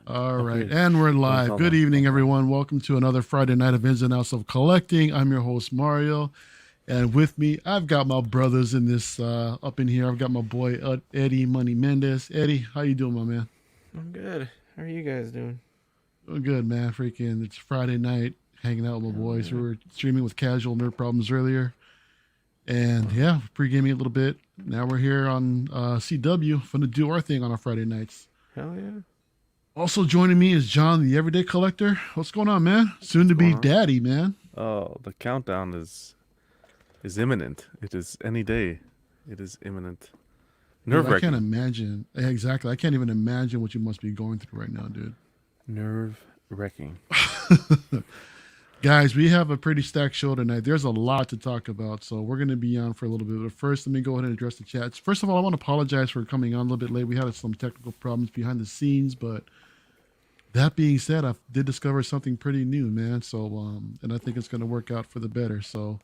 All right, Okay. and we're Don't live. tell Good them. evening, Don't tell them. everyone. Welcome to another Friday night of Ins and Outs of Collecting. I'm your host Mario, and with me, I've got my brothers in this up in here. I've got my boy Eddie Money Mendez. Eddie, how you doing, my man? I'm good. How are you guys doing? Doing good, man. Freaking, it's Friday night, hanging out with my Hell boys. We yeah. were streaming with Casual Nerd Problems earlier, and yeah, pre-gaming a little bit. Now we're here on CW, going to do our thing on our Friday nights. Hell yeah. Also joining me is John, the Everyday Collector. What's going on, man? Soon to What's be going on? daddy, man. Oh, the countdown is imminent. It is any day. It is imminent. Dude, Nerve I can't wracking. imagine. Yeah, exactly. I can't even imagine what you must be going through right now, dude. Nerve wracking. Guys, we have a pretty stacked show tonight. There's a lot to talk about, so we're going to be on for a little bit. But first, let me go ahead and address the chats. First of all, I want to apologize for coming on a little bit late. We had some technical problems behind the scenes, but that being said, I did discover something pretty new, man. So, and I think it's going to work out for the better. So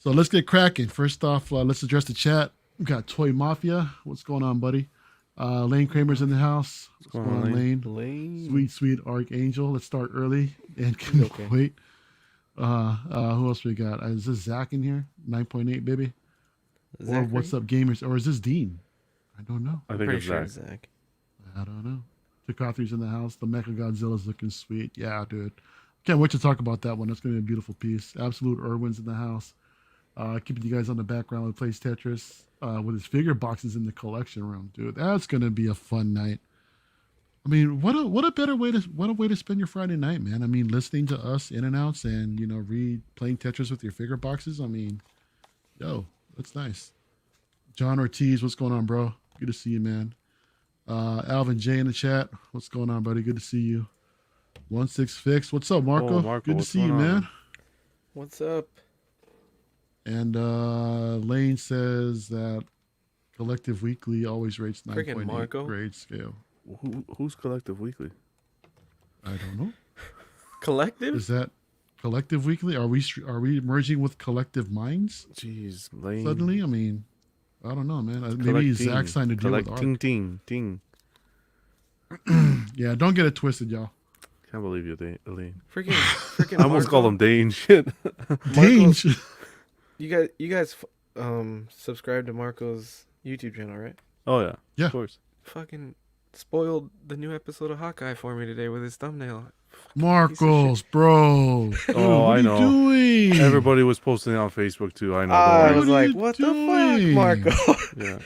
let's get cracking. First off, let's address the chat. We got Toy Mafia. What's going on, buddy? Lane Kramer's in the house. What's going going on, on, Lane? Lane. Sweet, sweet Archangel. Let's start early and can Okay. wait. Who else we got? Is this Zach in here? 9.8, baby. Or Zachary? what's up, gamers? Or is this Dean? I don't know. I I'm think pretty it's sure Zach. it's Zach. I don't know. Takathi's in the house. The Mechagodzilla's looking sweet. Yeah, dude. Can't wait to talk about that one. That's going to be a beautiful piece. Absolute Irwin's in the house. Keeping you guys on the background with plays Tetris with his figure boxes in the collection room, dude. That's going to be a fun night. I mean, what a better way to spend your Friday night, man. I mean, listening to us in and outs and playing Tetris with your figure boxes. I mean, yo, that's nice. John Ortiz, what's going on, bro? Good to see you, man. Alvin J in the chat, what's going on, buddy? Good to see you. 16 Fix, what's up, Marco? Oh, Marco, Good to what's see you, going on? man. What's up? And Lane says that Collective Weekly always rates Freaking 9.8 Marco. grade scale. Who's Collective Weekly? I don't know. Collective? Is that Collective Weekly? Are we merging with Collective Minds Jeez, Lane. suddenly? I mean, I don't know, man. Maybe Zach signed a deal with Art. Ting. Yeah, don't get it twisted, y'all. Can't believe you, Lane. Freaking I almost Marco. called him Dane. Shit. Dange. You guys subscribe to Marco's YouTube channel, right? Oh yeah. Yeah. Of course. Fucking spoiled the new episode of Hawkeye for me today with his thumbnail. Marcos, bro. Dude, Oh, what I are know. you doing? Everybody was posting it on Facebook too. I know. I Don't was What are like, you what doing? the fuck, Marco? worry. Yeah.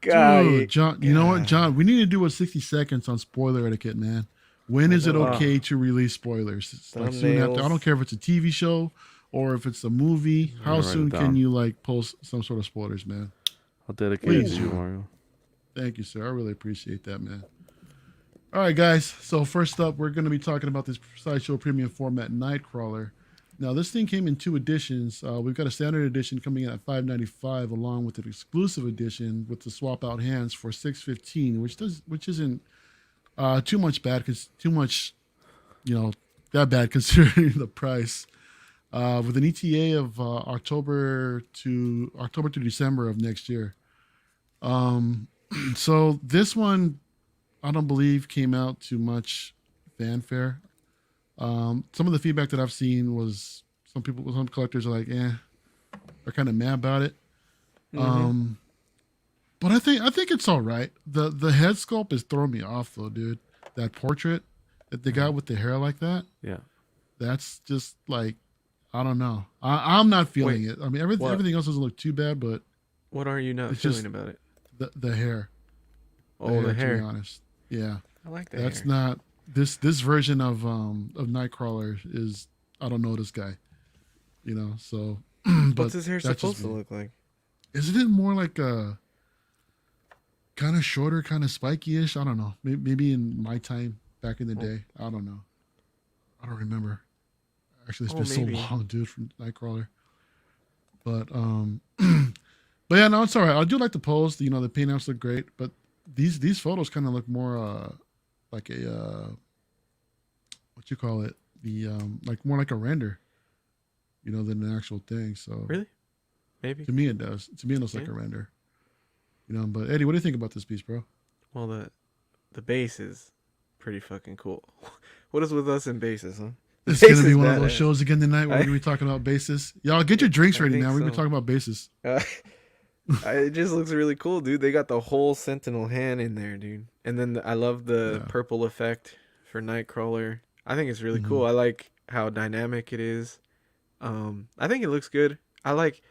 God, Dude, John, you know what, God. John? We need to do a 60 seconds on spoiler etiquette, man. When is it Wow. okay to release spoilers? It's like soon after. I Thumbnails. don't care if it's a TV show or if it's a movie. How write it soon can down. you like post some sort of spoilers, man? I'll dedicate Please. it to you, Mario. Thank you, sir. I really appreciate that, man. All right, guys. So first up, we're going to be talking about this Sideshow Premium Format Nightcrawler. Now, this thing came in 2 editions. We've got a standard edition coming in at $5.95, along with an exclusive edition with the swap out hands for $6.15, which isn't too much, that bad considering the price. With an ETA of October to December of next year. So this one, I don't believe came out to much fanfare. Some of the feedback that I've seen was some collectors are like, they're kind of mad about it. But I think it's all right. The head sculpt is throwing me off though, dude. That portrait that they got with the hair like that, Yeah. that's just like, I don't know. I'm not feeling Wait, it. I mean, what? everything else doesn't look too bad, but What are you not It's feeling just- about it? the hair. Oh, the To be hair. honest, yeah. I like the That's hair. not this version of Nightcrawler is, I don't know this guy, so but What's his hair that's just supposed to me. look like? Isn't it more like a kind of shorter, kind of spiky-ish? I don't know. Maybe in my time back in the day, I don't know. I don't remember. Actually, it's been Maybe. so long, dude, from Nightcrawler. But but yeah, no, it's all right. I do like the pose. The paintouts look great, but these photos kind of look more like a what you call it, the like more like a render, than an actual thing. So Really? Maybe. to me it does. To me it looks like a Yeah. render. But Eddie, what do you think about this piece, bro? Well, the base is pretty fucking cool. What is with us and bases, huh? It's gonna Bases be one of those badass. shows again tonight where we're gonna be talking about bases. Y'all get your drinks I ready, think man. We're gonna be so. talking about bases. It just looks really cool, dude. They got the whole Sentinel hand in there, dude. And then I love the Yeah. purple effect for Nightcrawler. I think it's really Mhm. cool. I like how dynamic it is. I think it looks good. I like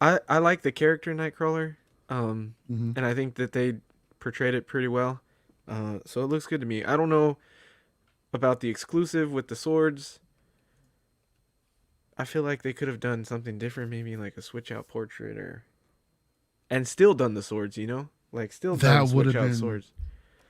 the character Nightcrawler. Mhm. And I think that they portrayed it pretty well. So it looks good to me. I don't know about the exclusive with the swords. I feel like they could have done something different, maybe like a switch out portrait and still done the swords, you know? Like still done That would switch have out been swords.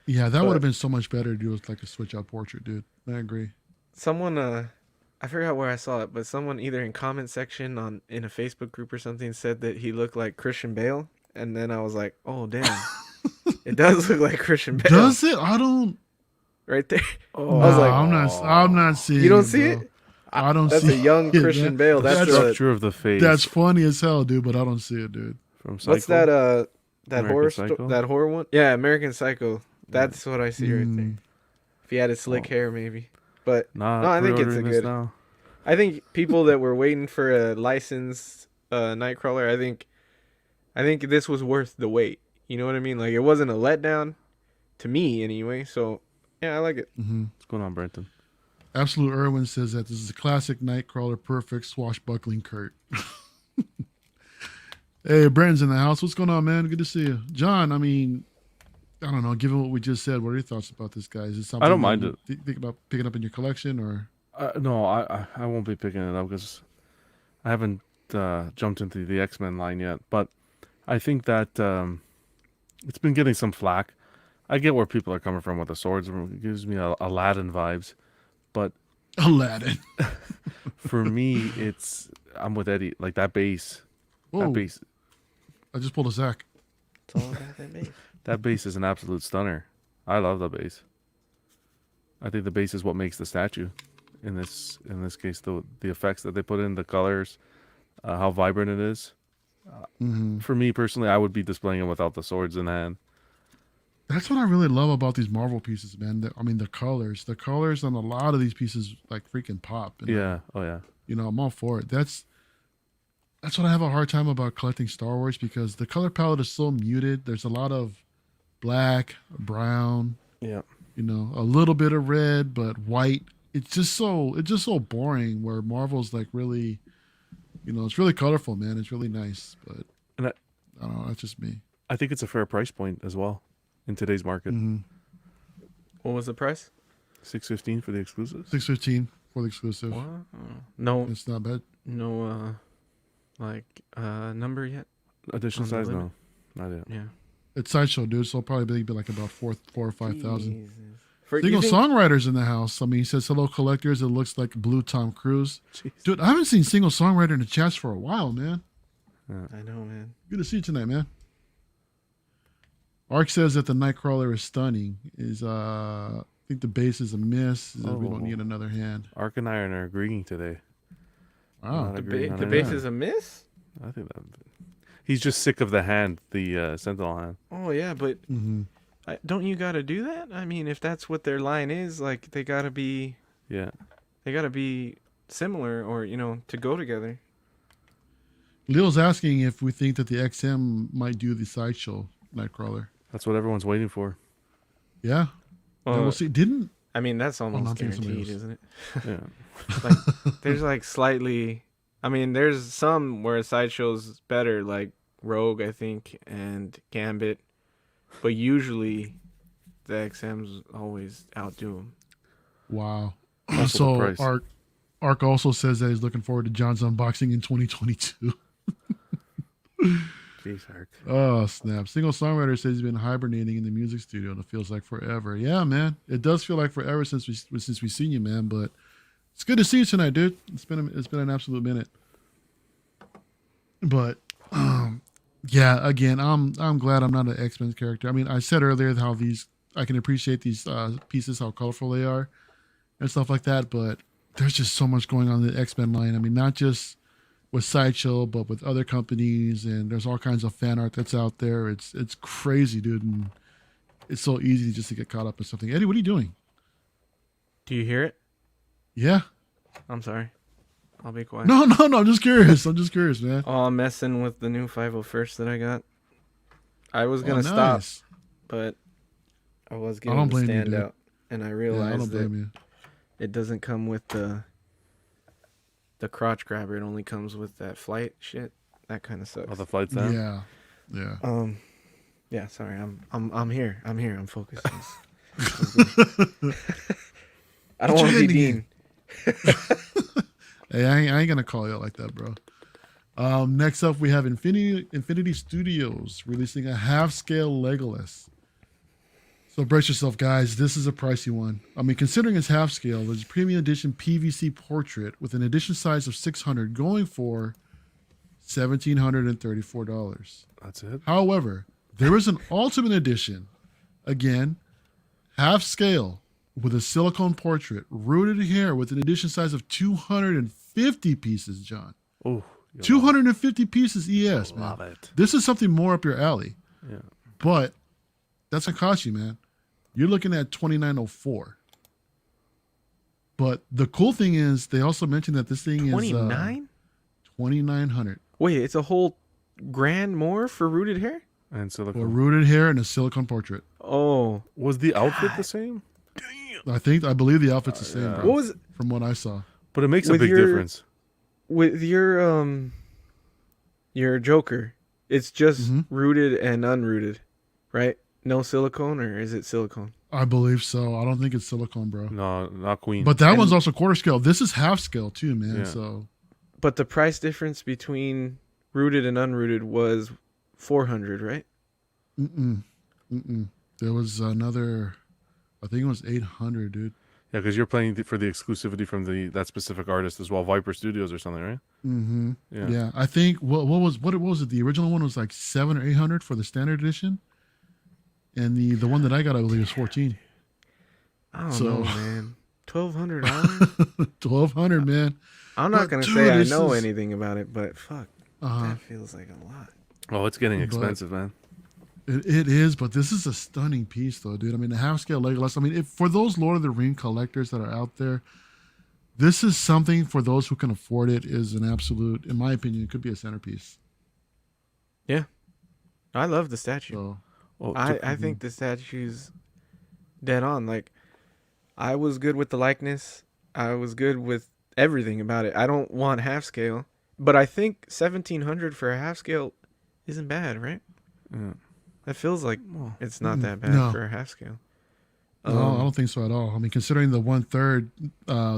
Yeah, that But- would have been so much better to do with like a switch out portrait, dude. I agree. Someone I forgot where I saw it, but someone either in comment section in a Facebook group or something said that he looked like Christian Bale, and then I was like, "Oh damn. It does look like Christian Bale." Does it? I don't. Right there. Oh, I was like, I'm not seeing. You don't it, see bro. it? I don't That's see a young it, Christian man. Bale. the That's structure of the face. That's funny as hell, dude. But I don't see it, dude. from Psycho. what's that American horror Psycho? that horror one? Yeah, American Psycho. That's what I see right there. Mm. If he had his slick hair, maybe. But Nah, No, I think it's a pre-ordering this good- now. I think people that were waiting for a licensed Nightcrawler, I think this was worth the wait. You know what I mean? Like it wasn't a letdown to me anyway. So yeah, I like it. Mhm. What's going on, Brenton? Absolute Irwin says that this is a classic Nightcrawler, perfect swashbuckling Kurt. Hey, Brandon's in the house. What's going on, man? Good to see you, John. I mean, I don't know. Given what we just said, what are your thoughts about this guy? Is it something I don't that mind you think about picking up in your collection, or? No, I won't be picking it up because I haven't jumped into the X-Men line yet. But I think that it's been getting some flack. I get where people are coming from with the swords. It gives me Aladdin vibes. But Aladdin. for me, I'm with Eddie. Like that base. Whoa, That base. I just pulled a Zach. It's all about that base. That base is an absolute stunner. I love the base. I think the base is what makes the statue. In this case, the effects that they put in, the colors, how vibrant it is. Mm-hmm. For me personally, I would be displaying it without the swords in hand. That's what I really love about these Marvel pieces, man. The colors on a lot of these pieces like freaking pop. And, Yeah. Oh yeah. you know, I'm all for it. That's what I have a hard time about collecting Star Wars, because the color palette is so muted. There's a lot of black, brown, Yeah. you know, a little bit of red, but white. It's just so boring, where Marvel's like really, you know, it's really colorful, man. It's really nice, but And I don't know. That's just me. I think it's a fair price point as well in today's market. Mm-hmm. What was the price? $615 for the exclusives. $615 for the exclusive. Wow. No, It's not bad. no, number yet? Edition On the size, limit? no, not yet. Yeah. It's Sideshow, dude. So it'll probably be like about four or 5,000. Jesus. For, you Single think- songwriters in the house. I mean, he says, hello, collectors. It looks like blue Tom Cruise. Jeez. Dude, I haven't seen single songwriter in the chats for a while, man. I know, man. Good to see you tonight, man. Ark says that the Nightcrawler is stunning. I think the base is a miss. That we don't Oh. need another hand. Ark and Iron are agreeing today. Wow. Not The, agreeing on the it. base Yeah. is a miss? I think that he's just sick of the hand, the Sentinel hand. Oh, yeah, but Mm-hmm. don't you got to do that? I mean, if that's what their line is, like, they got to be similar or, you know, to go together. Leo's asking if we think that the XM might do the Sideshow Nightcrawler. That's what everyone's waiting for. Yeah. Then we'll see. Didn't I mean, that's almost I'm thinking somebody guaranteed, else. isn't it? Yeah. Like, there's like slightly. I mean, there's some where Sideshow's better, like Rogue, I think, and Gambit, but usually the XMs always outdo them. Wow. Also the So price. Ark also says that he's looking forward to John's unboxing in 2022. Jeez, Ark. Oh, snap. Single songwriter says he's been hibernating in the music studio and it feels like forever. Yeah, man. It does feel like forever since we've seen you, man, but it's good to see you tonight, dude. It's been an absolute minute. But yeah, again, I'm glad I'm not an X-Men character. I mean, I said earlier how I can appreciate these pieces, how colorful they are and stuff like that, but there's just so much going on in the X-Men line. I mean, not just with Sideshow, but with other companies, and there's all kinds of fan art that's out there. It's crazy, dude. And it's so easy just to get caught up in something. Eddie, what are you doing? Do you hear it? Yeah. I'm sorry. I'll be quiet. No. I'm just curious. Man. Oh, I'm messing with the new 501st that I got. I was gonna stop, Nice. but I was I getting don't the blame you, dude. standout, and I Yeah, I realized don't that blame you. it doesn't come with the crotch grabber. It only comes with that flight shit. That kind of sucks. Oh, the flight sound. Yeah. Yeah. Sorry. I'm here. I'm focused. I don't Put want your to be hand Dean. Hey, I ain't gonna call you out like that, bro. Next up, we have Infinity Studios releasing a half-scale Legolas. So brace yourself, guys. This is a pricey one. I mean, considering it's half-scale, there's a premium edition PVC portrait with an edition size of 600 going for $1,734. That's it. However, there is an ultimate edition, again, half-scale, with a silicone portrait, rooted hair with an edition size of 250 pieces, John. Oh, 250 pieces ES, man. love it. This is something more up your alley. Yeah. But that's gonna cost you, man. You're looking at $2,904. But the cool thing is, they also mentioned that this thing is 29? $2,900 Wait, it's a whole grand more for rooted hair? And for silicone. rooted hair and a silicone portrait. Oh, Was the outfit the same? I believe the outfit's the same, Yeah. bro, what was from what I saw. But it makes a With big your- difference. with your Joker? It's just Mhm. rooted and unrooted, right? No silicone, or is it silicone? I believe so. I don't think it's silicone, bro. No, not Queen. But that And- one's also quarter scale. This is half scale too, man. Yeah. So But the price difference between rooted and unrooted was 400, right? mm-mm. There was another, I think it was 800, dude. yeah, because you're playing for the exclusivity from that specific artist as well, Viper Studios or something, right? Mm-hmm. Yeah. Yeah. I think what was it? The original one was like 700 or 800 for the standard edition, and the one that I got, I believe, was 14. I don't So- know, man. $1,200? 1,200, man. I'm not But gonna dude, say I this know is- anything about it, but fuck, that feels like a lot. Oh, it's getting But- expensive, man. It is, but this is a stunning piece, though, dude. I mean, the half scale Legolas. I mean, for those Lord of the Ring collectors that are out there, this is something for those who can afford it. Is an absolute, in my opinion, it could be a centerpiece. I love the statue. So Oh, I think the statue's dead on. Like, I was good with the likeness. I was good with everything about it. I don't want half scale, but I think 1,700 for a half scale isn't bad, right? yeah. That feels like it's not that bad No. for a half scale. no, I don't think so at all. I mean, considering the 1/3,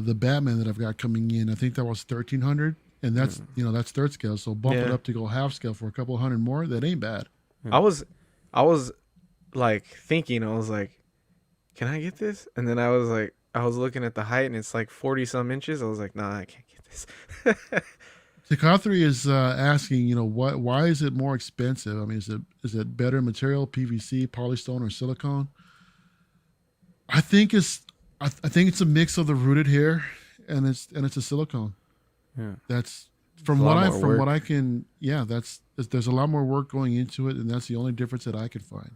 the Batman that I've got coming in, I think that was 1,300, and that's that's third scale. So bump it Yeah. up to go half scale for a couple hundred more. That ain't bad. I was like thinking, I was like, can I get this? And then I was looking at the height, and it's like 40 some inches. I was like, nah, I can't get this. Takathri is asking, why is it more expensive? I mean, is it better material, PVC, polystone, or silicone? I think it's a mix of the rooted hair and it's a silicone. Yeah. That's a lot more work. I can. Yeah, there's a lot more work going into it, and that's the only difference that I could find.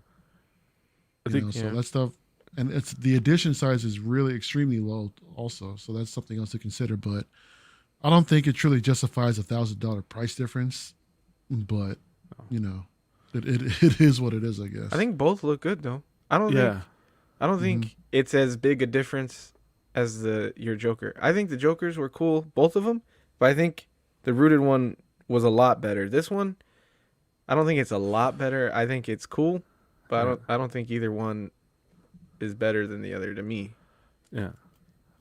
I think So that stuff, and it's the edition size is really extremely low, also. So that's something else to consider. But I don't think it truly justifies $1,000 price difference. But it is what it is, I guess. I think both look good though. I don't think it's as big a difference as your Joker. I think the Jokers were cool, both of them, but I think the rooted one was a lot better. This one, I don't think it's a lot better. I think it's cool, but I don't think either one is better than the other to me. Yeah.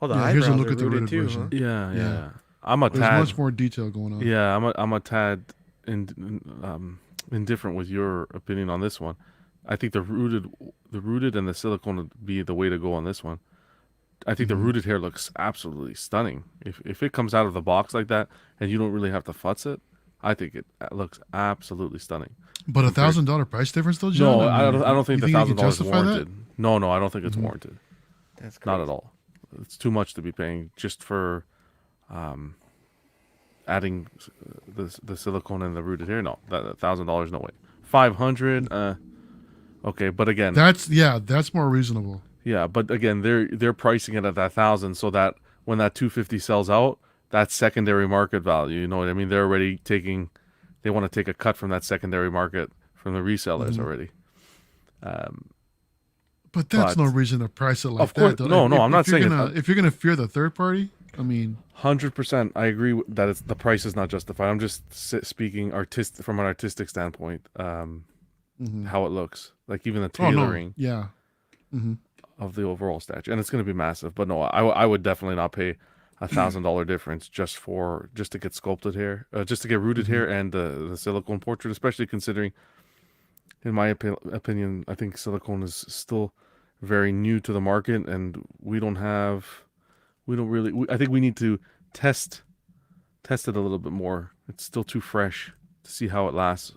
Oh, the Yeah, here's a eyebrows look are at the rooted rooted too, version. huh? Yeah. Yeah. I'm a There's tad. much more detail going on. Yeah, I'm a tad indifferent with your opinion on this one. I think the rooted and the silicone would be the way to go on this one. I think the rooted hair looks absolutely stunning. If it comes out of the box like that and you don't really have to futz it, I think it looks absolutely stunning. But $1,000 price difference, though, John? No, I don't think you the you can $1,000 is justify that? warranted. No, I don't think it's warranted. That's Not crazy. at all. It's too much to be paying just for adding the silicone and the rooted hair. No, that $1,000, no way. 500. Okay, but again, that's more reasonable. yeah, but again, they're pricing it at that 1,000 so that when that 250 sells out, that's secondary market value. You know what I mean? They're already taking, they want to take a cut from that secondary market from the resellers already. But that's But no reason to price it like of course, that. Though. no, I'm not you're saying gonna, if you're gonna fear the third party, I mean, 100%. I agree that it's the price is not justified. I'm just speaking from an artistic standpoint. How it looks, like even the tailoring yeah. Mm-hmm. of the overall statue, and it's going to be massive. But no, I would definitely not pay $1,000 difference just to get sculpted hair, just to get rooted hair and the silicone portrait, especially considering, in my opinion, I think silicone is still very new to the market, and I think we need to test it a little bit more. It's still too fresh to see how it lasts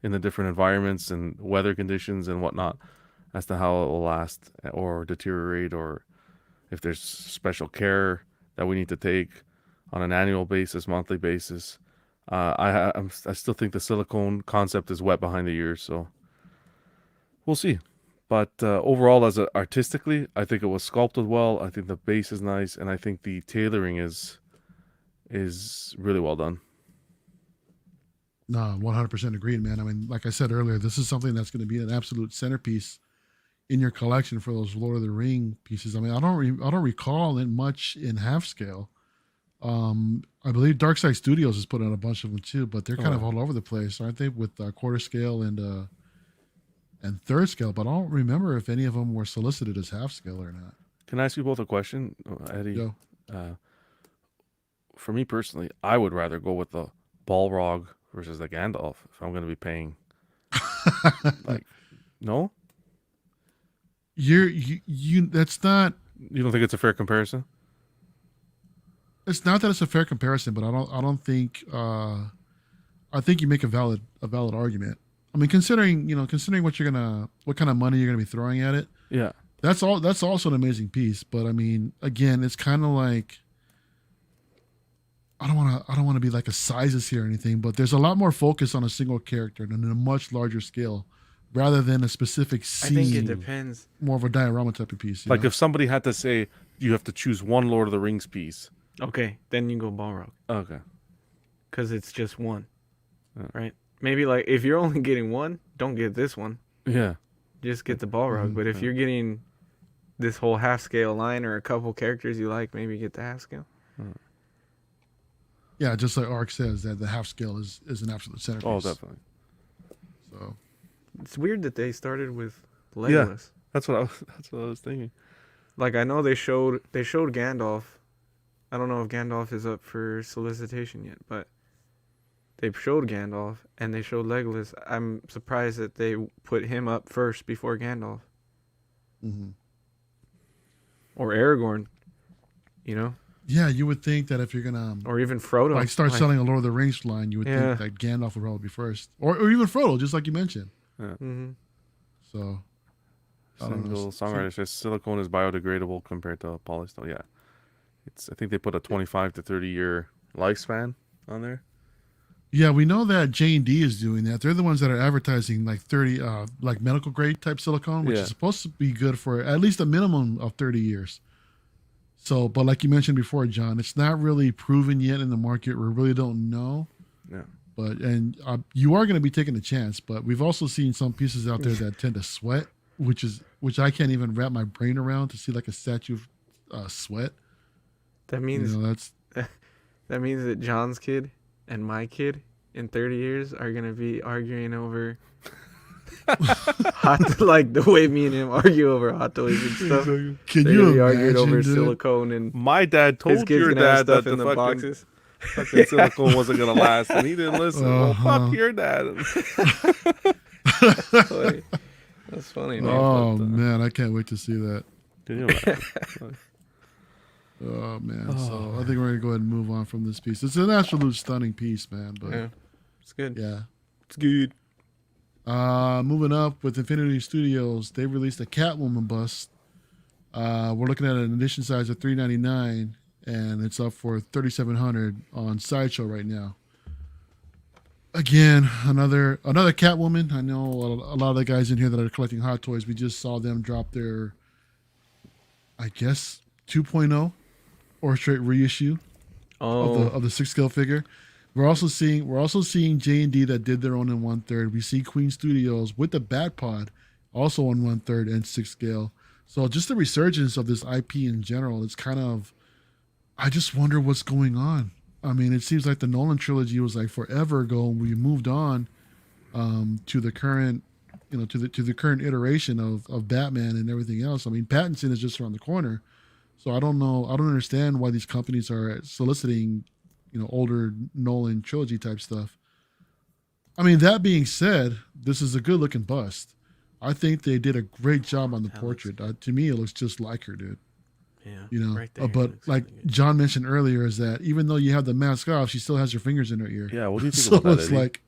in the different environments and weather conditions and whatnot, as to how it will last or deteriorate, or if there's special care that we need to take on an annual basis, monthly basis. I still think the silicone concept is wet behind the ears, so we'll see. But overall, artistically, I think it was sculpted well. I think the base is nice, and I think the tailoring is really well done. No, 100% agreed, man. I mean, like I said earlier, this is something that's going to be an absolute centerpiece in your collection for those Lord of the Ring pieces. I mean, I don't recall it much in half scale. I believe Darkside Studios has put out a bunch of them too, but they're kind of all over the place, aren't they? With quarter scale and third scale. But I don't remember if any of them were solicited as half scale or not. Can I ask you both a question, Eddie? Go. For me personally, I would rather go with the Balrog versus the Gandalf if I'm going to be paying. Like, no? That's not. You don't think it's a fair comparison? It's not that it's a fair comparison, but I don't think. I think you make a valid argument. I mean, considering what kind of money you're gonna be throwing at it. Yeah. That's also an amazing piece, but I mean, again, it's kind of like. I don't want to be like a sizes here or anything, but there's a lot more focus on a single character than in a much larger scale, rather than a specific scene. I think it depends. More of a diorama type of piece. Like if somebody had to say you have to choose one Lord of the Rings piece. Okay, then you go Balrog. Okay. Because it's just one, right? Maybe like if you're only getting one, don't get this one. Yeah. Just get the Balrog. But if you're getting this whole half scale line or a couple characters you like, maybe get the half scale. Yeah, just like Ark says, that the half scale is an absolute centerpiece. Oh, definitely. So it's weird that they started with Legolas. Yeah, that's what I was thinking. Like I know they showed Gandalf. I don't know if Gandalf is up for solicitation yet, but they showed Gandalf and they showed Legolas. I'm surprised that they put him up first before Gandalf. Mm-hmm. Or Aragorn, you know? Yeah, you would think that if you're gonna or even Frodo, like start selling a Lord of the Rings line, you would think that Gandalf would probably be first, or even Frodo, just like you mentioned. Yeah. Mm-hmm. So, single songwriter says silicone is biodegradable compared to polystone. Yeah, I think they put a 25 to 30 year lifespan on there. Yeah, we know that J&D is doing that. They're the ones that are advertising like 30, like medical grade type silicone, which is supposed to be good for at least a minimum of 30 years. So, but like you mentioned before, John, it's not really proven yet in the market. We really don't know. Yeah. But you are going to be taking a chance. But we've also seen some pieces out there that tend to sweat, which I can't even wrap my brain around to see like a statue of sweat. That means that means that John's kid and my kid in 30 years are going to be arguing over like the way me and him argue over hot toys and stuff. Can you imagine, argued over silicone and my dad told your dad that the fucking boxes. Fucking silicone wasn't gonna last, and he didn't listen. Well, fuck your dad. That's funny. Oh man, I can't wait to see that. Can you imagine? Oh man, so I think we're gonna go ahead and move on from this piece. It's an absolute stunning piece, man. But yeah, it's good. Yeah, it's good. Moving up with Infinity Studios, they released a Catwoman Bust. We're looking at an edition size of $399, and it's up for $3,700 on Sideshow right now. Again, another Catwoman. I know a lot of the guys in here that are collecting Hot Toys. We just saw them drop their, I guess, 2.0 or straight reissue of the 6 scale figure. We're also seeing J&D that did their own in 1/3. We see Queen Studios with the Bat Pod also on 1/3 and 6 scale. So just the resurgence of this IP in general. It's kind of, I just wonder what's going on. I mean, it seems like the Nolan trilogy was like forever ago. We moved on to the current, to the current iteration of Batman and everything else. I mean, Pattinson is just around the corner, so I don't know. I don't understand why these companies are soliciting, older Nolan trilogy type stuff. I mean, that being said, this is a good looking bust. I think they did a great job on the portrait. To me, it looks just like her, dude. Yeah, right there. But like really John mentioned earlier, is that even though you have the mask off, she still has her fingers in her ear. Yeah, what do you think So about that, it's Eddie? like,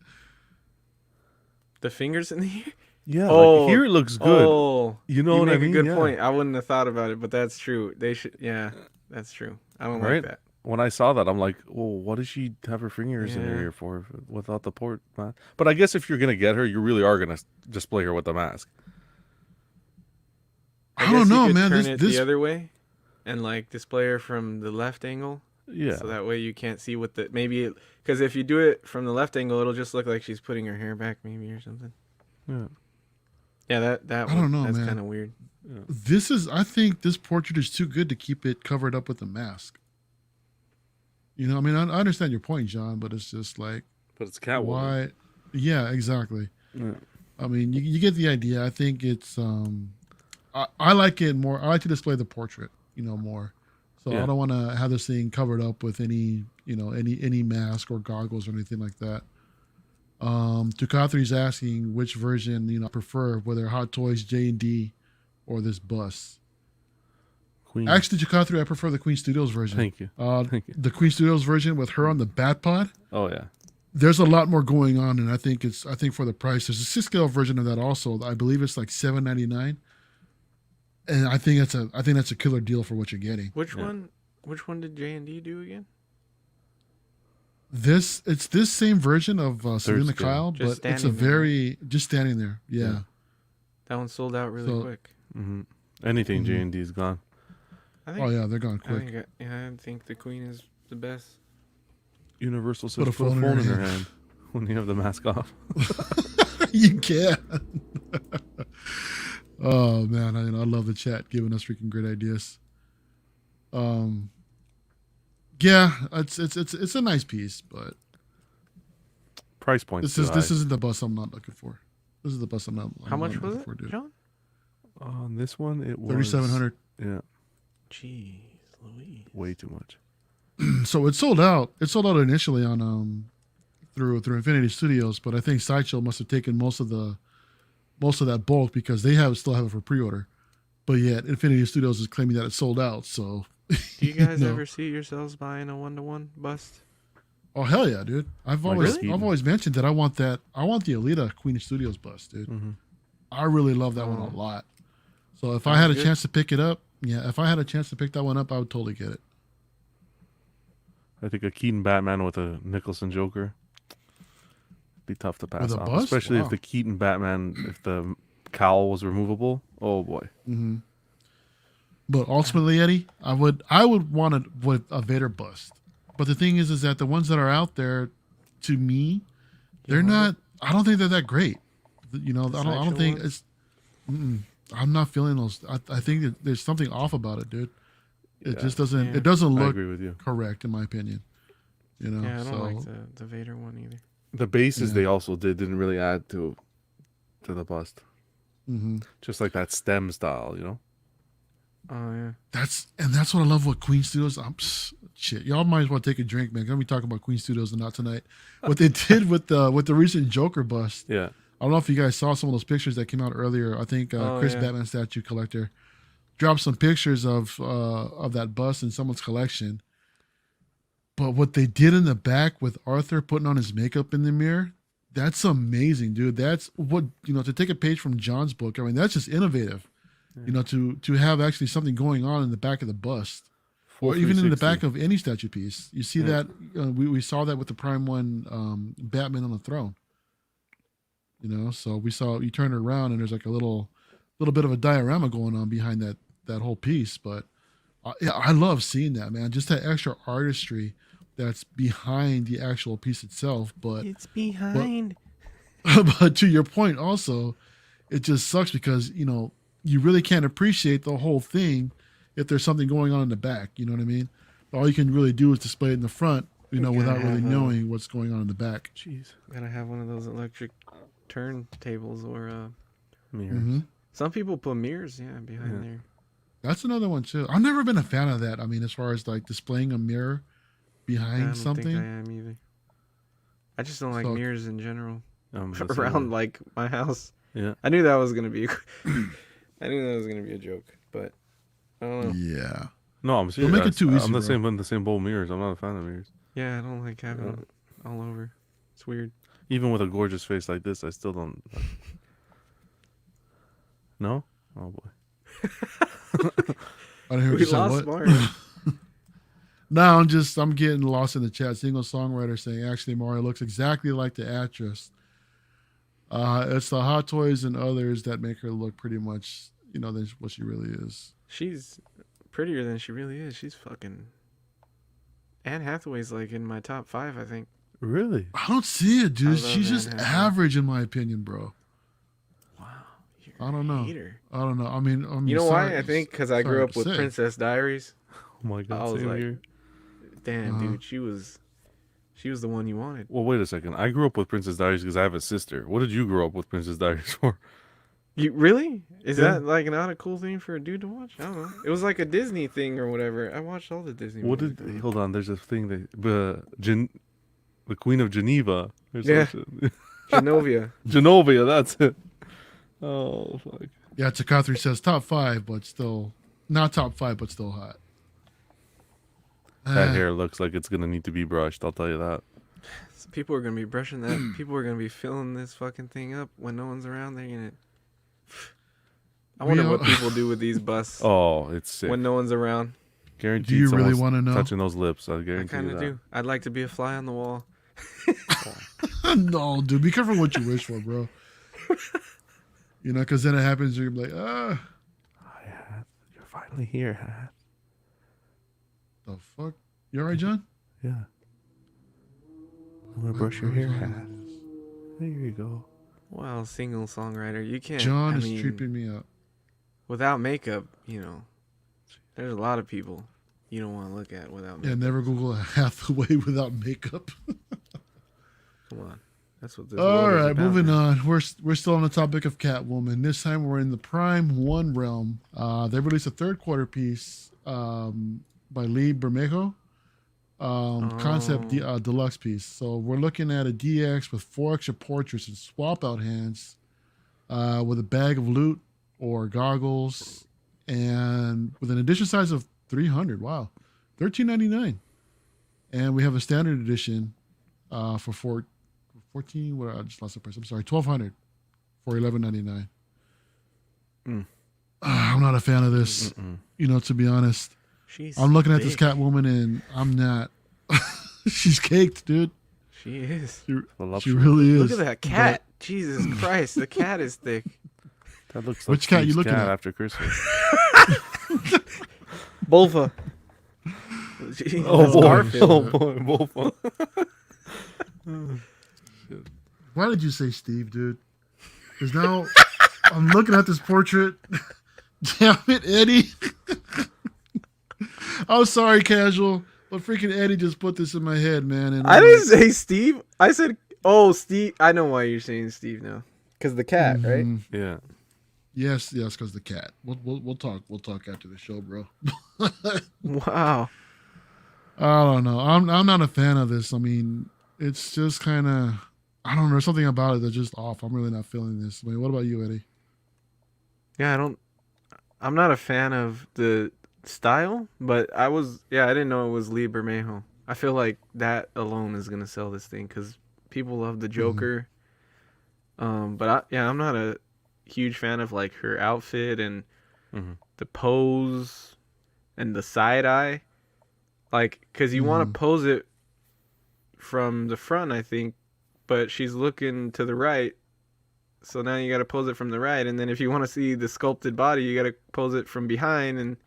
the fingers in the ear. Yeah, Oh, like here it looks good. Oh, You know what I make mean? a good Yeah. point. I wouldn't have thought about it, but that's true. They should. Yeah, that's true. I don't Right? like that. When I saw that, I'm like, well, what does she have her fingers in her Yeah. ear for without the port? But I guess if you're gonna get her, you really are gonna display her with the mask. I guess don't you know, could man. Turn This it this the other way, and like display her from the left angle. Yeah. So that way you can't see what the because if you do it from the left angle, it'll just look like she's putting her hair back, maybe, or something. Yeah. Yeah, that I one, don't know, that's man. kind of weird. this is. I think this portrait is too good to keep it covered up with a mask. I mean, I understand your point, John, but it's just like, But it's Catwoman. why? Yeah, exactly. Yeah. I mean, you get the idea. I think it's I like it more. I like to display the portrait, more. So Yeah. I don't want to have this thing covered up with any, any mask or goggles or anything like that. Tukathri's asking which version, I prefer, whether Hot Toys J&D or this bus. Queen. Actually, Tukathri, I prefer the Queen Studios version. Thank you. Thank you. The Queen Studios version with her on the Bat Pod. Oh yeah. There's a lot more going on, and I think for the price, there's a 6 scale version of that also. I believe it's like $7.99, and I think that's a killer deal for what you're getting. Which one did J&D do again? It's this same version of Selena scale. Kyle, Just but it's a standing there. very just standing there. Yeah. That one sold out really So- quick. Mm-hmm. Anything Mhm. J&D is gone. I think, Oh yeah, they're gone I quick. think, I think the Queen is the best. Universal says Put a put a phone phone in in her her hand when you have the mask off. You can. Oh man, I love the chat giving us freaking great ideas. Yeah, it's a nice piece, but Price point. this isn't the bus I'm not looking for. This is the bus I'm not. How I'm much not was looking it, for, dude. John? On this one, it was 3,700. Yeah, Jeez Louise. way too much. So it sold out. It sold out initially on through Infinity Studios, but I think Sideshow must have taken most of that bulk because they still have it for pre-order. But yet Infinity Studios is claiming that it sold out. So Do you guys No. ever see yourselves buying a 1-to-1 bust? oh hell yeah, dude! I've Like always Really? mentioned that I want the Alita Queen Studios bust, dude. Mm-hmm. I really love that one a lot. So if I had a good. chance to pick it up, if I had a chance to pick that one up, I would totally get it. I think a Keaton Batman with a Nicholson Joker be tough to pass With a off, bust? especially Wow. if the Keaton Batman, if the cowl was removable. Oh boy. Mm-hmm. But ultimately, Eddie, I would want it with a Vader bust. But the thing is that the ones that are out there, to me, they're not. I don't think they're that great. I don't sideshow think ones? it's. I'm not feeling those. I think that there's something off about it, dude. It Yeah. just doesn't. Yeah. It doesn't I look agree with you. correct, in my opinion. Yeah, I don't so like the Vader one either. The bases Yeah. they also didn't really add to the bust. mhm. Just like that stem style, you know. Oh yeah. That's what I love with Queen Studios. Shit, y'all might as well take a drink, man. Gonna be talking about Queen Studios and not tonight. What they did with the recent Joker bust. Yeah. I don't know if you guys saw some of those pictures that came out earlier. I think Chris yeah. Batman Statue Collector dropped some pictures of that bust in someone's collection. But what they did in the back with Arthur putting on his makeup in the mirror, that's amazing, dude. That's what, to take a page from John's book. I mean, that's just innovative. To have actually something going on in the back of the bust. or even in the 360. back of any statue piece. You see Yeah. that we saw that with the Prime One Batman on the throne. You know, so we saw you turn it around and there's like a little bit of a diorama going on behind that whole piece. But yeah, I love seeing that, man. Just that extra artistry that's behind the actual piece itself. But It's behind. but to your point, also, it just sucks because you really can't appreciate the whole thing if there's something going on in the back. You know what I mean? All you can really do is display it in the front, without really knowing what's going on in the back. Jeez, gotta have one of those electric turntables or Mirrors. Mm-hmm. some people put mirrors, behind there. That's another one too. I've never been a fan of that. I mean, as far as like displaying a mirror behind I don't something. think I am either. I just don't like So- mirrors in general The same around way. like my house. Yeah. I knew that was gonna be. I knew that was gonna be a joke, but I don't know. Yeah. No, I'm serious. make it too easy, I'm bro. the same bowl mirrors. I'm not a fan of mirrors. Yeah, I don't like having it all over. It's weird. Even with a gorgeous face like this, I still don't. No? Oh boy. I didn't hear what We you said. lost What? Mario. No, I'm getting lost in the chat. Single songwriter saying actually Mario looks exactly like the actress. It's the Hot Toys and others that make her look pretty much, than what she really is. She's prettier than she really is. She's fucking. Anne Hathaway's like in my top 5, I think. Really? I don't see it, I dude. love She's just Anne Hathaway. average in my opinion, bro. Wow. You're I don't know. a hater. I don't know. I mean, You know sorry- why? I think because I sorry grew up to with say. Princess Diaries. Oh my I god. was Same like- here. Damn, Uh-huh. dude, she was the one you wanted. Well, wait a second. I grew up with Princess Diaries because I have a sister. What did you grow up with Princess Diaries for? You really? Is Yeah. that like not a cool thing for a dude to watch? I don't know. It was like a Disney thing or whatever. I watched all the Disney. What movies. did? Hold on. There's a thing that the Queen of Geneva. Or some Yeah. shit. Genovia? Genovia. That's it. Oh fuck. Yeah, Takathri says top 5, but still not top 5, but still hot. That hair looks like it's gonna need to be brushed. I'll tell you that. So people are gonna be brushing that. People are gonna be filling this fucking thing up when no one's around. They're gonna. I wonder what people do with these busts Oh, it's sick. when no one's around. Guaranteed. Do you really someone's want to know? touching those lips? I I guarantee kind you of that. do. I'd like to be a fly on the wall. No, dude, be careful what you wish for, bro. Because then it happens, you're gonna be like, Hi, Hat. You're finally here, Hat. the fuck? You all right, John? Yeah. I'm gonna brush your hair, Hat. There you go. Wow, single songwriter. You can't. John I is mean, tripping me up. without makeup, there's a lot of people you don't want to look at without Yeah, makeup. never Google Hathaway without makeup. Come on. That's what this All world is right, about, moving man. on. We're still on the topic of Catwoman. This time we're in the Prime One realm. They released a third quarter piece by Lee Bermejo. Concept deluxe piece. So we're looking at a DX with 4 extra portraits and swap out hands with a bag of loot or goggles and with an edition size of 300. Wow. $13.99. And we have a standard edition for 14. What I just lost the price. I'm sorry, 1,200 for $11.99. I'm not a fan of this. To be honest. She's I'm looking at this thick. Catwoman and I'm not. She's caked, dude. She is. She Voluptuous. really is. Look at that cat. Jesus Christ, the cat is thick. That looks Which like cat you Steve's looking cat at? after Christmas. Bulva. Oh boy! Garfield. Oh boy! Wolf. Why did you say Steve, dude? Because now I'm looking at this portrait. Damn it, Eddie. I'm sorry, casual, but freaking Eddie just put this in my head, man. And I I'm didn't say Steve. I said, oh, Steve. I know why you're saying Steve now. Because the cat, right? Mhm. Yeah. Yes, because the cat. We'll talk. We'll talk after the show, bro. Wow. I don't know. I'm not a fan of this. I mean, it's just kind of, I don't know. There's something about it that's just off. I'm really not feeling this. I mean, what about you, Eddie? Yeah, I'm not a fan of the style, but I didn't know it was Lee Bermejo. I feel like that alone is going to sell this thing because people love the Joker. But I'm not a huge fan of like her outfit and Mhm. the pose and the side eye. Like, because you want Mhm. to pose it from the front, I think, but she's looking to the right. So now you got to pose it from the right, and then if you want to see the sculpted body, you got to pose it from behind. And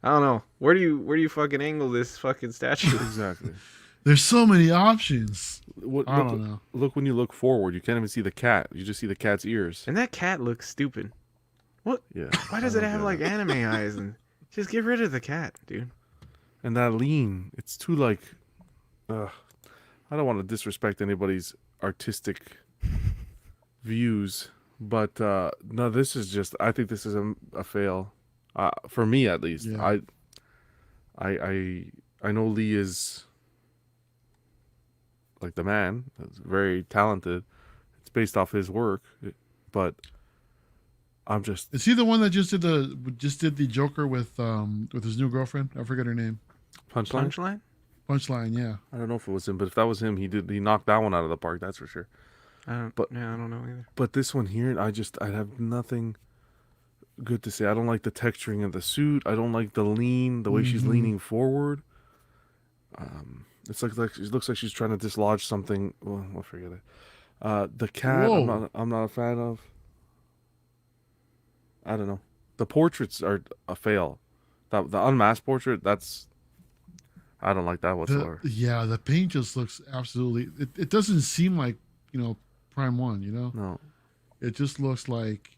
I don't know, where do you fucking angle this fucking statue? Exactly. There's so many options. What, I don't know. Look when you look forward, you can't even see the cat. You just see the cat's ears. And that cat looks stupid. What? Yeah. Why does I it don't have get like anime eyes? And just get rid of the cat, dude. And that lean, it's too like. I don't want to disrespect anybody's artistic views, but no, this is just. I think this is a fail, for me at least. Yeah. I know Lee is like the man. He's very talented. It's based off his work, but I'm just. Is he the one that just did the Joker with his new girlfriend? I forget her name. Punchline? Punchline? Punchline, yeah. I don't know if it was him, but if that was him, he knocked that one out of the park. That's for sure. I don't know either. But this one here, I have nothing good to say. I don't like the texturing of the suit. I don't like the lean, the way she's Mhm. leaning forward. It's like it looks like she's trying to dislodge something. Well, I'll forget it. The cat, Whoa. I'm not a fan of. I don't know. The portraits are a fail. The unmasked portrait, I don't like that whatsoever. The paint just looks absolutely. It doesn't seem like Prime 1. No, It just looks like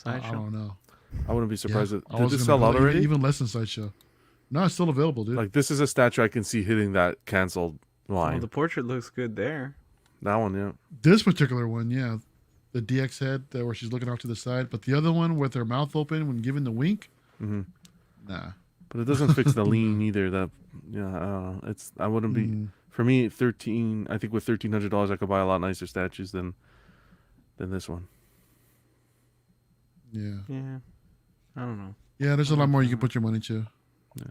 I Sideshow. don't know. I wouldn't be surprised. I Did wasn't this gonna sell out go- already? Even less than Sideshow. No, it's still available, dude. Like this is a statue I can see hitting that canceled line. Well, the portrait looks good there. That one, yeah. This particular one, yeah, the DX head where she's looking off to the side, but the other one with her mouth open when giving the wink, hmm nah. But it doesn't fix the lean either. That I don't know. I wouldn't be Mm. for me. I think with $1,300 I could buy a lot nicer statues than this one. Yeah, Yeah. I don't know. yeah. There's a lot more you can put your money to. Yeah.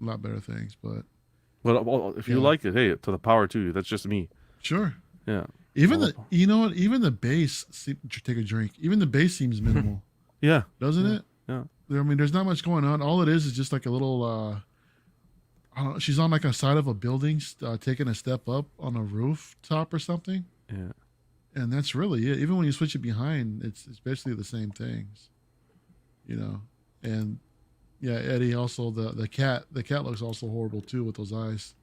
A lot better things, but Well, if you Yeah. like it, hey, to the power to you. That's just me. sure. Yeah. Even Oh. the you know what? Even the base. Take a drink. Even the base seems minimal, Yeah. doesn't it? Yeah. I mean, there's not much going on. All it is just like a little. I don't know, she's on like a side of a building, taking a step up on a rooftop or something, Yeah. and that's really it. Even when you switch it behind, it's basically the same things, And yeah, Eddie also the cat. The cat looks also horrible too with those eyes.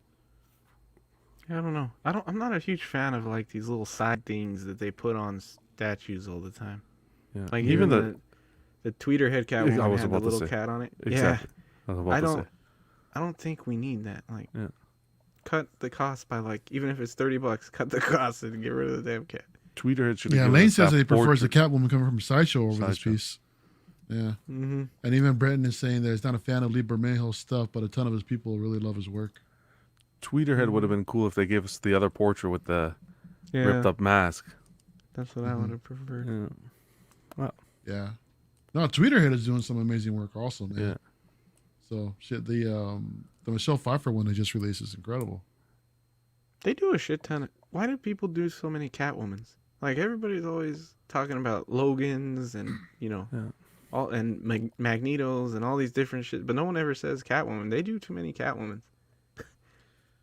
Yeah, I don't know. I'm not a huge fan of like these little side things that they put on statues all the time. Yeah. Like Even the Tweeterhead cat I woman was had the about to little say. cat on it. Exactly. I was about to say. I don't think we need that. Like, Yeah. cut the cost by like, even if it's $30, cut the cost and get rid of the damn cat. Tweeterhead should. Yeah, Lane says that he prefers the Catwoman coming from Sideshow over this Sideshow. piece. Yeah, Mm-hmm. and even Brenton is saying that he's not a fan of Lee Bermejo's stuff, but a ton of his people really love his work. Tweeterhead would have been cool if they gave us the other portrait with the Yeah, ripped up mask. that's what I would have preferred. Yeah. Yeah, no, Tweeterhead is doing some amazing work also, man. Yeah. So shit, the Michelle Pfeiffer one they just released is incredible. They do a shit ton of. Why do people do so many Catwomans? Like everybody's always talking about Logans and Yeah. all and Magnetos and all these different shit, but no one ever says Catwoman. They do too many Catwomans.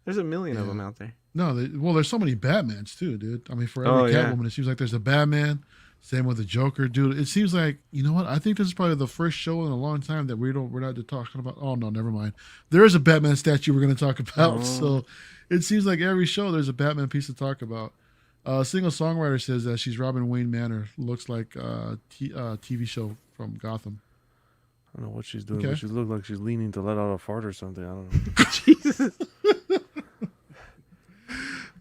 There's a million of Yeah. them out there. No, there's so many Batmans too, dude. I mean, for every yeah. Catwoman, it seems like there's a Batman. Same with the Joker, dude. It seems like, you know what? I think this is probably the first show in a long time that we're not talking about. Oh no, never mind. There is a Batman statue we're going to talk about. Oh. So it seems like every show there's a Batman piece to talk about. Single songwriter says that she's Robin Wayne Manor. Looks like a TV show from Gotham. I don't know what she's doing, Okay. but she looks like she's leaning to let out a fart or something. I don't know. Jesus.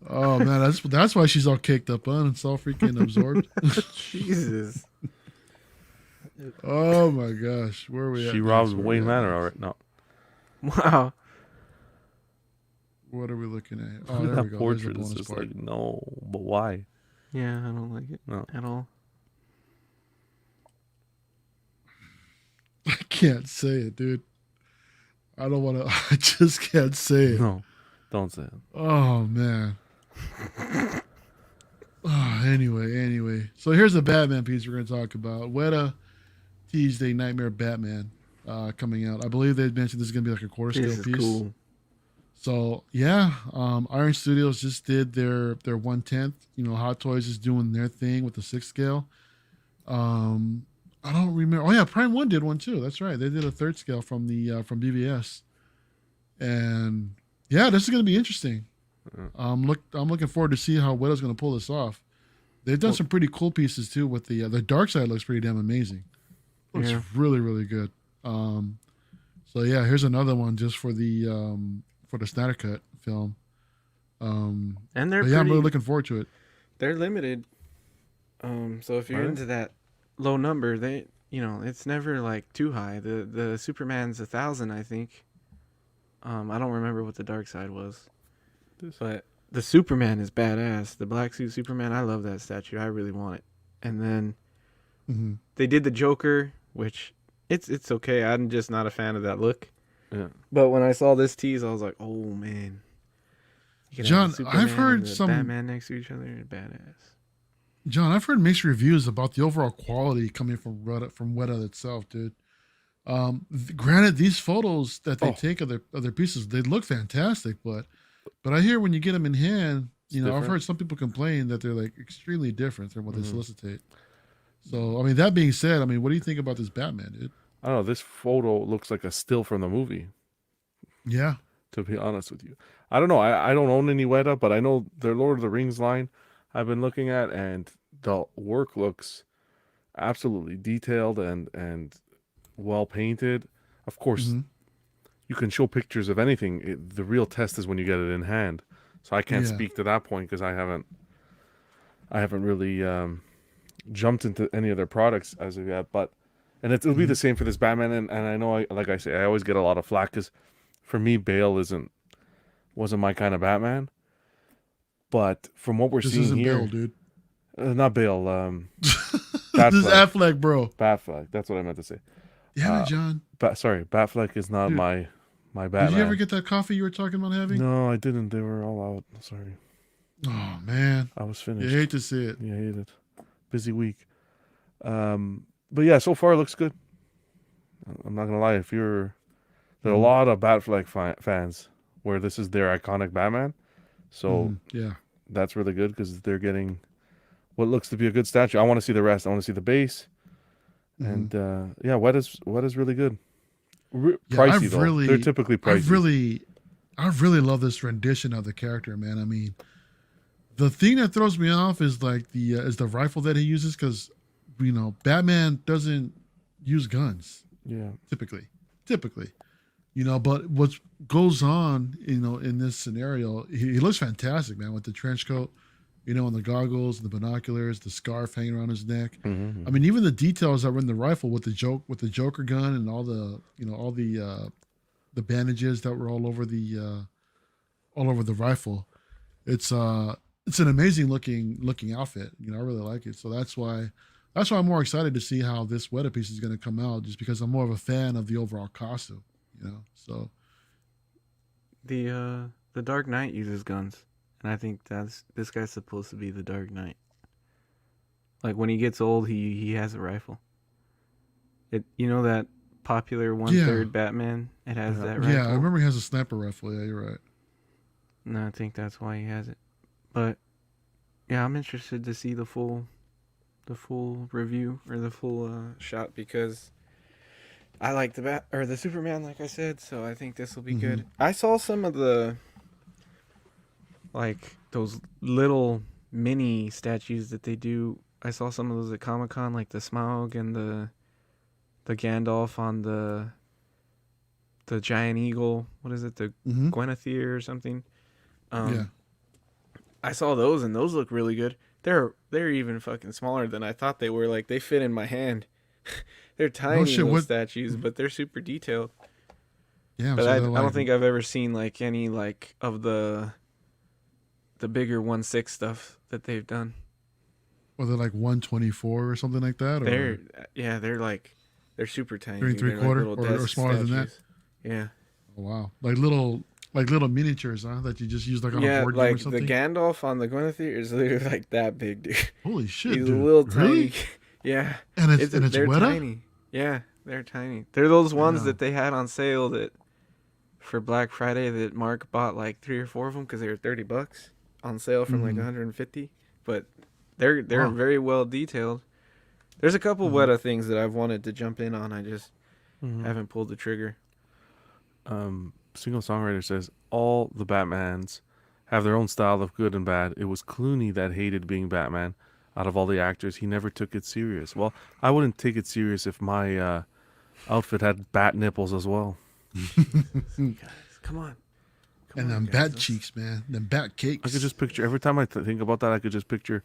Oh man, that's why she's all caked up on. It's all freaking absorbed. Jesus. Oh my gosh, where are we at? She next? robs Where are Wayne we at Manor, next? all right? No. Wow. What are we looking at? Oh, Look there at that we go. There's the portrait. It's bonus just part. like, no, but why? Yeah, I don't like it No. at all. I can't say it, dude. I don't want to. I just can't say it. No, don't say it. Oh man. Oh, anyway. So here's the Batman piece we're gonna talk about. Weta teased a Nightmare Batman. coming out. I believe they mentioned this is gonna be like a quarter This scale is piece. cool. So yeah, Iron Studios just did their 1/10. Hot Toys is doing their thing with the 6 scale. I don't remember. Oh yeah, Prime One did one too. That's right. They did a 3rd scale from the from BVS. And yeah, this is gonna be interesting. I'm looking forward to see how Weta's gonna pull this off. They've done some pretty cool pieces too. With the dark side looks pretty damn amazing. Looks really really good. So yeah, here's another one just for the Snyder Cut film. And I'm really looking forward to it. they're limited. So if you're into that low number, it's never like too high. The Superman's 1,000, I think. I don't remember what the dark side was, but the Superman is badass. The black suit Superman, I love that statue. I really want it. And then they did the Joker, which it's okay. I'm just not a fan of that look. Yeah. But when I saw this tease, I was like, oh man. You can have John, the Superman I've heard and the some Batman next to each other. Badass. John, I've heard mixed reviews about the overall quality coming from Weta itself, dude. Granted, these photos that they take of their pieces, they look fantastic, but I hear when you get them in hand, I've heard some people complain that they're like extremely different than what they solicitate. So, I mean, that being said, I mean, what do you think about this Batman, dude? I don't know. This photo looks like a still from the movie. Yeah. To be honest with you, I don't know. I don't own any Weta, but I know their Lord of the Rings line I've been looking at, and the work looks absolutely detailed and well painted. Of course, you can show pictures of anything. The real test is when you get it in hand. So I can't speak to that point because I haven't really jumped into any of their products as of yet. But it'll be the same for this Batman. And I know, like I say, I always get a lot of flack because for me, Bale wasn't my kind of Batman. But from what we're seeing isn't here, Bale, dude. Not Bale. This is Affleck, bro. Batfleck. That's what I meant to say. Damn it, John. Batfleck is not my Batman. Did you ever get that coffee you were talking about having? No, I didn't. They were all out. Sorry. Oh man, I was finished. You hate to see it. Yeah, I hate it. Busy week. But yeah, so far it looks good. I'm not gonna lie. There are a lot of Batfleck fans where this is their iconic Batman. So yeah, that's really good because they're getting what looks to be a good statue. I want to see the rest. I want to see the base. And Weta's really good. Pricey though. They're typically pricey. I really love this rendition of the character, man. I mean, the thing that throws me off is like the rifle that he uses because Batman doesn't use guns. Yeah, typically, but what goes on, in this scenario, he looks fantastic, man, with the trench coat. And the goggles, the binoculars, the scarf hanging around his neck. I mean, even the details that were in the rifle with the Joker gun and all the bandages that were all over the rifle. It's an amazing looking outfit. I really like it. So that's why I'm more excited to see how this Weta piece is going to come out, just because I'm more of a fan of the overall costume. So the Dark Knight uses guns. And I think this guy's supposed to be the Dark Knight. Like when he gets old, he has a rifle. That popular 1/3 Batman? It has that rifle. Yeah, I remember he has a sniper rifle. Yeah, you're right. No, I think that's why he has it. But yeah, I'm interested to see the full review or the full shot because I like the Superman, like I said. So I think this will be good. I saw some of those little mini statues that they do. I saw some of those at Comic-Con, like the Smaug and the Gandalf on the giant eagle. What is it? The Guinevere or something. I saw those and those look really good. They're even fucking smaller than I thought they were. Like they fit in my hand. They're tiny little statues, but they're super detailed. Yeah, but I don't think I've ever seen like any like of the bigger 1/6 stuff that they've done. Were they like 1/24 or something like that? They're super tiny. 3/4 or smaller than that. Yeah. Oh, wow, like little miniatures, huh? That you just use like on a board game or something. The Gandalf on the Guinevere is literally like that big, dude. Holy shit, He's dude. a little really? tiny. Yeah. And it's they're Weta? tiny. Yeah. They're tiny. They're those ones Yeah. that they had on sale that for Black Friday that Mark bought like 3 or 4 of them because they were $30 on sale from like Mhm. 150. But they're Wow. very well detailed. There's a couple Mhm. Weta things that I've wanted to jump in on. I just Mhm. haven't pulled the trigger. Single songwriter says all the Batmans have their own style of good and bad. It was Clooney that hated being Batman. Out of all the actors, he never took it serious. Well, I wouldn't take it serious if my outfit had bat nipples as well. Come on. And them bat cheeks, man. Them bat cakes. I could just picture every time I think about that. I could just picture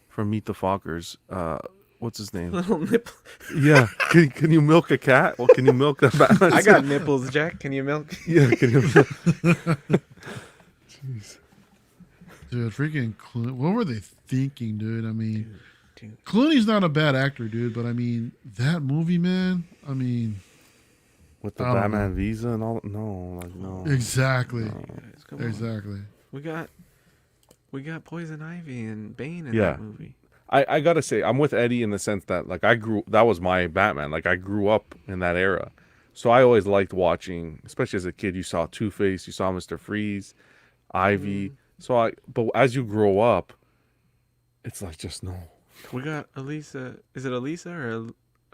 from Meet the Fockers. What's his name? Little nipple. Yeah. Can you milk a cat? Well, can you milk a Batman? I got nipples, Jack. Can you milk? Yeah. Can you? Jeez. Dude, freaking Clooney. What were they thinking, dude? I mean, Dude. Clooney's not a bad actor, dude, but I mean, that movie, man, I mean, With the I don't Batman know. visa and all? No, like no. exactly. Guys, come on. Exactly. We got Poison Ivy and Bane in Yeah. that movie. I gotta say, I'm with Eddie in the sense that like that was my Batman. Like I grew up in that era, so I always liked watching, especially as a kid. You saw Two-Face, you saw Mr. Freeze, Ivy. But as you grow up, it's like just no. We got Elisa. Is it Elisa or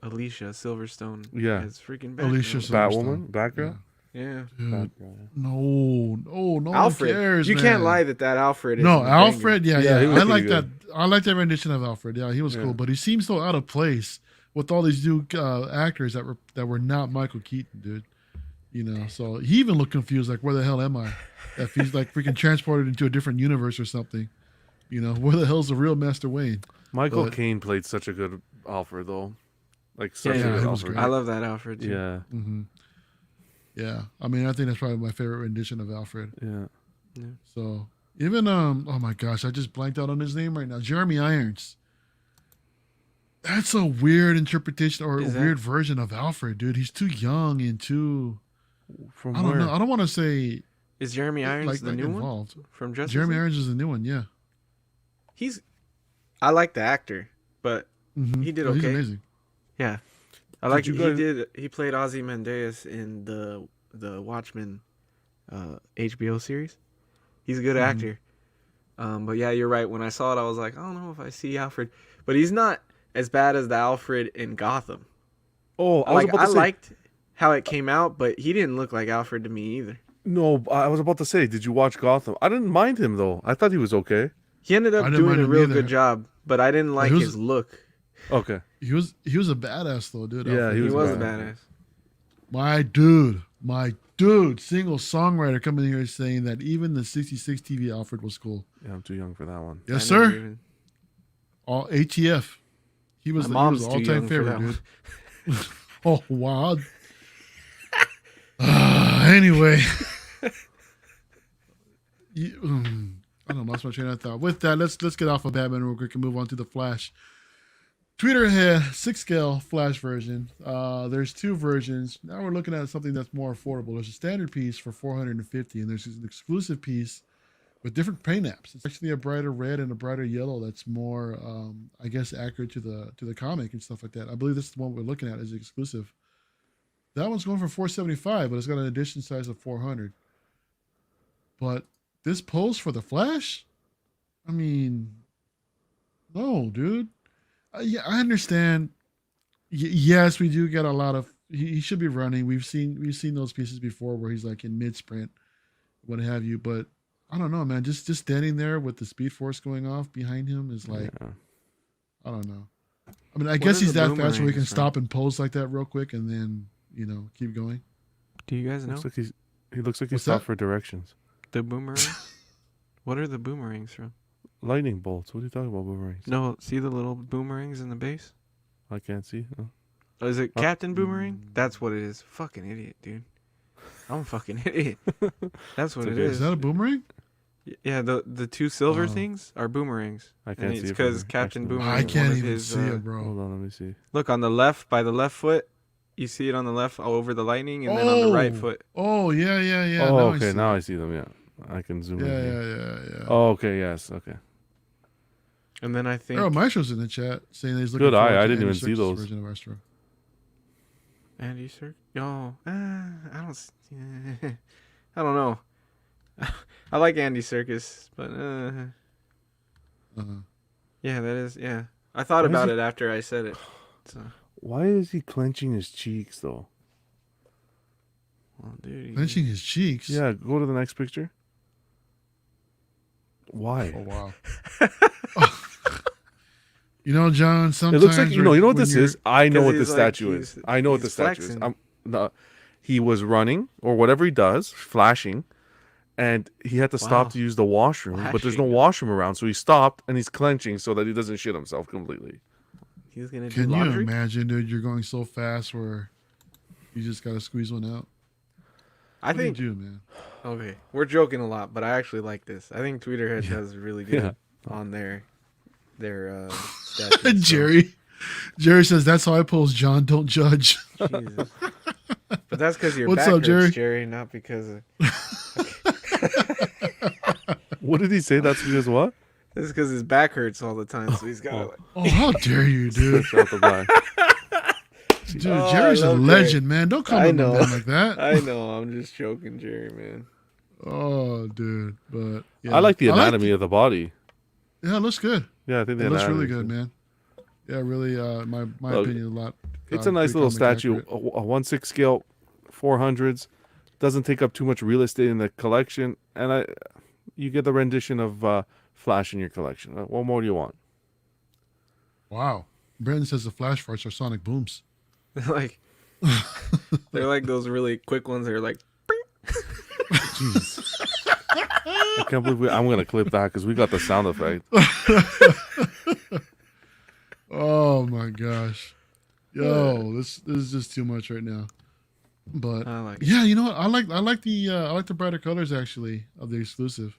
Alicia Silverstone? Yeah. It's freaking Alicia Batgirl. Batwoman, Silverstone. Batgirl. Yeah. Dude, Batgirl. no Alfred. one cares, You man. can't lie that Alfred is. No, in the banger. Alfred, yeah. Yeah, he was I like pretty that. good. I like that rendition of Alfred. Yeah, he was Yeah. cool, but he seems so out of place with all these new actors that were not Michael Keaton, dude. You know, so he even looked confused, like, where the hell am I? If he's like freaking transported into a different universe or something. You know, where the hell's the real Master Wayne? Michael But- Caine played such a good Alfred, though. Like such Yeah, a good he was Alfred. great. I love that Alfred too. Yeah, Mm-hmm. Yeah, I mean, I think that's probably my favorite rendition of Alfred. yeah. So even oh my gosh, I just blanked out on his name right now. Jeremy Irons. That's a weird interpretation or a Is that- weird version of Alfred, dude. He's too young and too. From I don't where? know. I don't want to say Is Jeremy Irons like the that new one involved. from Justice Jeremy League? Irons is the new one, yeah. I like the actor, but Mhm. He did Oh, he's okay. amazing. yeah, I like. you guys- He played Ozymandias in the Watchmen HBO series. He's a good Mhm. actor. But yeah, you're right. When I saw it, I was like, I don't know if I see Alfred, but he's not as bad as the Alfred in Gotham. Oh, I was about to say. liked how it came out, but he didn't look like Alfred to me either. No, I was about to say. Did you watch Gotham? I didn't mind him though. I thought he was okay. He ended I up didn't doing mind a him real either. good job, but I didn't like he was- his look. Okay. He was a badass though, dude. Yeah, Alfred. he He was was a bad. badass. My dude, single songwriter coming in here saying that even the '66 TV Alfred was cool. Yeah, I'm too young for that one. Yes, I never sir. even- All ATF. He was My he was mom's the too all-time young for favorite, that dude. Oh wow. Anyway, I don't know, lost my train of thought. With that, let's get off of Batman real quick and move on to the Flash. Tweeter had 6-scale Flash version. There's 2 versions. Now we're looking at something that's more affordable. There's a standard piece for $450, and there's an exclusive piece with different paint apps. It's actually a brighter red and a brighter yellow that's more, I guess, accurate to the comic and stuff like that. I believe this is the one we're looking at is exclusive. That one's going for $475, but it's got an edition size of 400. But this pose for the Flash, I mean, no, dude. Yeah, I understand. Yes, we do get a lot of. He should be running. We've seen those pieces before where he's like in mid sprint, what have you. But I don't know, man. Just standing there with the Speed Force going off behind him is like, Yeah. I don't know. I mean, I guess are he's the that fast where he can boomerangs stop and pose like that real quick and then keep going. Do you guys know Looks like he looks like he What's stopped that? for directions. the boomerangs? What are the boomerangs from? Lightning bolts. What are you talking about, boomerangs? No, see the little boomerangs in the base? I can't see. No. Oh, is it Oh. Captain Boomerang? That's what it is. Fucking idiot, dude. I'm a fucking idiot. That's what It's it okay. Is that a boomerang? Yeah, the 2 silver Oh. things are boomerangs. I And can't it's see it. because from here. Captain Actually, Boomerang I is one can't of even his, see it, Hold bro. on, let me see. Look on the left, by the left foot. You see it on the left over the lightning, and then on the right foot. Oh, yeah. Oh, I okay. see Now it. I see them. Yeah, I can zoom Yeah, in. Here. yeah. Oh, okay. Yes. Okay. And then I think Arrow Maestro's in the chat saying that he's looking Good forward eye. I to didn't Andy even see Serkis' those. version of Astro. Andy Serkis. No, I don't. I don't know. I like Andy Serkis, but yeah, that is yeah. I thought Why is about he- it after I said it. So, Why is he clenching his cheeks though? well, dude, Clenching his cheeks. Yeah, go to the next picture. Why? Oh wow. You know, John. It Sometimes looks like you know what when this you're- is. I know 'Cause what the he's like- statue he's- is. I know what the he's statue is. flexing. No, he was running or whatever he does, flashing, and he had to stop Wow. to use the washroom. But there's no Flashing. washroom around, so he stopped and he's clenching so that he doesn't shit himself completely. He's gonna do Can you laundry. imagine, dude? You're going so fast where you just gotta squeeze one out. I What do you think do, man? okay, we're joking a lot, but I actually like this. I think Tweeterhead does really good Yeah. on their statues. so- Jerry says that's how I pose. John, don't judge. Jesus. But that's because your What's back up, Jerry? hurts, Jerry, not because of. What did he say? That's because what? This is because his back hurts all the time, so he's got to like. Oh, how dare you, dude? Switch out the black. Dude, Oh, Jerry's I a love legend, man. Don't come I on know. down like that. I know, I'm just joking, Jerry, man. Oh, dude, but yeah. I like the anatomy of the body. Yeah, it looks good. Yeah, I think the It looks really anatomy- good, man. Yeah, really. My Look, opinion, a lot. It's a nice pretty little comic statue. accurate. A 1/6 scale, 400s. Doesn't take up too much real estate in the collection, and you get the rendition of Flash in your collection. What more do you want? Wow. Brandon says the flash farts are sonic booms. They're like those really quick ones. They're like, Jeez. I can't believe I'm gonna clip that because we got the sound effect. Oh my gosh. Yo, this is just too much right now. But I like it. yeah, you know what? I like the brighter colors actually of the exclusive.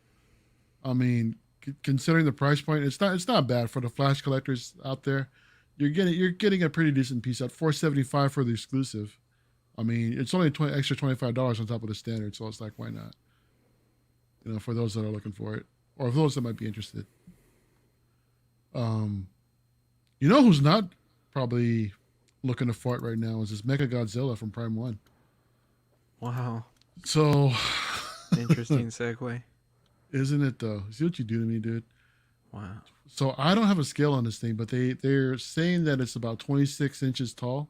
I mean, considering the price point, it's not bad for the Flash collectors out there. You're getting a pretty decent piece at $475 for the exclusive. I mean, it's only extra $25 on top of the standard, so it's like, why not? You know, for those that are looking for it, or for those that might be interested. You know who's not probably looking to fart right now is this Mechagodzilla from Prime 1. Wow, So, interesting segue. isn't it though? See what you do to me, dude. Wow, So I don't have a scale on this thing, but they're saying that it's about 26 inches tall,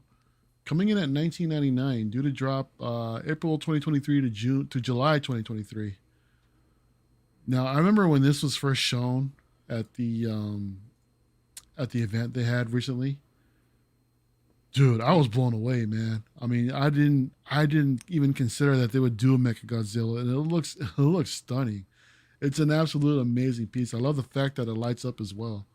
coming in at $19.99, due to drop April 2023 to July 2023. Now I remember when this was first shown at the event they had recently. Dude, I was blown away, man. I mean, I didn't even consider that they would do a Mechagodzilla, and it looks stunning. It's an absolute amazing piece. I love the fact that it lights up as well.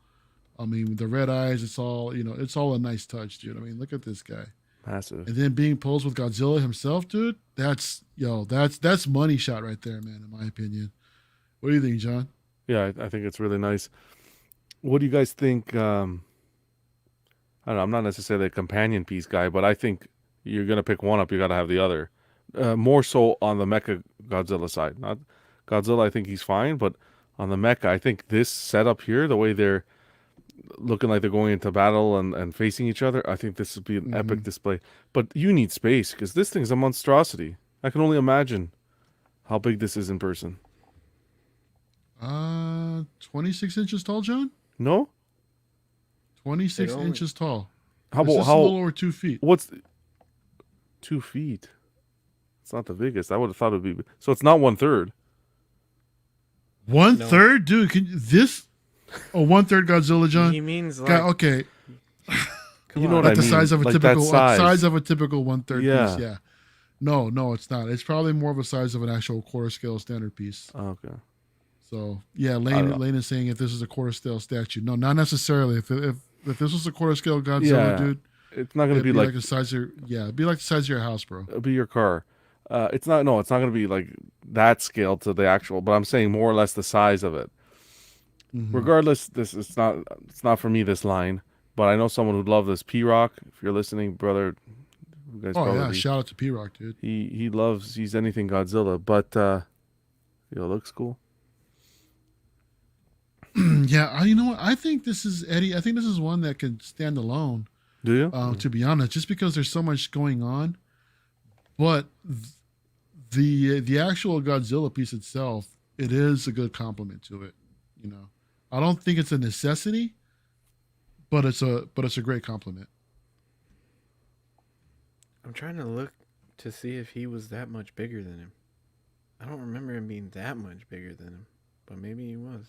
I mean, with the red eyes, it's all a nice touch, dude. I mean, look at this guy. Massive. And then being posed with Godzilla himself, dude, that's money shot right there, man, in my opinion. What do you think, John? Yeah, I think it's really nice. What do you guys think? I don't know. I'm not necessarily a companion piece guy, but I think you're gonna pick one up. You got to have the other. More so on the Mecha Godzilla side. Not Godzilla. I think he's fine, but on the Mecha, I think this setup here, the way they're looking like they're going into battle and facing each other, I think this would be an epic display. But you need space because this thing's a monstrosity. I can only imagine how big this is in person. 26 inches tall, John? No? 26 It only- inches tall. How It's about just a little over 2 feet. What's 2 feet? It's not the biggest. I would have thought it would be. So it's not 1/3. 1/3, dude. This? Oh, 1/3 Godzilla, John. he means like Okay, You know what like I the mean? size of a Like that typical size. of a typical 1/3 Yeah. piece. Yeah. No, it's not. It's probably more of a size of an actual quarter scale standard piece. Oh, okay. So yeah, don't know. Lane is saying if this is a quarter scale statue. No, not necessarily. If this was a quarter scale Godzilla, Yeah. dude, It's not going to it'd be like the size of it'd be like the size of your house, bro. it'll be your car. It's not. No, it's not going to be like that scale to the actual. But I'm saying more or less the size of it. Mhm. Regardless, it's not for me. This line, but I know someone who'd love this. P-Rock, if you're listening, brother, you guys Oh yeah, probably shout out to P-Rock, dude. he's anything Godzilla, but it looks cool. Yeah, you know what? I think this is Eddie. I think this is one that can stand alone. Do you? To be honest, just because there's so much going on. But the actual Godzilla piece itself, it is a good compliment to it. You know, I don't think it's a necessity, but it's a great compliment. I'm trying to look to see if he was that much bigger than him. I don't remember him being that much bigger than him, but maybe he was.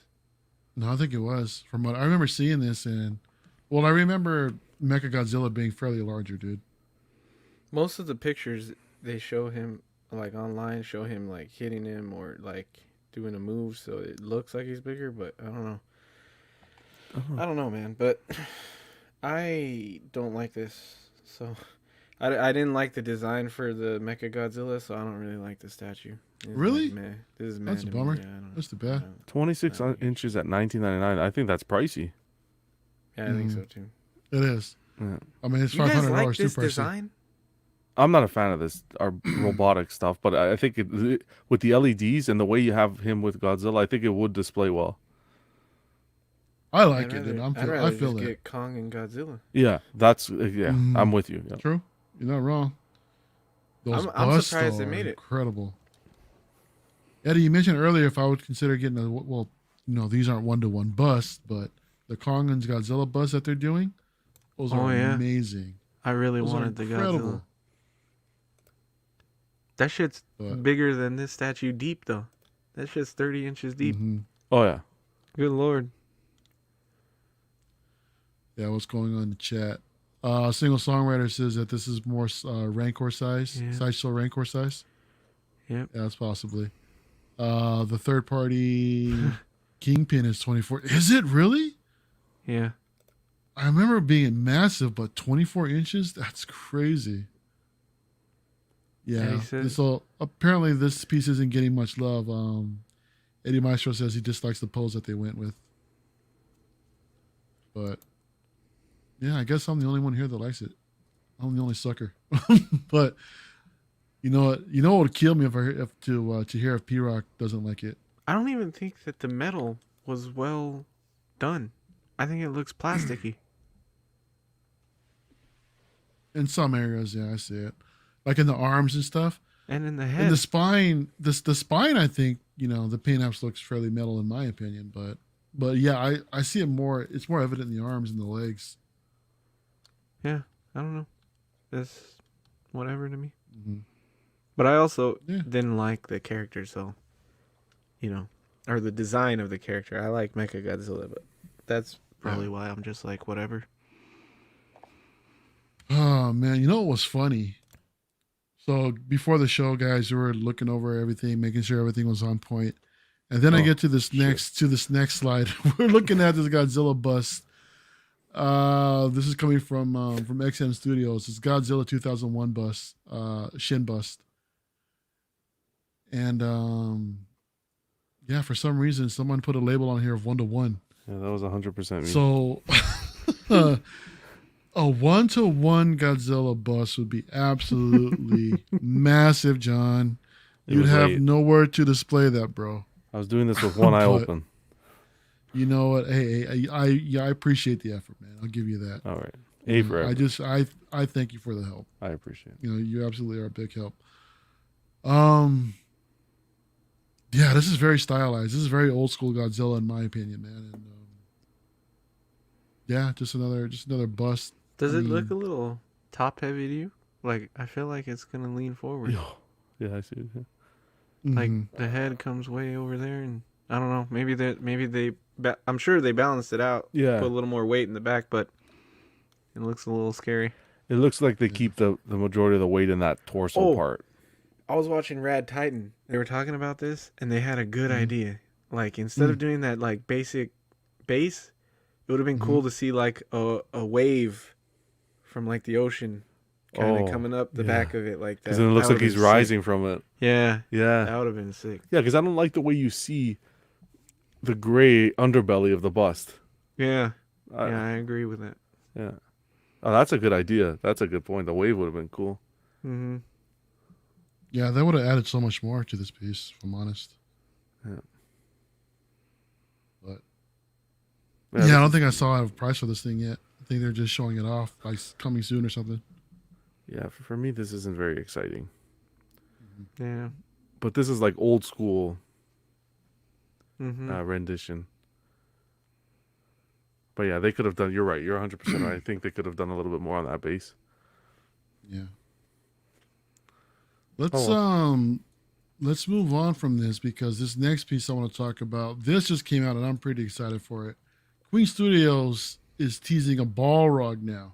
No, I think it was. From what I remember seeing this, and well, I remember Mechagodzilla being fairly larger, dude. Most of the pictures they show him like online show him like hitting him or like doing a move, so it looks like he's bigger, but I don't know. I don't know, man, but I don't like this. So I didn't like the design for the Mechagodzilla, so I don't really like the statue. It's Really? like, meh. This is meh That's a to me. bummer. Yeah, I don't know. That's too bad. 26 inches at $19.99. I think that's pricey. Yeah, I think so too. It is. Yeah. I mean, it's You guys $500 like too this pricey. design? I'm not a fan of this robotic stuff, but I think with the LEDs and the way you have him with Godzilla, I think it would display well. I like I'd it, dude. rather- I'd I rather feel just it. get Kong and Godzilla. Yeah, I'm with you. Yeah. True. You're not wrong. Those I'm busts surprised they are made it. incredible. Eddie, you mentioned earlier if I would consider getting these aren't 1-to-1 busts, but the Kong and Godzilla busts that they're doing, those are amazing. I really Those are wanted the incredible. Godzilla. That shit's But- bigger than this statue deep, though. That shit's 30 inches deep. Mhm. Oh yeah. Good lord. Yeah, what's going on in the chat? Single songwriter says that this is more Rancor size, Yeah. sideshow Rancor size. Yep. Yeah, that's possibly. The third party Kingpin is 24. Is it really? Yeah. I remember it being massive, but 24 inches? That's crazy. Yeah. he said- So apparently this piece isn't getting much love. Eddie Maestro says he dislikes the pose that they went with. But yeah, I guess I'm the only one here that likes it. I'm the only sucker. But you know what? You know what would kill me to hear if P-Rock doesn't like it. I don't even think that the metal was well done. I think it looks plasticky. In some areas, yeah, I see it. Like in the arms and stuff. And in the In head. the spine, the spine, I think, the paint-apps looks fairly metal in my opinion. But yeah, I see it more. It's more evident in the arms and the legs. Yeah. I don't know. It's whatever to me. Mhm. But I also Yeah. didn't like the character, so, or the design of the character. I like Mechagodzilla, but that's probably why I'm just like, whatever. Oh man, you know what was funny? So before the show, guys, we were looking over everything, making sure everything was on point. And then I get to this next slide. We're looking at this Godzilla bust. This is coming from XM Studios. It's Godzilla 2001 bust, Shin bust. And for some reason, someone put a label on here of 1-to-1. Yeah, that was 100% me. So a 1-to-1 Godzilla bust would be absolutely massive, John. It You'd was have late. nowhere to display that, bro. I was doing this with one eye But- open. You know what? Hey, I appreciate the effort, man. I'll give you that. All right. A for effort. I thank you for the help. I appreciate it. You absolutely are a big help. Yeah, this is very stylized. This is very old school Godzilla in my opinion, man. And yeah, just another bust. Does I it look mean- a little top heavy to you? Like, I feel like it's going to lean forward. Yeah, I see it. Yeah. Like, Mhm. the head comes way over there, and I don't know. Maybe I'm sure they balanced it out. Yeah. Put a little more weight in the back, but it looks a little scary. It looks like they keep the majority of the weight in that torso part. I was watching Rad Titan. They were talking about this, and they had a good idea. Like, instead of doing that, like, basic base, it would have been cool to see, like, a wave from, like, the ocean kind of coming up the back of it like that. Because then it looks That like would've he's been sick. rising from it. Yeah. Yeah. That would have been sick. Yeah, because I don't like the way you see the gray underbelly of the bust. Yeah. I agree with that. Yeah. Oh, that's a good idea. That's a good point. The wave would have been cool. Mm-hmm. Yeah, that would have added so much more to this piece, if I'm honest. Yeah. But Yeah, yeah, I don't think I saw a price for this thing yet. I think they're just showing it off, like coming soon or something. Yeah, for me, this isn't very exciting. Yeah. But this is like old school Mm-hmm. rendition. But yeah, they could have done. You're right. You're 100% right. I think they could have done a little bit more on that base. Yeah. Let's Oh, well. let's move on from this because this next piece I want to talk about. This just came out and I'm pretty excited for it. Queen Studios is teasing a Balrog now.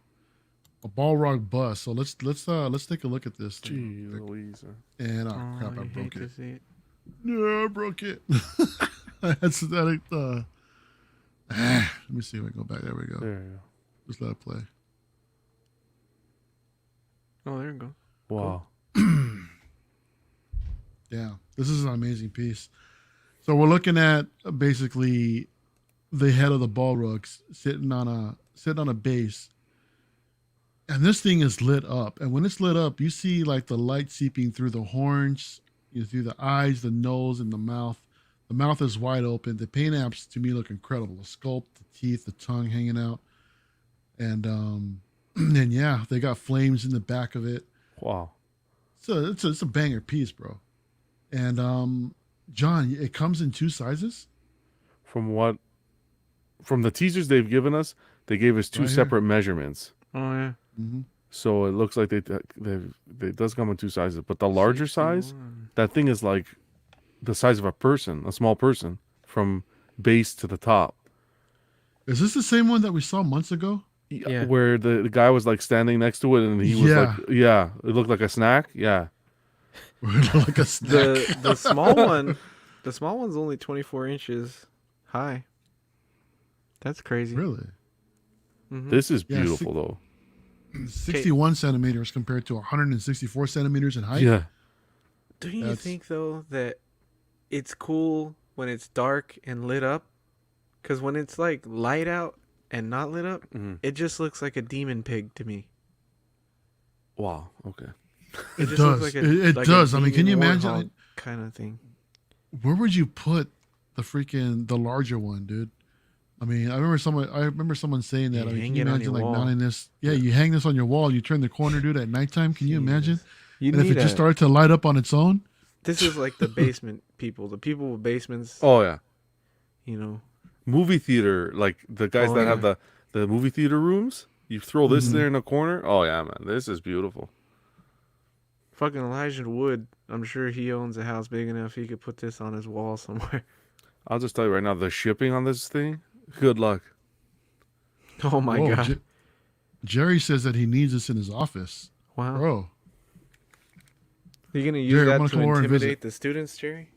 A Balrog bust. So let's take a look at this Gee, thing. Louise. And Oh, crap, I you broke hate it. to see it. No, I broke it. That's that. Let me see if I can go back. There we go. There you Just let it play. Oh, there you go. go. Wow. Yeah, this is an amazing piece. So we're looking at basically the head of the Balrogs sitting on a base, and this thing is lit up. And when it's lit up, you see like the light seeping through the horns, through the eyes, the nose, and the mouth. The mouth is wide open. The paint apps to me look incredible. The sculpt, the teeth, the tongue hanging out, and and yeah, they got flames in the back of it. Wow. So it's a banger piece, bro. And John, it comes in two sizes. From the teasers they've given us, they gave us two Right here. separate measurements. Oh yeah. Mm-hmm. So it looks like they does come in two sizes, but the larger size, 61. that thing is like the size of a small person, from base to the top. Is this the same one that we saw months ago? Yeah. Where the guy was like standing next to it, and he was like, yeah, it looked like a snack. Yeah, Like a snack. The small one, the small one's only 24 inches high. That's crazy. Really? Mhm. this is Yeah, beautiful though. 61 centimeters compared to 164 centimeters in height. Yeah, Don't you That's- think though that it's cool when it's dark and lit up? Because when it's like light out and not lit up, Mhm. it just looks like a demon pig to me. Wow. Okay. It just does. looks It like does. I mean, can you imagine? warthog kind of thing? Where would you put the larger one, dude? I mean, I remember someone saying that. You I mean, hang can you it on imagine your like wall. mounting this? Yeah, you hang this on your wall. You turn the corner, dude, at nighttime. Can you imagine? Jesus. You And if need it just started to light up on its own, This is like the basement people, the people with basements. Oh yeah. You know, Movie theater, like the guys Oh, that have yeah. the movie theater rooms. You throw this Mhm. there in the corner. Oh yeah, man, this is beautiful. fucking Elijah Wood. I'm sure he owns a house big enough he could put this on his wall somewhere. I'll just tell you right now, the shipping on this thing. Good luck. Oh my Whoa, god! Jerry says that he needs this in his office, Wow. bro. You gonna use Jerry, I'm that gonna to come over and visit. intimidate the students, Jerry?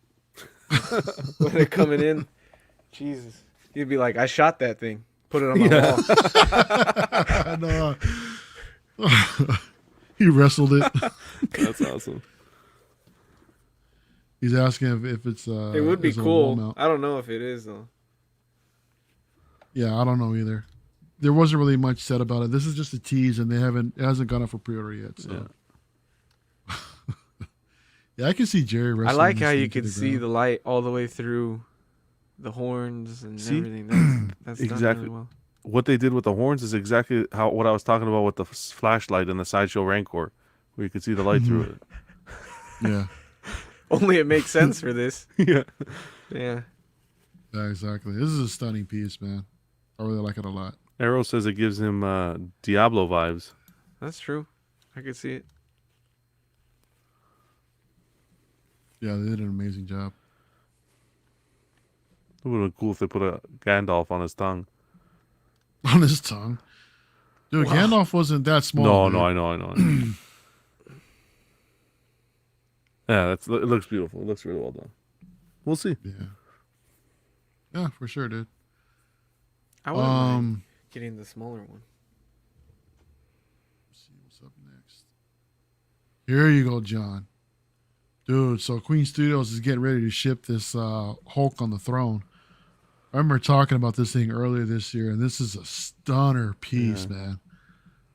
When they're coming in, Jesus, you'd be like, "I shot that thing. Put it on my wall." No. He wrestled it. That's awesome. He's asking if it's It would be is it a wall cool. mount. I don't know if it is though. Yeah, I don't know either. There wasn't really much said about it. This is just a tease, and it hasn't gone up for pre-order yet. So, yeah, I can see Jerry I wrestling. like this how thing you to can see ground. the light all the way through the horns and See? everything. That's done Exactly. really well. What they did with the horns is exactly what I was talking about with the flashlight in the sideshow Rancor, where you could see the light through it. Yeah, Only it makes sense for this. Yeah. Yeah. yeah, exactly. This is a stunning piece, man. I really like it a lot. Arrow says it gives him Diablo vibes. That's true. I could see it. Yeah, they did an amazing job. It would have been cool if they put a Gandalf on his tongue. On his tongue, dude. Wow. Gandalf wasn't that small. No, dude. I know. Yeah, it looks beautiful. It looks really well done. We'll see. Yeah, yeah, for sure, dude. I wouldn't mind Um, getting the smaller one. let's see what's up next. Here you go, John. Dude, so Queen Studios is getting ready to ship this Hulk on the throne. I remember talking about this thing earlier this year, and this is a stunner piece, man.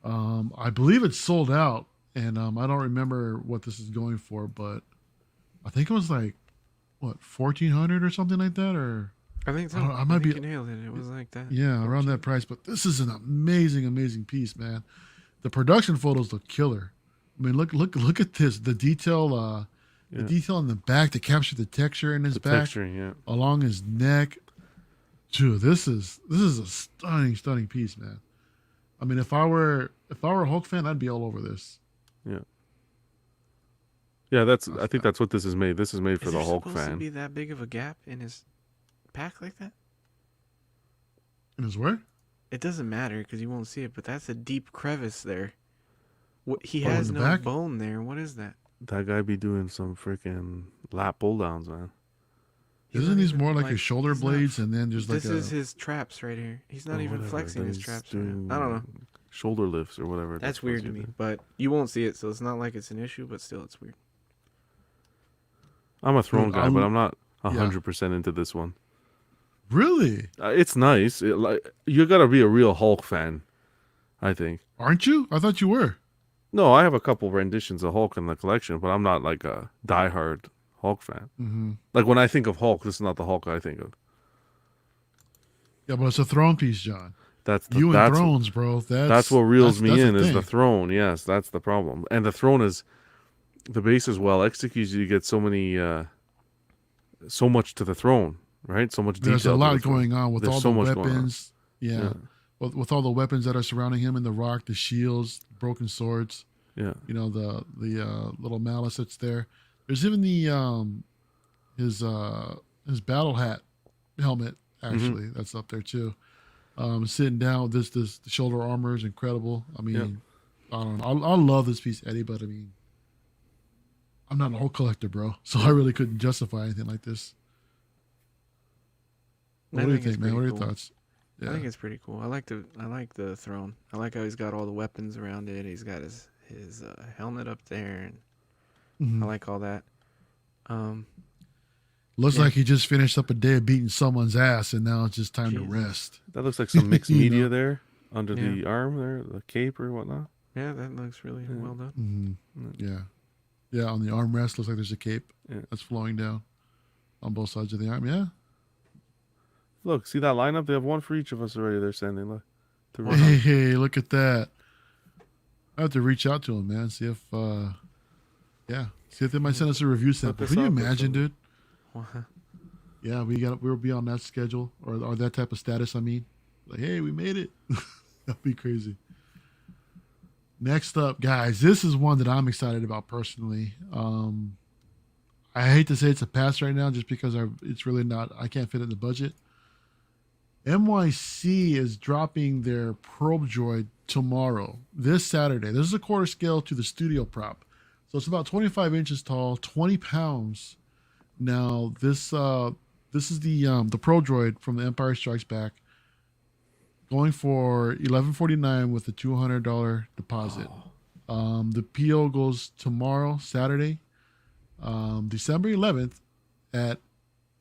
I believe it's sold out, and I don't remember what this is going for, but I think it was like, what, 1,400 or something like that, or I think so. I might think be- you nailed it. It was like that. Yeah, around that price. But this is an amazing piece, man. The production photos look killer. I mean, look at this. The detail, the detail in the back to capture the texture in his back, texturing, yeah. along his neck. Dude, this is a stunning piece, man. I mean, if I were a Hulk fan, I'd be all over this. Yeah. Yeah, I think that's what this is made. This is made for the Hulk supposed to fan. be that big of a gap in his pack like that? In his where? It doesn't matter because you won't see it, but that's a deep crevice there. What he Oh, in has the no back? bone there. What is that? That guy be doing some freaking lap pull downs, man. He's Isn't not these even, more like like, his shoulder he's not- blades and then just like This is his traps right here. He's not even Whatever, flexing then his he's traps. Right doing now. I don't know. Shoulder lifts or whatever. That's weird to me, but you won't see it, so it's not like it's an issue. But still, it's weird. I'm a throne Dude, guy, but I'm not 100% into this one. Really? It's nice. You got to be a real Hulk fan, I think. Aren't you? I thought you were. No, I have a couple renditions of Hulk in the collection, but I'm not like a diehard Hulk fan. Mm-hmm. Like when I think of Hulk, this is not the Hulk I think of. Yeah, but it's a throne piece, John. That's Thrones, bro. That's what reels me in the is thing. the throne. Yes, that's the problem. And the throne is the base is well executed. You get so many, so much to the throne, right? So much detail. There's a to lot the throne. going on with There's all so the much going on. weapons. Yeah. With all the weapons that are surrounding him in the rock, the shields, broken swords. Yeah. You know, the little malice that's there. There's even the his battle hat helmet actually that's up there too. Sitting down, the shoulder armor is incredible. I mean, I don't know. I love this piece, Eddie, but I mean, I'm not a whole collector, bro, so I really couldn't justify anything like this. What do you think, man? What are your thoughts? I think it's pretty cool. I like the throne. I like how he's got all the weapons around it. He's got his helmet up there, and I like all that. Looks like he just finished up a day of beating someone's ass, and now it's just time to rest. That looks like some mixed You media know? there under the arm there, the cape or whatnot. Yeah, that looks really well done. Yeah. On the armrest, looks like there's a cape Yeah. that's flowing down on both sides of the arm. Yeah. Look, see that lineup? They have one for each of us already. They're sending. Look. Hey, look at that. I have to reach out to him, man. See if they might send us a review sample. this Can you up or imagine, something. dude? Yeah, we'll be on that schedule or that type of status. I mean, like, hey, we made it. That'd be crazy. Next up, guys, this is one that I'm excited about personally. I hate to say it's a pass right now, just because it's really not. I can't fit it in the budget. NYC is dropping their probe droid tomorrow, this Saturday. This is a quarter scale to the studio prop, so it's about 25 inches tall, 20 pounds. Now this is the Pro Droid from The Empire Strikes Back, going for $1149 with a $200 deposit. The PO goes tomorrow, Saturday, December 11th at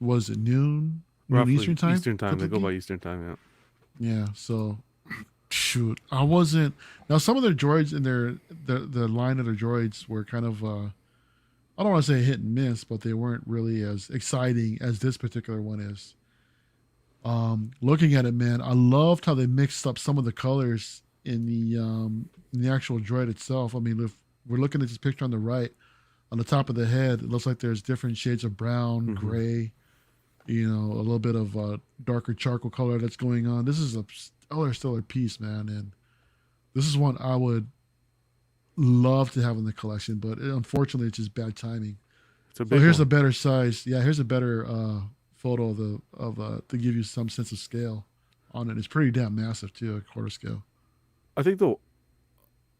noon Roughly Eastern time. Eastern time. They go typically? by Eastern time. Yeah. Yeah. So shoot, I wasn't. Now some of their droids in the line of their droids were kind of I don't want to say hit and miss, but they weren't really as exciting as this particular one is. Looking at it, man, I loved how they mixed up some of the colors in the actual droid itself. I mean, if we're looking at this picture on the right, on the top of the head, it looks like there's different shades of brown, gray, a little bit of darker charcoal color that's going on. This is a stellar piece, man, and this is one I would love to have in the collection, but unfortunately, it's just bad timing. It's a So big here's one. a better size. Yeah, here's a better photo of to give you some sense of scale on it. It's pretty damn massive too, a quarter scale. I think though,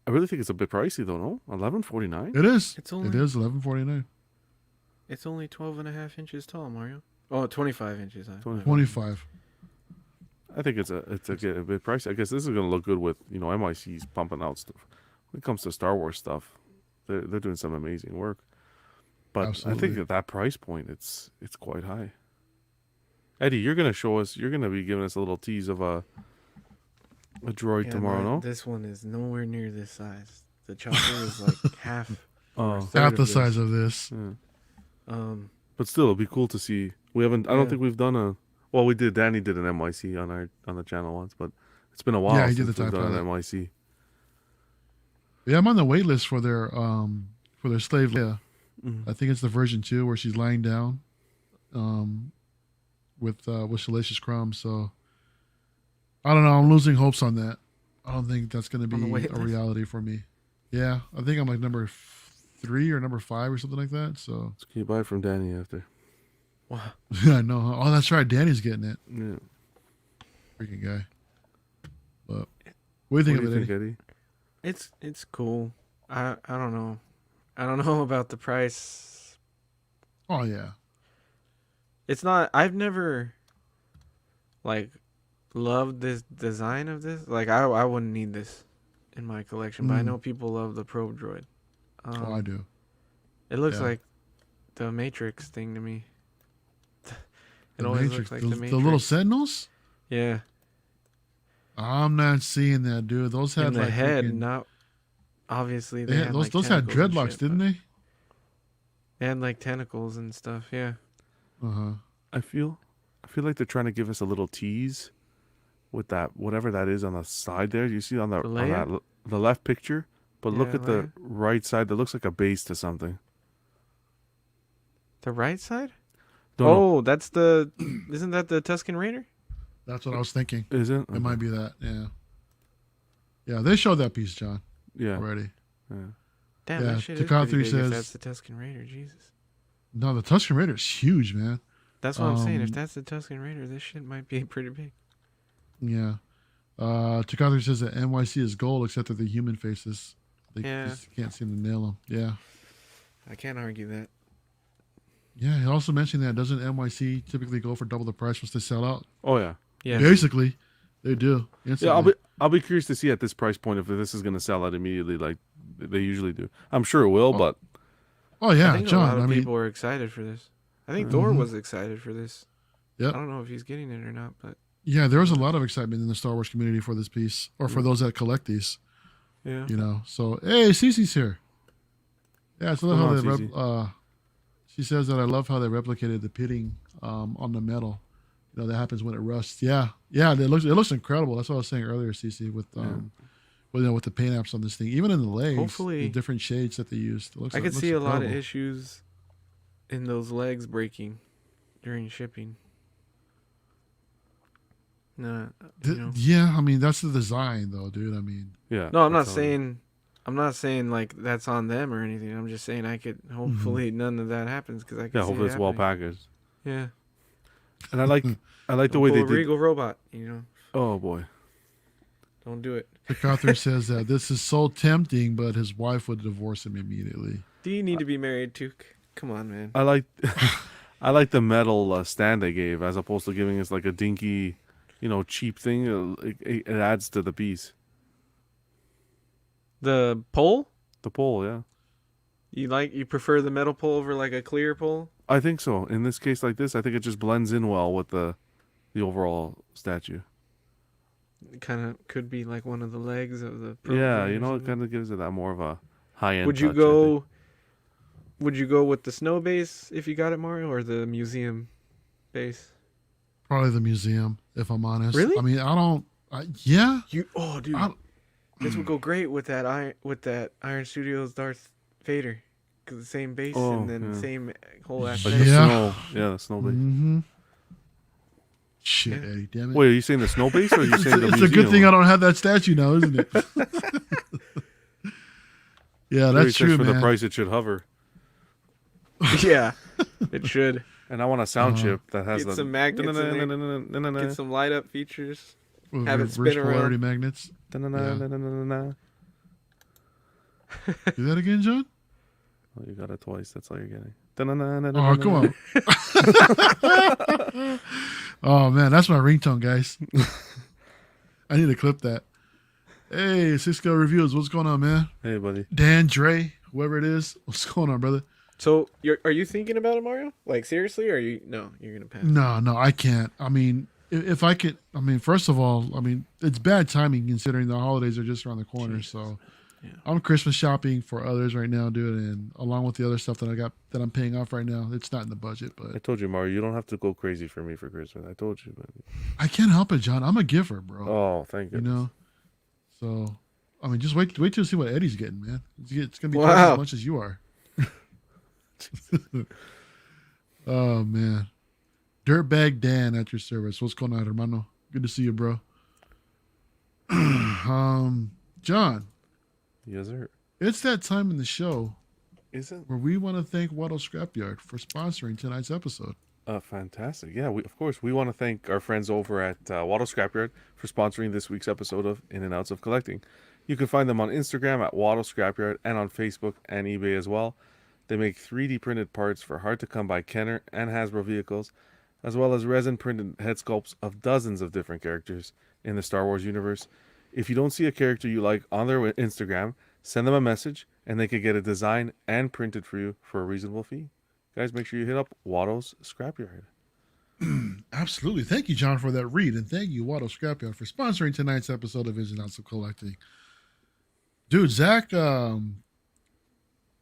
I really think it's a bit pricey though. No, $1149. It is. It's only- It is $1149. It's only 12.5 inches tall, Mario. Oh, 25 inches high. 25. I think it's a bit pricey. I guess this is gonna look good with MIC's pumping out stuff. When it comes to Star Wars stuff, they're doing some amazing work. But I Absolutely. think at that price point, it's quite high. Eddie, you're gonna show us. You're gonna be giving us a little tease of a droid Yeah, tomorrow, no? This one is nowhere near this size. The chopper is like half. Oh, third Half of the this. size of this. yeah. Um, But still, it'd be cool to see. We haven't. I don't Yeah. think we've done a Well, we did. Danny did an NYC on the channel once, but it's been a while Yeah, he did since the we've TIE done an pilot. NYC. Yeah, I'm on the wait list for their slave Leia. Mhm. I think it's the version 2 where she's lying down, with Salacious Crumb. So I don't know. I'm losing hopes on that. I don't think that's going to On the be wait a list? reality for me. Yeah, I think I'm like number 3 or number 5 or something like that. So So can you buy it from Danny after? Wow. I know. Huh? Oh, that's right. Danny's getting it. Yeah. Freaking guy. But what do you think of it, Eddie? Eddie? It's cool. I don't know. I don't know about the price. Oh yeah. It's not. I've never like loved this design of this. Like I wouldn't need this in my collection, but I Mm. know people love the probe droid. Oh, I do. It looks Yeah. like the Matrix thing to me. It The always Matrix, looks like the the Matrix. little Sentinels. Yeah, I'm not seeing that, dude. Those had in the like head, freaking- not obviously. they They had, had those like those had tentacles and dreadlocks, shit, didn't but they? They had like tentacles and stuff. Yeah. Uh huh. I feel like they're trying to give us a little tease with that whatever that is on the side there. You see on the The on Leia? that the left picture, but look Yeah, at the Leia. right side. That looks like a base to something. The right side? Don't know. Oh, that's the. Isn't that the Tusken Raider? That's what I was thinking. Is it? It might be that. Yeah. Yeah, they showed that piece, John, Yeah. already. Yeah. Damn, Yeah, that shit is Takatsu pretty big. says- If that's the Tusken Raider, Jesus. No, the Tusken Raider is huge, man. That's what I'm saying. If Um, that's the Tusken Raider, this shit might be pretty big. Yeah. Takatsu says that NYC is gold, except that the human faces. They Yeah. just can't seem to nail them. Yeah. I can't argue that. Yeah, he also mentioned that doesn't NYC typically go for double the price once they sell out? Oh yeah. Yeah. Basically, they do. Yeah. Instantly. I'll be curious to see at this price point if this is going to sell out immediately like they usually do. I'm sure it will, but Oh I yeah, think a John. lot of I mean, people were excited for this. I think Thor Mhm. was excited for this. Yep. I don't know if he's getting it or not, but yeah, there was a lot of excitement in the Star Wars community for this piece, or for those that collect these. yeah. You know, so hey, Cece's here. Yeah, it's Come how on, they Cece. she says that I love how they replicated the pitting on the metal. You know, that happens when it rusts. Yeah, it looks incredible. That's what I was saying earlier, Cece, with with the paint apps on this thing, even in the legs, Hopefully- the different shades that they used. It looks, I could looks see a lot of incredible. issues in those legs breaking during shipping. No, Yeah, I mean that's the design, though, dude. I mean, yeah. No, I'm not that's all. I'm not saying like that's on them or anything. I'm just saying I could hopefully none of that happens because I can Yeah, see hopefully it it's well happening. packaged. Yeah, And I like the don't way pull they a did. Regal robot. You know, Oh boy. don't do it. Picathur says that this is so tempting, but his wife would divorce him immediately. Do you need to be married to? Come on, man. I like I like the metal stand they gave as opposed to giving us like a dinky, cheap thing. It adds to the piece. The pole? The pole, yeah. You prefer the metal pole over like a clear pole? I think so. In this case like this, I think it just blends in well with the overall statue. It kind of could be like one of the legs of the. Yeah, program or it something. kind of gives it that more of a high end. Would you go? Would you go with the snow base if you got it, Mario, or the museum base? Probably the museum, if I'm honest. Really? I mean, I don't. Yeah. Dude, I- this would go great with that Iron Studios Darth Vader, cause the same base and then yeah. same whole Like aspect. the Yeah. snow. Yeah, the snow base. Mm-hmm. Shit, Yeah. Eddie, damn it. Wait, are you saying the snow base or are you saying the It's a museum good thing I one? don't have that statue now, isn't it? Yeah, Jerry that's says true, for man. the price it should hover. Yeah, it should And I want a sound Uh-huh. chip that has get the some magnets in there, get some light up features. With have it reverse spin polarity around. magnets. Oh, Do that again, John? you got it twice. That's all you're getting. Oh, come on. Oh, man, that's my ringtone, guys. I need to clip that. Hey, Cisco Reviews, what's going on, man? Hey, buddy. Dan, Dre, whoever it is, what's going on, brother? So, are you thinking about it, Mario? Like seriously, or are you? No, you're gonna pass. No, I can't. I mean, if I could, I mean, first of all, I mean, it's bad timing considering the holidays are just around the corner. Jesus. So, Yeah. I'm Christmas shopping for others right now, dude, and along with the other stuff that I got that I'm paying off right now, it's not in the budget, I but told you, Mario, you don't have to go crazy for me for Christmas. I told you, man. I can't help it, John. I'm a giver, bro. Oh, thank You goodness. know, so I mean, just wait till you see what Eddie's getting, man. It's gonna be Wow. twice as much as you are. Oh man, Dirtbag Dan at your service. What's going on, hermano? Good to see you, bro. John, Yes, sir. it's that time in the show Is it? where we want to thank Waddle Scrapyard for sponsoring tonight's episode. Fantastic. Yeah, of course. We want to thank our friends over at Waddle Scrapyard for sponsoring this week's episode of In and Outs of Collecting. You can find them on Instagram at Waddle Scrapyard and on Facebook and eBay as well. They make 3D printed parts for hard-to-come-by Kenner and Hasbro vehicles, as well as resin-printed head sculpts of dozens of different characters in the Star Wars universe. If you don't see a character you like on their Instagram, send them a message, and they could get it designed and printed for you for a reasonable fee. Guys, make sure you hit up Waddle's Scrapyard. Absolutely. Thank you, John, for that read. And thank you, Waddle Scrapyard, for sponsoring tonight's episode of Ins and Outs of Collecting. Dude, Zach,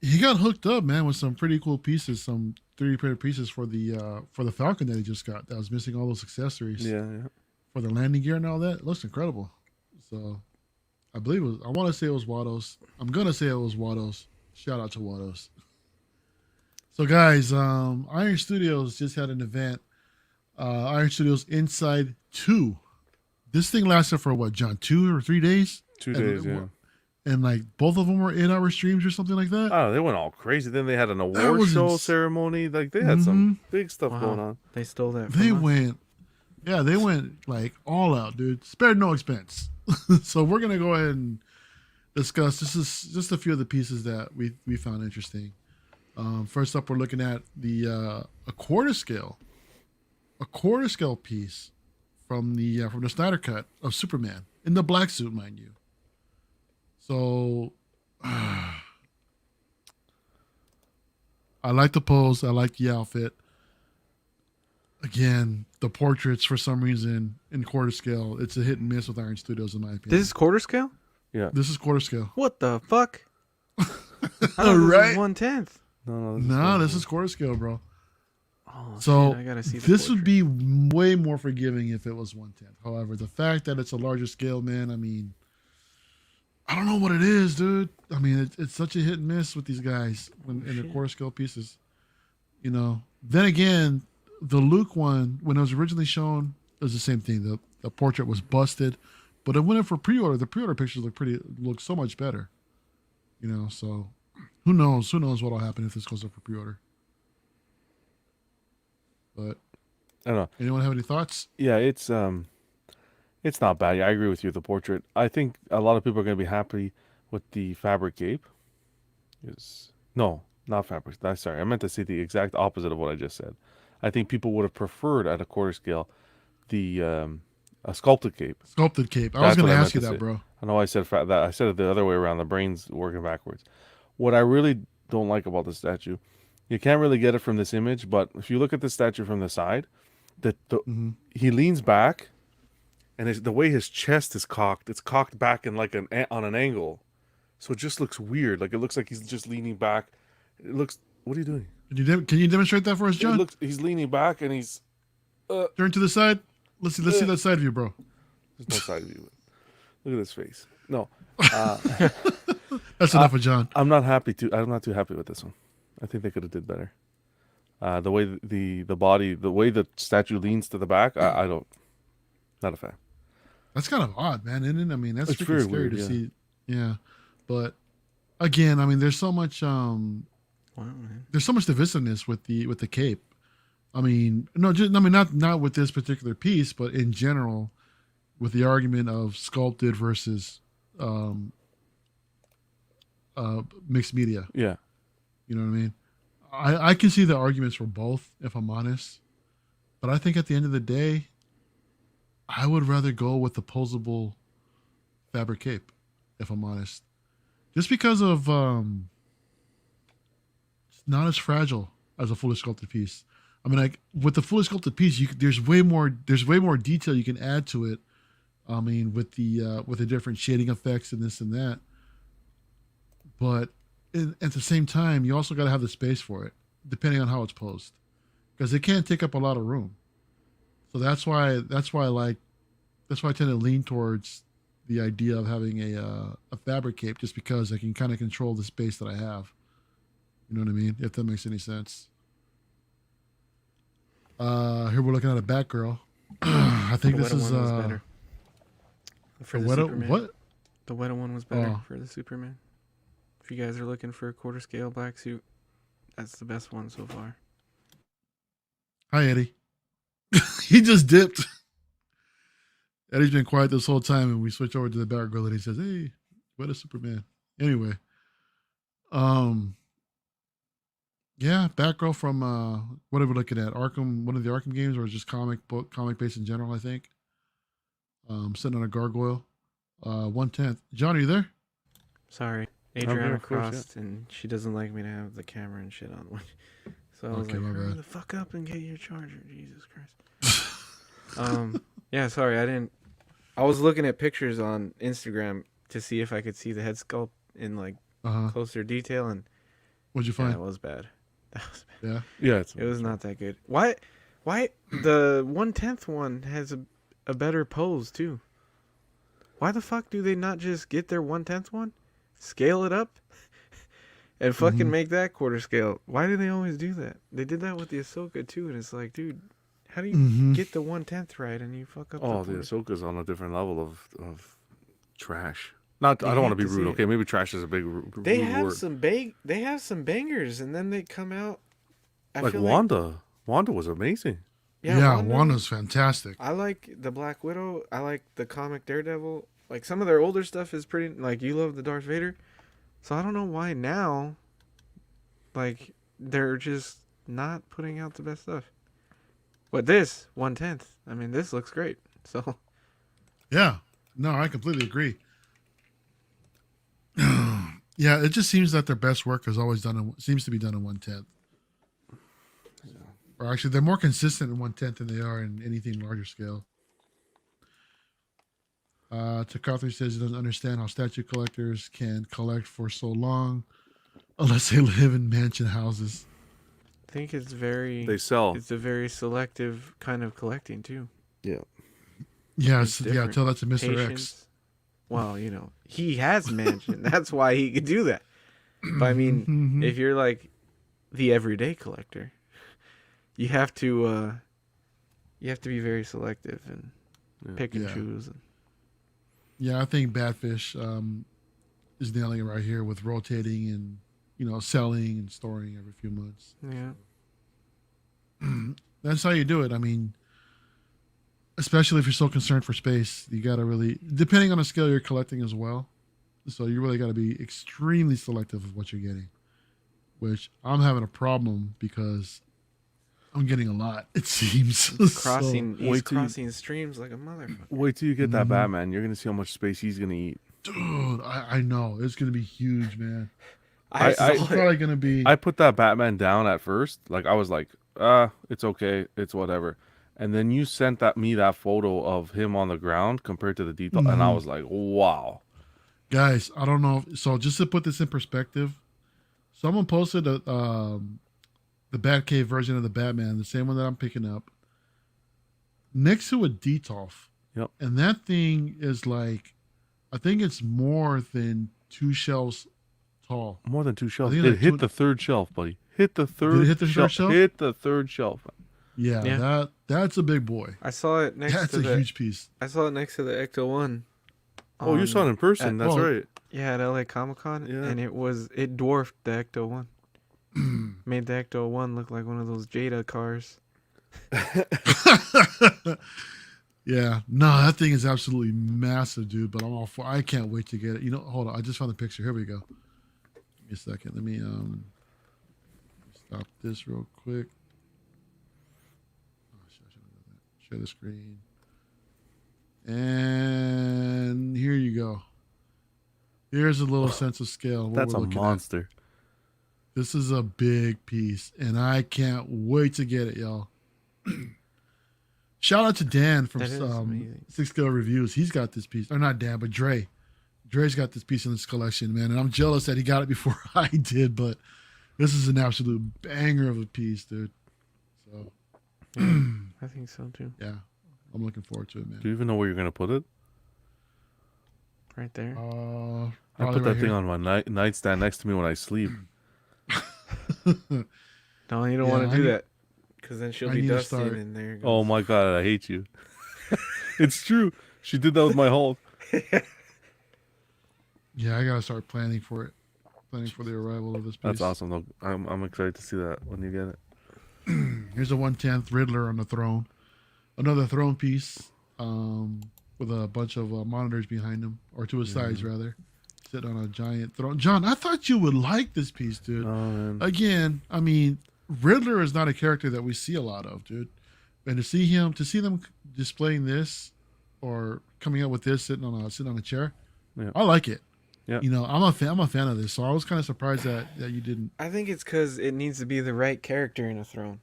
he got hooked up, man, with some pretty cool pieces, some 3D printed pieces for the Falcon that he just got that was missing all those accessories Yeah. for the landing gear and all that. It looks incredible. So I believe I want to say it was Waddle's. I'm going to say it was Waddle's. Shout out to Waddle's. So guys, Iron Studios just had an event. Iron Studios Inside 2. This thing lasted for what, John? 2 or 3 days? 2 days, yeah. And like both of them were 8-hour streams or something like that. Oh, they went all crazy. Then they had an That award was show ceremony. Like, they had some big stuff Wow. going on. They stole that. They from us. went like all out, dude. Spared no expense. So we're gonna go ahead and discuss. This is just a few of the pieces that we found interesting. First up, we're looking at a quarter scale piece from the Snyder Cut of Superman in the black suit, mind you. So I like the pose. I like the outfit. Again, the portraits for some reason in quarter scale, it's a hit and miss with Iron Studios in my opinion. This is quarter scale? Yeah. This is quarter scale. What the fuck? All right. 1/10. No, This is quarter scale, bro. Oh, So shit, I gotta see the this would portrait. be way more forgiving if it was 1/10. However, the fact that it's a larger scale, man, I mean, I don't know what it is, dude. I mean, it's such a hit and miss with these guys in the shit. quarter scale pieces. You know. Then again, the Luke one, when it was originally shown, it was the same thing. The portrait was busted, but it went in for pre-order. The pre-order pictures look so much better. You know, so who knows? Who knows what'll happen if this goes up for pre-order? But I don't know. anyone have any thoughts? Yeah, it's not bad. Yeah, I agree with you. The portrait. I think a lot of people are going to be happy with the fabric cape. No, not fabric. Sorry, I meant to say the exact opposite of what I just said. I think people would have preferred at a quarter scale a sculpted cape. Sculpted cape. I was That's going what to I ask you meant to that, say. bro. I know I said that. I said it the other way around. The brain's working backwards. What I really don't like about the statue, you can't really get it from this image, but if you look at the statue from the side, he leans back, and the way his chest is cocked, it's cocked back in like on an angle, so it just looks weird. Like it looks like he's just leaning back. It looks. What are you doing? Can you demonstrate that for us, It John? looks. He's leaning back, and he's. Turn to the side. Let's see that side view, bro. There's no side view. Look at his face. No. That's enough of John. I'm not too happy with this one. I think they could have did better. The way the body, the way the statue leans to the back, I don't. Not a fan. That's kind of odd, man, isn't it? I mean, that's It's freaking very scary weird, to yeah. see. Yeah, but again, I mean, there's so much Wow, man. divisiveness with the cape. I mean, not with this particular piece, but in general, with the argument of sculpted versus mixed media. Yeah. You know what I mean? I can see the arguments for both, if I'm honest. But I think at the end of the day, I would rather go with the posable fabric cape, if I'm honest. Just because of it's not as fragile as a fully sculpted piece. I mean, like with the fully sculpted piece, there's way more detail you can add to it. I mean, with the different shading effects and this and that. but at the same time, you also got to have the space for it, depending on how it's posed, because it can't take up a lot of room. So that's why I tend to lean towards the idea of having a fabric cape, just because I can kind of control the space that I have. You know what I mean? If that makes any sense. Here we're looking at a Batgirl. I think The this Weta is one was better. For the Superman. what? The Weta one was better Oh. for the Superman. If you guys are looking for a quarter scale black suit, that's the best one so far. Hi, Eddie. He just dipped. Eddie's been quiet this whole time, and we switch over to the Batgirl, and he says, "Hey, what a Superman." Anyway, yeah, Batgirl from what are we looking at? Arkham, one of the Arkham games, or is just comic based in general? I think. Sitting on a gargoyle. 1/10. John, are you there? Sorry. here, Adriana of course, crossed, and she doesn't like me to have the camera and shit on. So I was Okay, like, my hurry bad. the fuck up and get your charger. Jesus Christ. Yeah, sorry. I was looking at pictures on Instagram to see if I could see the head sculpt in like Uh-huh. closer detail, and What'd you yeah, find? it was bad. That was bad. Yeah. Yeah, It was not that good. Why the 1/10 one has a better pose too? Why the fuck do they not just get their 1/10 one, scale it up, and fucking Mhm. make that quarter scale? Why do they always do that? They did that with the Ahsoka too, and it's like, dude, how do you Mhm. get the 1/10 right and you fuck up? Oh, the the quarter? Ahsoka's on a different level of trash. Not, You I don't want hate to to be see rude. it. Okay, maybe trash is a big They rude have word. they have some bangers, and then they come out. I Like feel Wanda. Wanda was amazing. Yeah, Wanda- Wanda's fantastic. I like the Black Widow. I like the comic Daredevil. Like some of their older stuff is pretty. Like you love the Darth Vader, so I don't know why now. Like they're just not putting out the best stuff. But this 1/10, I mean, this looks great. So Yeah. No, I completely agree. Yeah, it just seems that their best work is always seems to be done in 1/10. Or actually, they're more consistent in 1/10 than they are in anything larger scale. Takathri says he doesn't understand how statue collectors can collect for so long unless they live in mansion houses. I think it's very. They sell. It's a very selective kind of collecting too. Yeah. Yeah, It's different. tell that to Mr. X. Patience. Well, he has mansion. That's why he could do that. But I mean, Mhm. if you're like the everyday collector, you have to be very selective and Yeah. pick and Yeah. choose. Yeah, I think Batfish is nailing it right here with rotating and selling and storing every few months. Yeah. That's how you do it. I mean, especially if you're so concerned for space, you got to really, depending on the scale you're collecting as well. So you really got to be extremely selective of what you're getting, which I'm having a problem because I'm getting a lot, it seems. Crossing, he's wait till you- crossing streams like a motherfucker. Wait till you get that Mhm. Batman. You're gonna see how much space he's gonna eat. Dude, I know. It's going to be huge, man. I I- It's saw it. probably going to be. I put that Batman down at first. Like I was like, it's okay, it's whatever. And then you sent me that photo of him on the ground compared to the detail, and I Mhm. was like, wow. Guys, I don't know. So just to put this in perspective, someone posted the Batcave version of the Batman, the same one that I'm picking up, next to a Detolf. Yep. And that thing is like, I think it's more than 2 shelves tall. More than 2 shelves. think It like hit two- the third shelf, buddy. Hit the third. hit the third shelf? Hit the third shelf. Yeah, Yeah. that's a big boy. I saw it next That's to a the. huge piece. I saw it next to the Ecto One. Oh, you saw it in person. That's oh. right. Yeah, at LA Comic Con, Yeah. and it dwarfed the Ecto One. Made the Ecto One look like one of those Jada cars. Yeah, no, that thing is absolutely massive, dude. But I'm all for. I can't wait to get it. Hold on. I just found the picture. Here we go. Give me a second. Let me stop this real quick. Oh, shit, I shouldn't have done that. Share the screen. And here you go. Here's a little sense of scale. What That's we're a looking at. monster. This is a big piece, and I can't wait to get it, y'all. Shout out to Dan from That is amazing. 6 Scale Reviews. He's got this piece. Or not Dan, but Dre. Dre's got this piece in his collection, man, and I'm jealous that he got it before I did. But this is an absolute banger of a piece, dude. So Yeah, I think so too. yeah, I'm looking forward to it, man. Do you even know where you're gonna put it? Right there. Uh, I put that thing on my nightstand next to me when I sleep. No, you don't Yeah, want I to do need- that, because then she'll I be need to dusting start- in there. Oh my god, I hate you. It's true. She did that with my Hulk. Yeah, I gotta start planning for it. Planning for the arrival of this piece. That's awesome though. I'm excited to see that when you get it. Here's a 1/10 Riddler on the throne. Another throne piece with a bunch of monitors behind him, or to his sides rather, sitting on a giant throne. John, I thought you would like this piece, dude. Oh man. Again, I mean, Riddler is not a character that we see a lot of, dude. And to see them displaying this or coming out with this sitting on a chair, Yeah. I like it. Yeah. You know, I'm a fan of this, so I was kind of surprised that you didn't. I think it's because it needs to be the right character in a throne.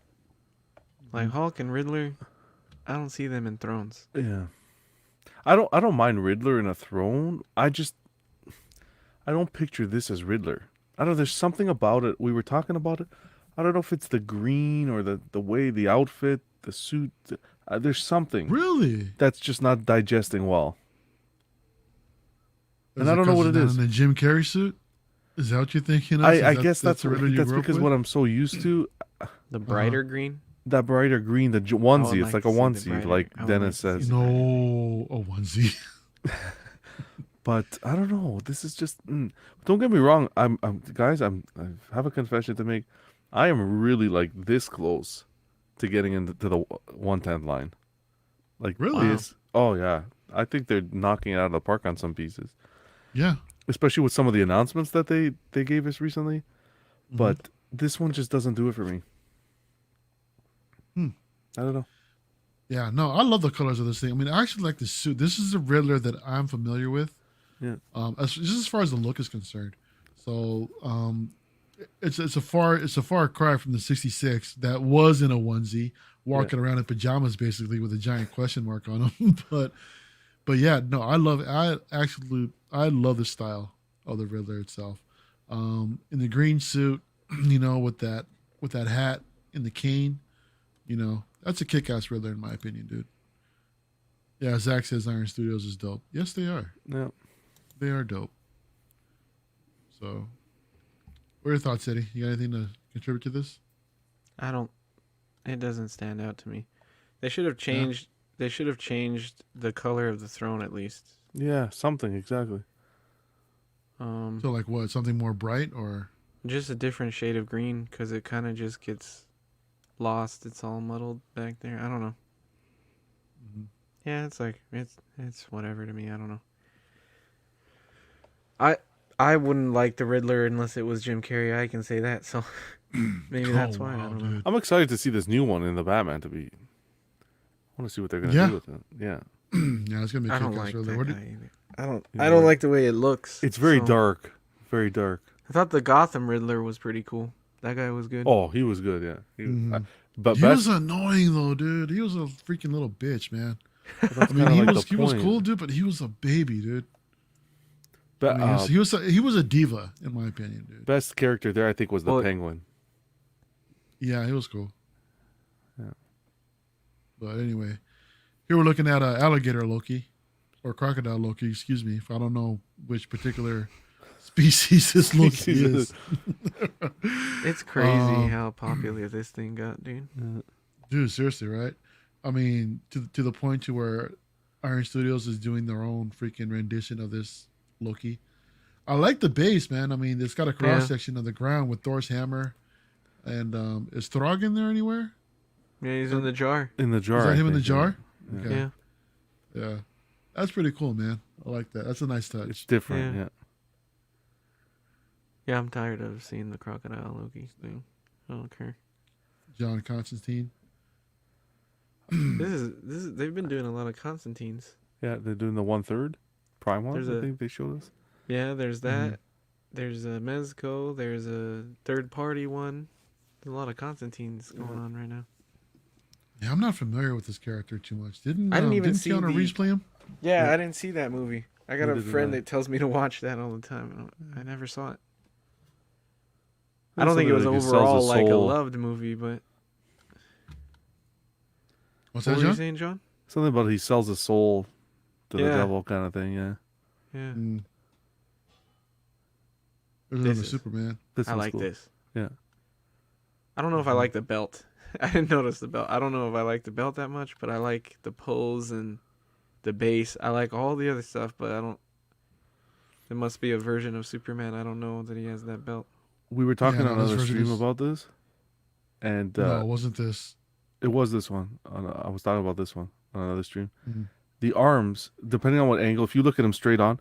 Like Hulk and Riddler, I don't see them in thrones. Yeah. I don't mind Riddler in a throne. I don't picture this as Riddler. I don't know, there's something about it. We were talking about it. I don't know if it's the green or the way the outfit, the suit. There's something Really? that's just not digesting well. And Is I don't know 'cause what it's it not is. in the Jim Carrey suit? Is that what you're thinking of? I guess that's the Riddler you grew up because with? what I'm so used to. The brighter green. That brighter green, the I onesie. would It's like like a to see the onesie, brighter- like I would Dennis like to see says. the- No, a onesie. But I don't know. This is just. Don't get me wrong. Guys. I have a confession to make. I am really like this close to getting into the 110 line. Like Really? this. Oh yeah. I think they're knocking it out of the park on some pieces, Yeah. especially with some of the announcements that they gave us recently. Mm-hmm. But this one just doesn't do it for me. I don't know. Yeah, no, I love the colors of this thing. I mean, I actually like the suit. This is the Riddler that I'm familiar with. Yeah. Just as far as the look is concerned. So, it's a far cry from the '66 that was in a onesie, walking around in pajamas basically with a giant question mark on him. but yeah, no, I love the style of the Riddler itself. In the green suit, you know, with that hat and the cane, you know, that's a kick-ass Riddler in my opinion, dude. Yeah, Zach says Iron Studios is dope. Yes, they are. Yeah. They are dope. So, what are your thoughts, Eddie? You got anything to contribute to this? I don't. It doesn't stand out to me. They should have changed. They should have changed the color of the throne at least. Yeah. Something exactly. So, like what? Something more bright, or Just a different shade of green, because it kind of just gets lost. It's all muddled back there. I don't know. Yeah, it's like it's whatever to me. I don't know. I wouldn't like the Riddler unless it was Jim Carrey. I can say that. So maybe that's why. I don't know. dude. I'm excited to see this new one in the Batman to be. I want to see what they're gonna Yeah. do with it. Yeah. Yeah, it's gonna be I a don't kick-ass like Riddler. that What guy do- either. I don't. Yeah, I don't right. like the way it looks. It's very so- dark. Very dark. I thought the Gotham Riddler was pretty cool. That guy was good. Oh, he was good. Yeah. Mhm. But He best, was annoying though, dude. He was a freaking little bitch, man. that's I mean, kinda he like was the he was point. cool, dude, but he was a baby, dude. Be- I mean, he was a diva, in my opinion, dude. best character there, I think, was the Well- Penguin. Yeah, he was cool. Yeah. But anyway, here we're looking at alligator Loki, or crocodile Loki, excuse me. If I don't know which particular species this Loki is. It's crazy Um, how popular this thing got, dude. Dude, seriously, right? I mean, to the point to where Iron Studios is doing their own freaking rendition of this Loki. I like the base, man. I mean, it's got a cross section of the ground with Thor's hammer. And is Throg in there anywhere? Yeah, he's in the jar. In the jar. Is that I him in the think, jar? Yeah. Okay. Yeah. Yeah. That's pretty cool, man. I like that. That's a nice touch. It's different. Yeah. Yeah. Yeah, I'm tired of seeing the crocodile Loki thing. I don't care. John Constantine. This is. They've been doing a lot of Constantines. Yeah. They're doing the 1/3 prime one. There's I a- think they showed us. Yeah, there's that. There's a Mezco. There's a third party one. There's a lot of Constantines going on right now. Yeah, I'm not familiar with this character too much. Didn't I didn't even see Keanu the- Reeves play him? Yeah, I didn't see that movie. I got a Neither did friend I. that tells me to watch that all the time. And I never saw it. I There's don't think it was something like he sells overall his like a soul. loved movie, but What's what that, were you John? saying, John? Something about he sells his soul to the Yeah. devil kind of thing. Yeah, Yeah, Mm. There's This another is- Superman. this I one's like cool. this. Yeah. I don't know if I like the belt. I didn't notice the belt. I don't know if I like the belt that much, but I like the pose and the base. I like all the other stuff, but I don't. There must be a version of Superman. I don't know that he has that belt. We were talking no, on this another version stream is- about this, and No, it wasn't this. it was this one. I was talking about this one on another stream. Mhm. The arms, depending on what angle, if you look at them straight on,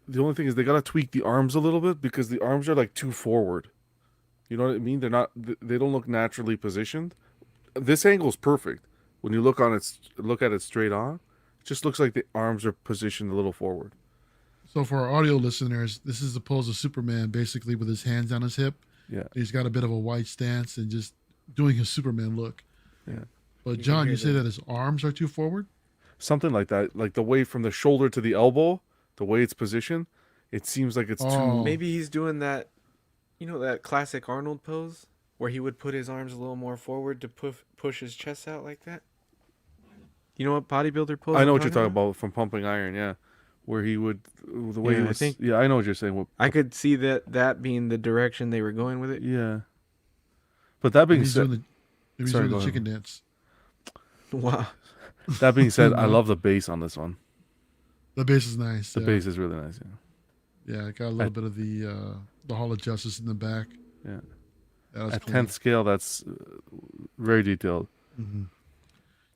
the only thing is they gotta tweak the arms a little bit because the arms are like too forward. You know what I mean? They're not. They don't look naturally positioned. This angle is perfect. When you look at it straight on, it just looks like the arms are positioned a little forward. So for our audio listeners, this is the pose of Superman, basically with his hands on his hip. Yeah. He's got a bit of a wide stance and just doing his Superman look. Yeah. But can John, hear you say the- that his arms are too forward? Something like that. Like the way from the shoulder to the elbow, the way it's positioned, it seems like it's Oh. too. Maybe he's doing that, that classic Arnold pose where he would put his arms a little more forward to push his chest out like that. You know what bodybuilder pose? I know I'm what you're talking about from Pumping Iron. Yeah, where he would the way Yeah, he I was. think- Yeah, I know what you're saying. I could see that being the direction they were going with it. Yeah. But that being Maybe he's said, doing the, maybe he's Sorry, doing go the ahead. chicken dance. Wow. that being said, I No. love the bass on this one. The bass is nice. The yeah. bass is really nice. Yeah. Yeah, it got a little bit of the Hall of Justice in the back. Yeah. That was At clean. 10th scale, that's very detailed. Mhm.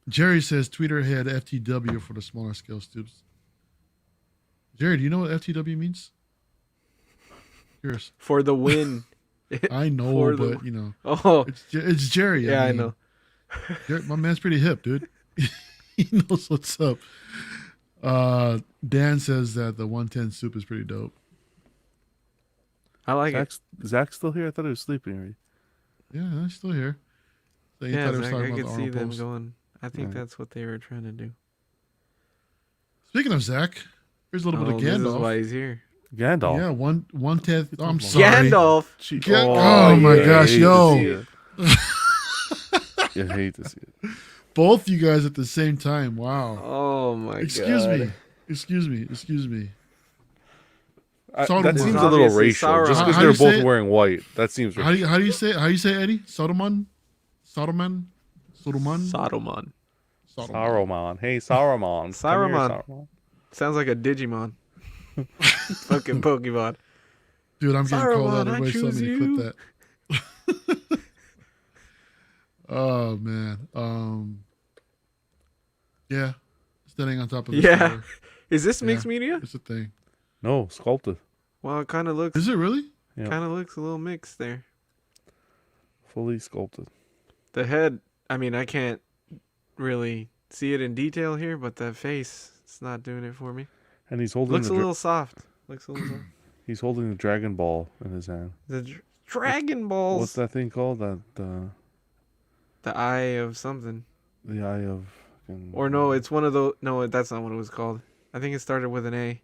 Jerry says Tweeterhead FTW for the smaller scale stoops. Jerry, do you know what FTW means? Curious. For the win. I know, For the- but you know, Oh, it's Jerry. yeah, I mean, know. My man's pretty hip, dude. He knows what's up. Dan says that the 110 soup is pretty dope. I like it. Zach's still here? I thought he was sleeping already. Yeah, I'm still here. So you Yeah, thought he was Zach, talking I about could the see Arnold them pose. going. I think Yeah. that's what they were trying to do. Speaking of Zach, here's a little bit of This is Gandalf. why he's here. Gandalf. Yeah, one tenth. Oh, I'm sorry. Gandalf. Oh my yeah, gosh, I hate yo. to see it. You hate to see it. Both you guys at the same time. Wow. Oh my Excuse god. me. Excuse me. That Saruman. seems It's a little obviously racial. Sauron. Just How because do they're you say both it? wearing white. That seems How do you say it? How do you say it, Eddie? Saruman? Saruman. Saruman. Hey, Saruman. Saruman. Sounds like a Digimon. Fucking Pokemon. Dude, I'm getting called out. Saruman, I Everybody tell choose me to you. clip that. Oh man. Yeah. Standing on top of this Yeah. tower. Is this Yeah. mixed media? It's a thing. No, sculpted. Well, it kind of looks Is it really? Yeah. kind of looks a little mixed there. Fully sculpted. The head, I mean, I can't really see it in detail here, but the face, it's not doing it for me. And he's holding Looks the a little soft. Looks a little soft. he's holding the Dragon Ball in his hand. The Dragon Balls. What's that thing called? That The eye of something. the eye of. Or no, it's one of those. No, that's not what it was called. I think it started with an A.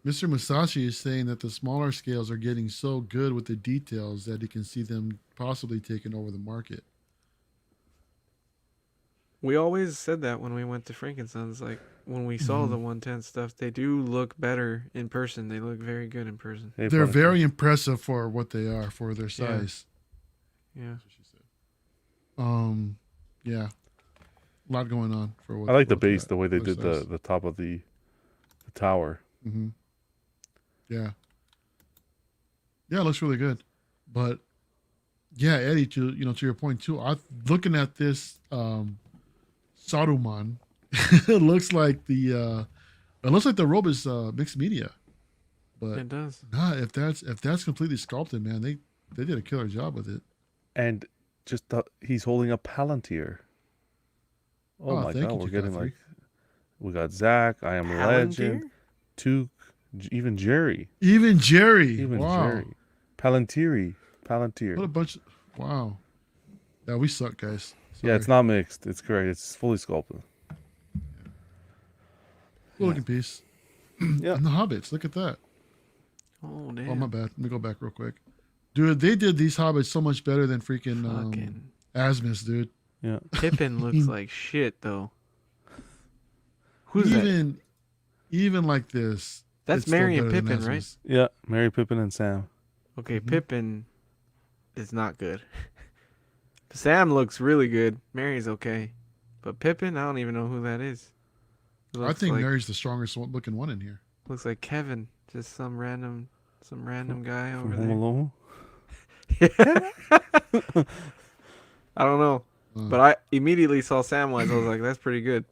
Mr. Musashi is saying that the smaller scales are getting so good with the details that he can see them possibly taking over the market. We always said that when we went to Frankenson's. Like, when we saw Mm-hmm. the 110 stuff, they do look better in person. They look very good in person. Hey, They're Punisher. very impressive for what they are, for their Yeah. size. Yeah. Yeah. A lot going on for what I like the what they're base, at, the way they their did size. the top of the tower. Mm-hmm. Yeah. Yeah, it looks really good. But yeah, Eddie, to your point too, looking at this Saruman, it looks like the robe is mixed media. But It does. nah, if that's completely sculpted, man, they did a killer job with it. And just he's holding a Palantir. Oh, my thank god, you, we're getting Godfrey. like we got Zach, I Am Legend, Took, even Jerry. Even Jerry. Even wow. Jerry. Palantir. What a bunch of, wow. Yeah, we suck, guys. Yeah, it's not mixed. It's correct. It's fully sculpted. Cool looking piece. Yeah. And the Hobbits. Look at that. Oh Oh, damn. my bad. Let me go back real quick. Dude, they did these Hobbits so much better than freaking Fucking Asmus, dude. Yeah. Pippin looks like shit though. Who's that? Even like this. That's it's still Merry and better than Pippin, right? Asmus. Yeah. Mary, Pippin, and Sam. Okay, Mhm. Pippin is not good. Sam looks really good. Mary's okay, but Pippin, I don't even know who that is. I think like, Mary's the strongest looking one in here. looks like Kevin, just some random guy From over Home there. Alone. I don't know, but I immediately saw Samwise. I was like, that's pretty good.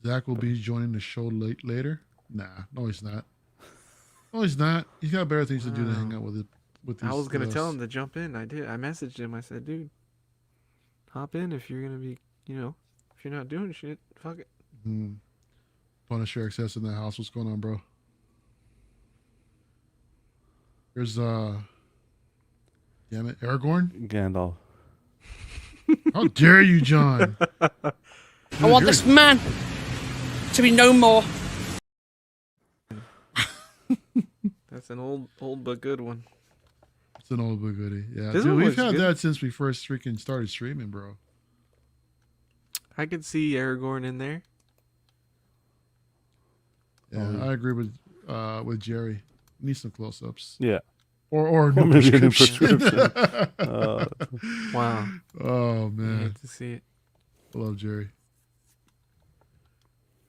Zach will be joining the show later. Nah, no, he's not. No, he's not. He's got better things to do to hang out with it. With these, I was gonna tell him to jump in. I did. I messaged him. I said, dude, hop in if you're gonna be, if you're not doing shit, fuck it. Punisher access in the house. What's going on, bro? There's damn it, Aragorn. Gandalf. How dare you, John? I want this man to be no more. That's an old but good one. It's an old but goodie. Yeah, This dude, one we've looks had good. that since we first freaking started streaming, bro. I could see Aragorn in there. Yeah, Oh, I agree with Jerry. Need some close-ups Yeah. or no Maybe a new prescription. Wow. Oh I man, hate to see it. I love Jerry.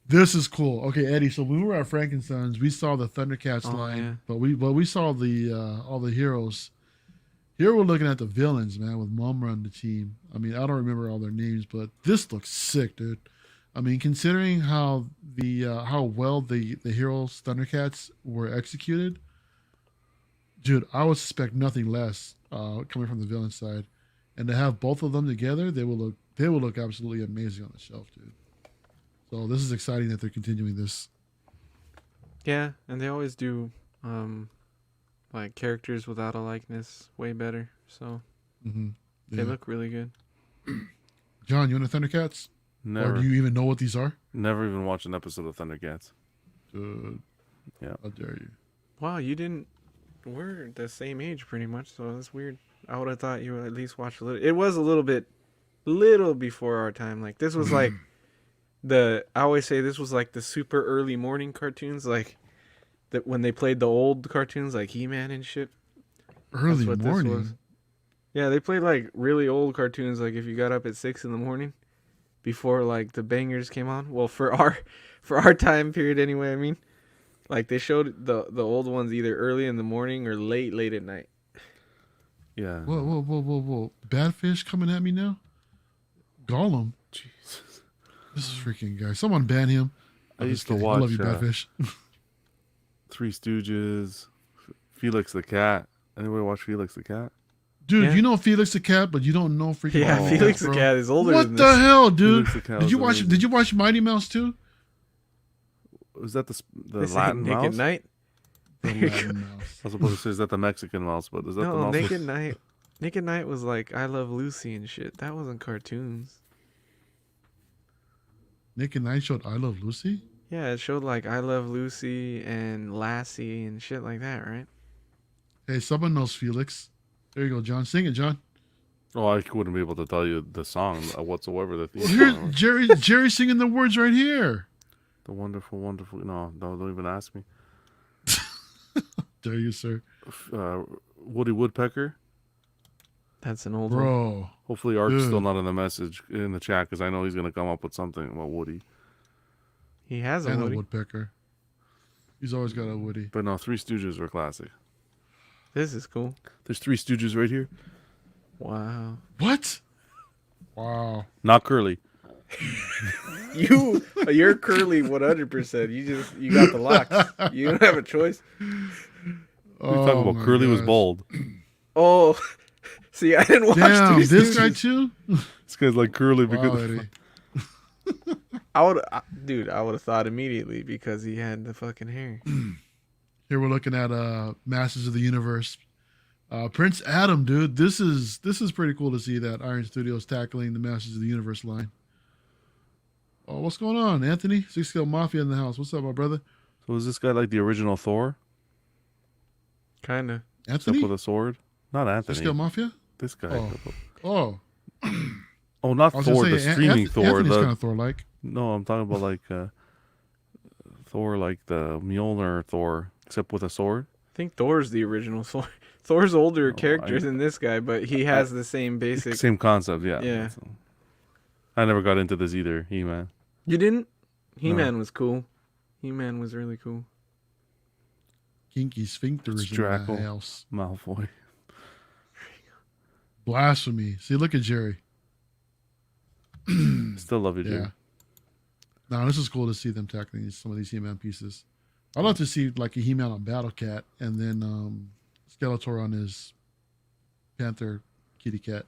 This is cool. Okay, Eddie. So when we were at Frankenstein's, we saw the Thundercats Oh, line, yeah. but we saw the all the heroes. Here we're looking at the villains, man, with Mumra and the team. I mean, I don't remember all their names, but this looks sick, dude. I mean, considering how how well the heroes Thundercats were executed, dude, I would suspect nothing less coming from the villain side, and to have both of them together, they will look absolutely amazing on the shelf, dude. So this is exciting that they're continuing this. Yeah, and they always do like characters without a likeness way better. So Mm-hmm. they look really good. John, you into Thundercats? Never. Or do you even know what these are? Never even watched an episode of Thundercats. Dude, Yeah. how dare you? Wow, you didn't. We're the same age pretty much, so that's weird. I would have thought you would at least watch a little. It was a little before our time. Like this was like I always say this was like the super early morning cartoons, like that when they played the old cartoons like He-Man and shit. Early That's what this morning. was. Yeah, they played like really old cartoons, like if you got up at 6 a.m. before like the bangers came on. Well, for our time period anyway. I mean, like they showed the old ones either early in the morning or late at night. Yeah. Whoa. Badfish coming at me now? Gollum. Jesus. This is freaking guy. Someone ban him. I I'm used just to kidding. watch I love you, Badfish. Three Stooges, Felix the Cat. Anybody watch Felix the Cat? Dude, Yeah. you know Felix the Cat, but you don't know freaking Yeah, Mighty Felix Mouse, the bro. Cat is older What than the this. hell, dude? Felix the Cat Did was you watch? amazing. Did you watch Mighty Mouse too? Was that the This ain't Latin Naked mouse? Night. The Latin Mouse. I was supposed to say is that the Mexican mouse, but is that the No, mouse? Naked Night. Naked Night was like I Love Lucy and shit. That wasn't cartoons. Nick and Night showed I Love Lucy. Yeah, it showed like I Love Lucy and Lassie and shit like that, right? Hey, someone knows Felix. There you go, John. Sing it, John. Oh, I wouldn't be able to tell you the song whatsoever. The theme Well, here, song. Jerry's singing the words right here. The wonderful, wonderful. No, don't even ask me. Dare you, sir, Woody Woodpecker. That's an old one. bro? Hopefully, Art's Dude. still not in the chat because I know he's gonna come up with something about Woody. He has a And a Woody. woodpecker. He's always got a Woody. But no, Three Stooges were classic. This is cool. There's Three Stooges right here. Wow. What? Wow. Not Curly. You're curly 100%. You got the locks. You don't have a choice. What are you talking about? my Curly was gosh. bald. Oh, see, I didn't watch Damn, Three this guy Stooges. too? This guy's like Curly Wow, because Eddie. I would have thought immediately because he had the fucking hair. Here we're looking at Masters of the Universe. Prince Adam, dude. This is pretty cool to see that Iron Studios tackling the Masters of the Universe line. Oh, what's going on, Anthony? 6 Scale Mafia in the house. What's up, my brother? So is this guy like the original Thor, Kind of. except Anthony? with a sword? Not 6 Scale Anthony. Mafia? This guy. Oh. Oh, not I was Thor, gonna the say, streaming Thor. Anthony's The kind of Thor-like. No, I'm talking about like Thor, like the Mjolnir Thor, except with a sword. I think Thor's the original Thor. Thor's older character I- than this guy, but he has the same basic. Same concept, yeah. Yeah. I never got into this either, He-Man. You didn't? He-Man was cool. He-Man was really cool. Kinky sphincters It's in the Draco. house. Malfoy. Blasphemy. See, look at Jerry. Still love you, Jerry. Yeah. No, this is cool to see them tackling some of these He-Man pieces. I'd love to see like a He-Man on Battle Cat and then Skeletor on his Panther kitty cat.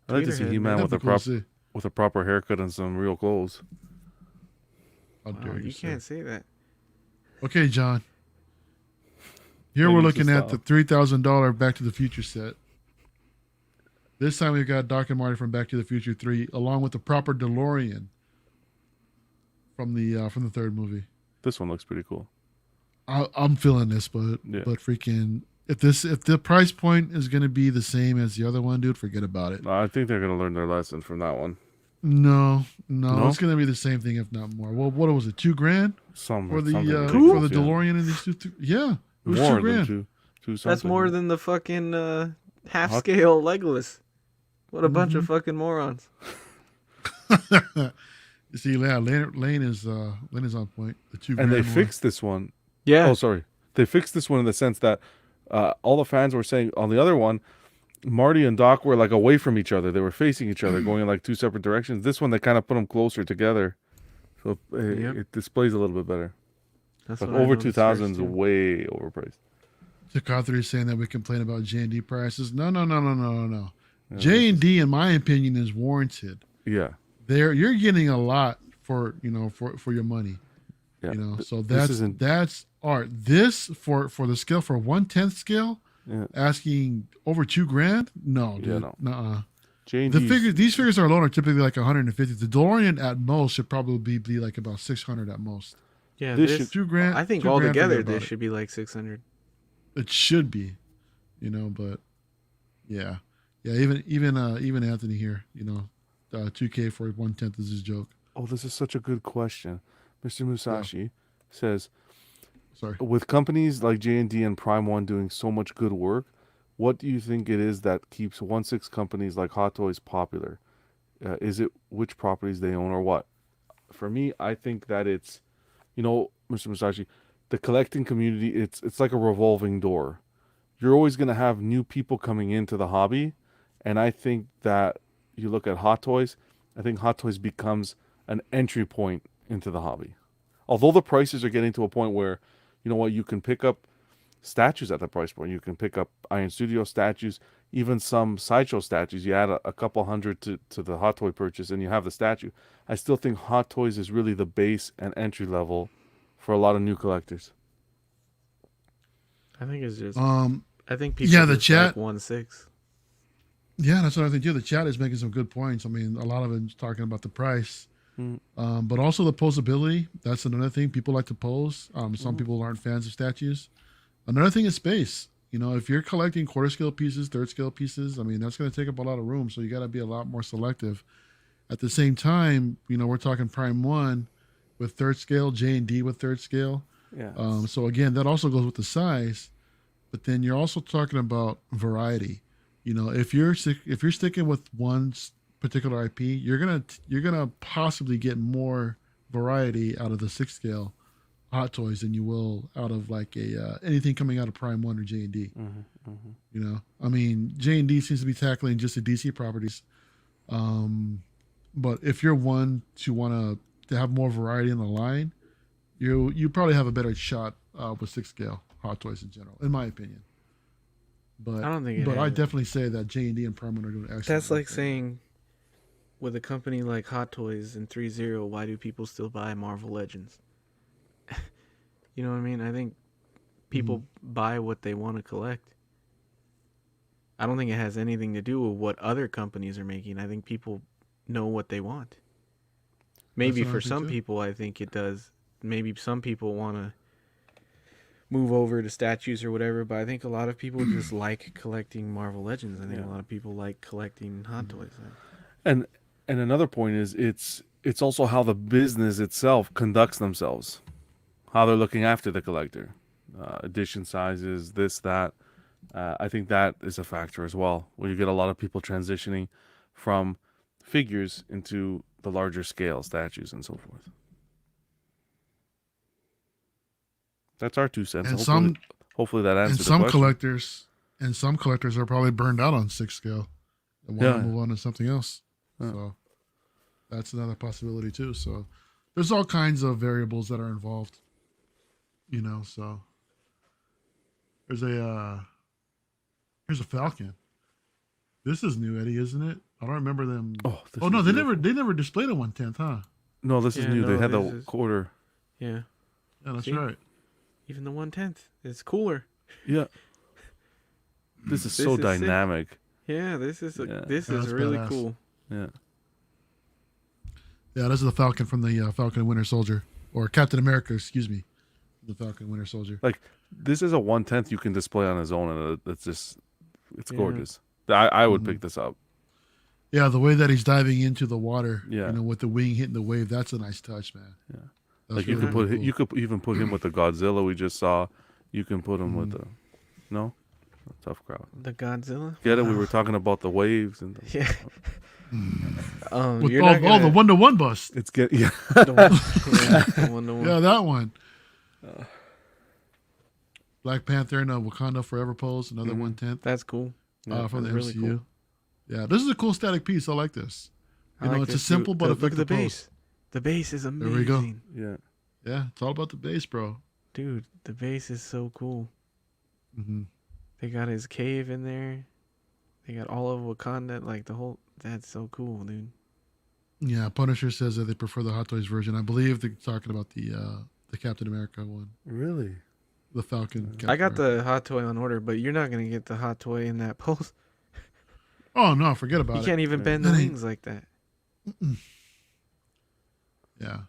I like to see Peterhead, He-Man That'd with be a cool to see. with a proper haircut and some real clothes. How Wow, dare you sir. can't say that. Okay, John. Here Yeah, we're you should looking at the stop. $3,000 Back to the Future set. This time we've got Doc and Marty from Back to the Future 3, along with the proper DeLorean from the third movie. This one looks pretty cool. I'm feeling this, but Yeah. freaking if the price point is gonna be the same as the other one, dude, forget about it. I think they're gonna learn their lesson from that one. No, No? it's gonna be the same thing if not more. Well, what was it? $2,000 for the Something for the ridiculous, yeah. DeLorean and these two? Yeah, it was More $2,000. than two That's something. more than the fucking half-scale Legolas. What a bunch of Mm-hmm. fucking morons. You see, yeah, Lane is on point. The $2,000 And they one. fixed this one. Yeah. Oh, sorry. They fixed this one in the sense that all the fans were saying on the other one, Marty and Doc were like away from each other. They were facing each other, going in like two separate directions. This one, they kind of put them closer together, so Yep. it displays a little bit better. That's But what I over noticed 2000 is first, too. way overpriced. Takatha is saying that we complain about J&D prices. No. J&D, in my opinion, is warranted. Yeah, You're getting a lot for your money. yeah. So this isn't. that's art. This for the scale for 1/10 scale, Yeah. asking over $2,000. No, dude. Yeah, no. Nuh-uh. J&D's These figures are alone are typically like 150. The DeLorean at most should probably be like about 600 at most. Yeah, This this, should- $2,000. I think $2,000, altogether forget about this it. should be like 600. It should be, but yeah. Even Anthony here, 2K for 1/10 is his joke. Oh, this is such a good question. Mr. Musashi says, Sorry. with companies like J&D and Prime One doing so much good work, what do you think it is that keeps 1/6 companies like Hot Toys popular? Is it which properties they own or what? For me, I think that it's, Mr. Musashi, the collecting community, it's like a revolving door. You're always going to have new people coming into the hobby. And I think that you look at Hot Toys, I think Hot Toys becomes an entry point into the hobby. Although the prices are getting to a point where, you can pick up statues at the price point. You can pick up Iron Studio statues, even some Sideshow statues. You add a couple hundred to the Hot Toy purchase and you have the statue. I still think Hot Toys is really the base and entry level for a lot of new collectors. I think it's just. Um, I think people. yeah, the just chat- like 1/6. Yeah, that's what I think too. The chat is making some good points. I mean, a lot of it's talking about the price, but also the posability. That's another thing. People like to pose. Some people aren't fans of statues. Another thing is space. If you're collecting quarter scale pieces, third scale pieces, I mean, that's going to take up a lot of room. So you got to be a lot more selective. At the same time, we're talking Prime One with third scale, J&D with third scale. Yeah. So again, that also goes with the size, but then you're also talking about variety. If you're sticking with one particular IP, you're gonna possibly get more variety out of the 6 scale Hot Toys than you will out of like anything coming out of Prime One or J&D. I mean, J&D seems to be tackling just the DC properties, but if you're one to want to have more variety in the line, you probably have a better shot with 6 scale Hot Toys in general, in my opinion. But I don't think it But I has. definitely say that J&D and Prime One are doing excellent. That's like work. saying, with a company like Hot Toys and 3.0, why do people still buy Marvel Legends? You know what I mean? I think people buy what they want to collect. I don't think it has anything to do with what other companies are making. I think people know what they want. Maybe That's what I for think some too. people, I think it does. Maybe some people want to move over to statues or whatever, but I think a lot of people just like collecting Marvel Legends. I think a lot of people like collecting Hot Toys. And another point is it's also how the business itself conducts themselves, how they're looking after the collector, edition sizes, this, that. I think that is a factor as well, where you get a lot of people transitioning from figures into the larger scale statues and so forth. That's our 2 cents. And Hopefully that answers the some question. collectors are probably burned out on 6 scale and want to move on to something else. Yeah. So that's another possibility too. So there's all kinds of variables that are involved. So here's a Falcon. This is new, Eddie, isn't it? I don't remember them. Oh no, they beautiful. never displayed a 1/10, huh? No, this is Yeah, new. They no, had the this is- quarter. Yeah. Yeah, that's See? right. Even the 1/10 is cooler. Yeah. This is This so is sick. dynamic. Yeah, this is Yeah. this Yeah, is that's really badass. cool. Yeah. Yeah, this is the Falcon from the Falcon and Winter Soldier, or Captain America, excuse me, the Falcon and Winter Soldier. This is a 1/10 you can display on his own, and it's Yeah. gorgeous. I would Mm-hmm. pick this up. Yeah, the way that he's diving into the water, Yeah. with the wing hitting the wave, that's a nice touch, man. Yeah. That's Like you really, could put really cool. you could even put him with the Godzilla we just saw. You can put him with Mm-hmm. the no, tough crowd. The Godzilla. Get it? We were talking about the waves and Yeah. With You're not the gonna, 1-to-1 bust. it's get yeah. the one. Yeah, that one. Black Panther and Wakanda Forever pose, another 1/10 That's cool. from the Really MCU. cool. Yeah, this is a cool static piece. I like this. I like It's a this too. simple but Look at effective the pose. base. The base is amazing. we go. Yeah. Yeah, it's all about the base, bro. Dude, the base is so cool. Mm-hmm. They got his cave in there. They got all of Wakanda, like the whole. That's so cool, dude. Yeah, Punisher says that they prefer the Hot Toys version. I believe they're talking about the Captain America one, Really? the Falcon. Captain I got America. the hot toy on order, but you're not gonna get the hot toy in that pose. Oh no, forget about You it. can't even bend the That ain't- wings like that. Yeah,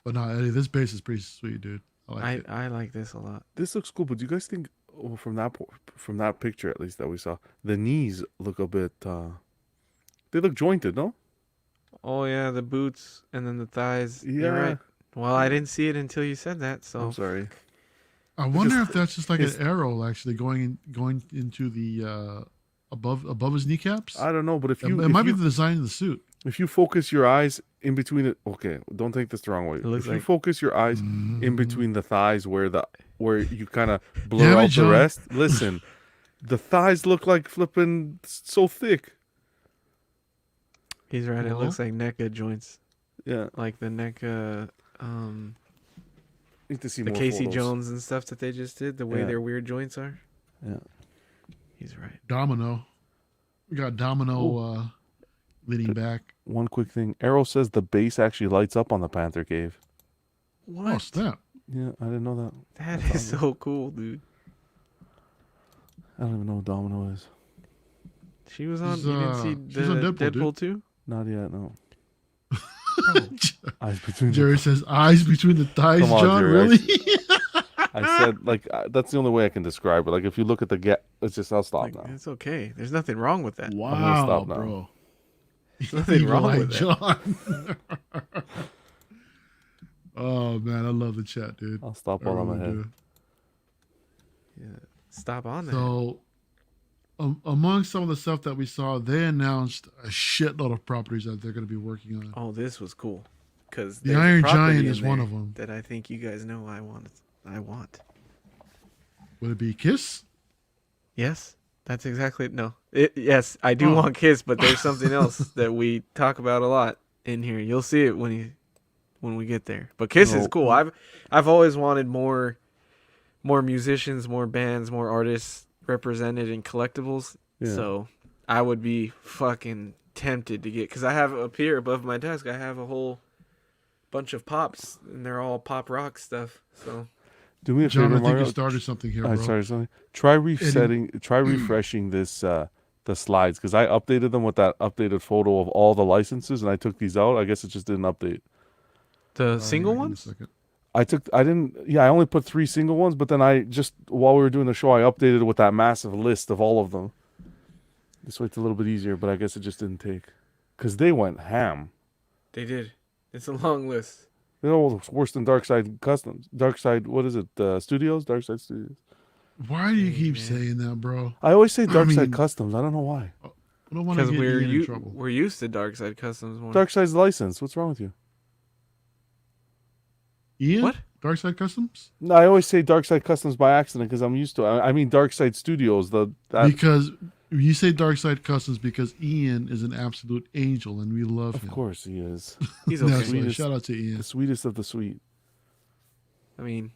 but no, Eddie, this base is pretty sweet, dude. I like it. I like this a lot. This looks cool, but do you guys think from that picture at least that we saw, the knees look a bit they look jointed, no? Oh yeah, the boots and then the thighs. Yeah. You're right. Well, I didn't see it until you said that. So I'm sorry. I wonder if that's just like it's- an arrow actually going into the above his kneecaps. I don't know, but It might be the design of the suit. if you focus your eyes in between it, okay, don't take this the wrong way. looks If you like- focus your eyes Mm-hmm. in between the thighs where you kind of blur Damn it, out the John. rest, listen, the thighs look like flipping so thick. he's right. It Well. looks like NECA joints, Yeah, like the NECA, need to see the more Casey photos. Jones and stuff that they just did. The way Yeah. their weird joints are. Yeah. He's right. Domino. We got Domino leaning back. One quick thing, Arrow says the base actually lights up on the Panther cave. What? Oh snap! Yeah, I didn't know that. That is so cool, dude. I don't even know what Domino is. She was on. She's, You didn't see she's on the Deadpool, Deadpool too? Not yet, no. Eyes between the Jerry says eyes between the thighs. Come on, John, Jerry, really? I said, that's the only way I can describe it. Like, if you look at the gap, I'll stop Like, now. it's okay. There's nothing wrong with that. gonna Wow, stop now. bro. There's nothing Evil wrong Eye with that. John. Oh man, I love the chat, dude. I'll stop I while I'm really ahead. do. Yeah. Stop on that. So, among some of the stuff that we saw, they announced a shitload of properties that they're going to be working on. Oh, this was cool. Because The Iron Giant is one of them. that I think you guys know I want. Would it be Kiss? Yes, that's exactly no. Yes, I do Oh. want Kiss, but there's something else that we talk about a lot in here. You'll see it when we get there. But Kiss is No. cool. I've always wanted more musicians, more bands, more artists represented in collectibles. Yeah. So I would be fucking tempted to get, because I have up here above my desk, I have a whole bunch of pops, and they're all pop rock stuff. So Do me a John, favor, I think Mario. you started something here, bro. Sorry. Try refreshing this the slides because I updated them with that updated photo of all the licenses, and I took these out. I guess it just didn't update. The single Give me a ones? second. I only put 3 single ones, but then while we were doing the show, I updated it with that massive list of all of them. This way it's a little bit easier, but I guess it just didn't take. Because they went ham. They did. It's a long list. They're almost worse than Darkside Customs. Darkside, what is it? Studios? Darkside Studios. Why do you keep saying that, bro? I always say Darkside mean- Customs. I don't know why. I don't want to Because get we're Ian in trouble. we're used to Dark Side Customs more. Darkside's license. What's wrong with you? Ian? What? Dark Side Customs? No, I always say Darkside Customs by accident because I'm used to it. I mean Darkside Studios. Because you say Dark Side Customs because Ian is an absolute angel and we love Of him. course he is. He's That's okay. why. Sweetest. Shout out to The Ian. sweetest of the sweet. I mean,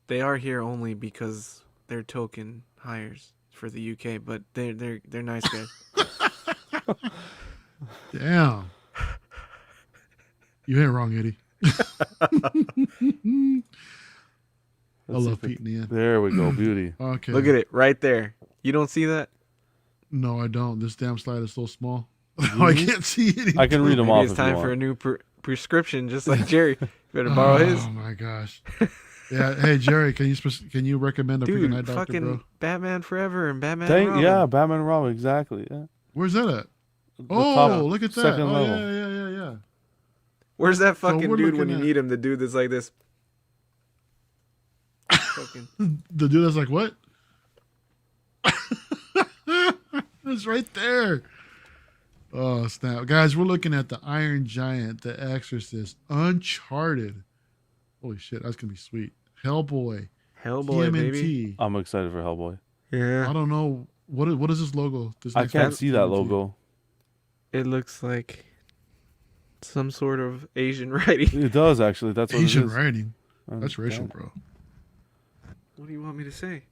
they are here only because they're token hires for the UK, but they're nice guys. Damn. You ain't wrong, Eddie. I Let's see love if it- Pete and Ian. There we go. Beauty. Okay. Look at it right there. You don't see that? No, I don't. This damn slide is so small. I can't see anything. I can read them Maybe off it's if you time want. for a new prescription, just like Jerry. You better borrow his. Oh my gosh. Yeah. Hey Jerry, can you recommend a freaking eye Dude, doctor, fucking bro? Batman Forever and Batman and Robin. Yeah, Batman and Robin. Exactly. Yeah. Where's that at? The Oh, top look at that. second Oh, level. yeah. Where's that So fucking we're dude when looking you at- need him? The dude that's like this. Fucking. The dude that's like, what? It's right there. Oh, snap. Guys, we're looking at the Iron Giant, The Exorcist, Uncharted. Holy shit, that's going to be sweet. Hellboy, Hellboy, baby. TMNT. I'm excited for Hellboy. I Yeah. don't know. What is this logo? This I next can't one? see that TMNT. logo. It looks like some sort of Asian writing. It does actually. That's what Asian it is. writing. That's racial, Yeah. bro. What do you want me to say?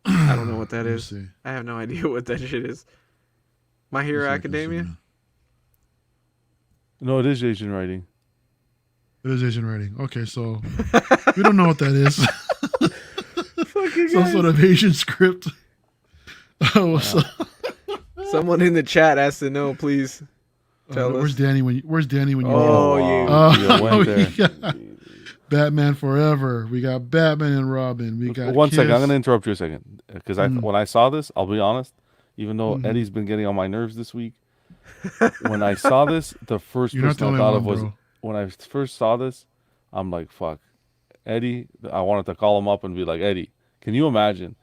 I don't know what that Let me is. see. I have no idea what that shit is. My Hero Let's see if I can zoom Academia? in. No, it is Asian writing. It is Asian writing. Okay, so we don't know what that is. Fucking Some guys. sort of Asian script. Oh, so, Someone in the chat has to know, please. Tell where's us. Danny when you Oh, wow. you. Yeah, went there. yeah. Batman Forever. We got Batman and Robin. We got One second, I'm Kiss. gonna interrupt you a second because when I saw this, I'll be honest. Even though Mhm. Eddie's been getting on my nerves this week, when I saw this, the first You're not the person I only thought one, of was bro. when I first saw this. I'm like, fuck, Eddie. I wanted to call him up and be like, Eddie, can you imagine,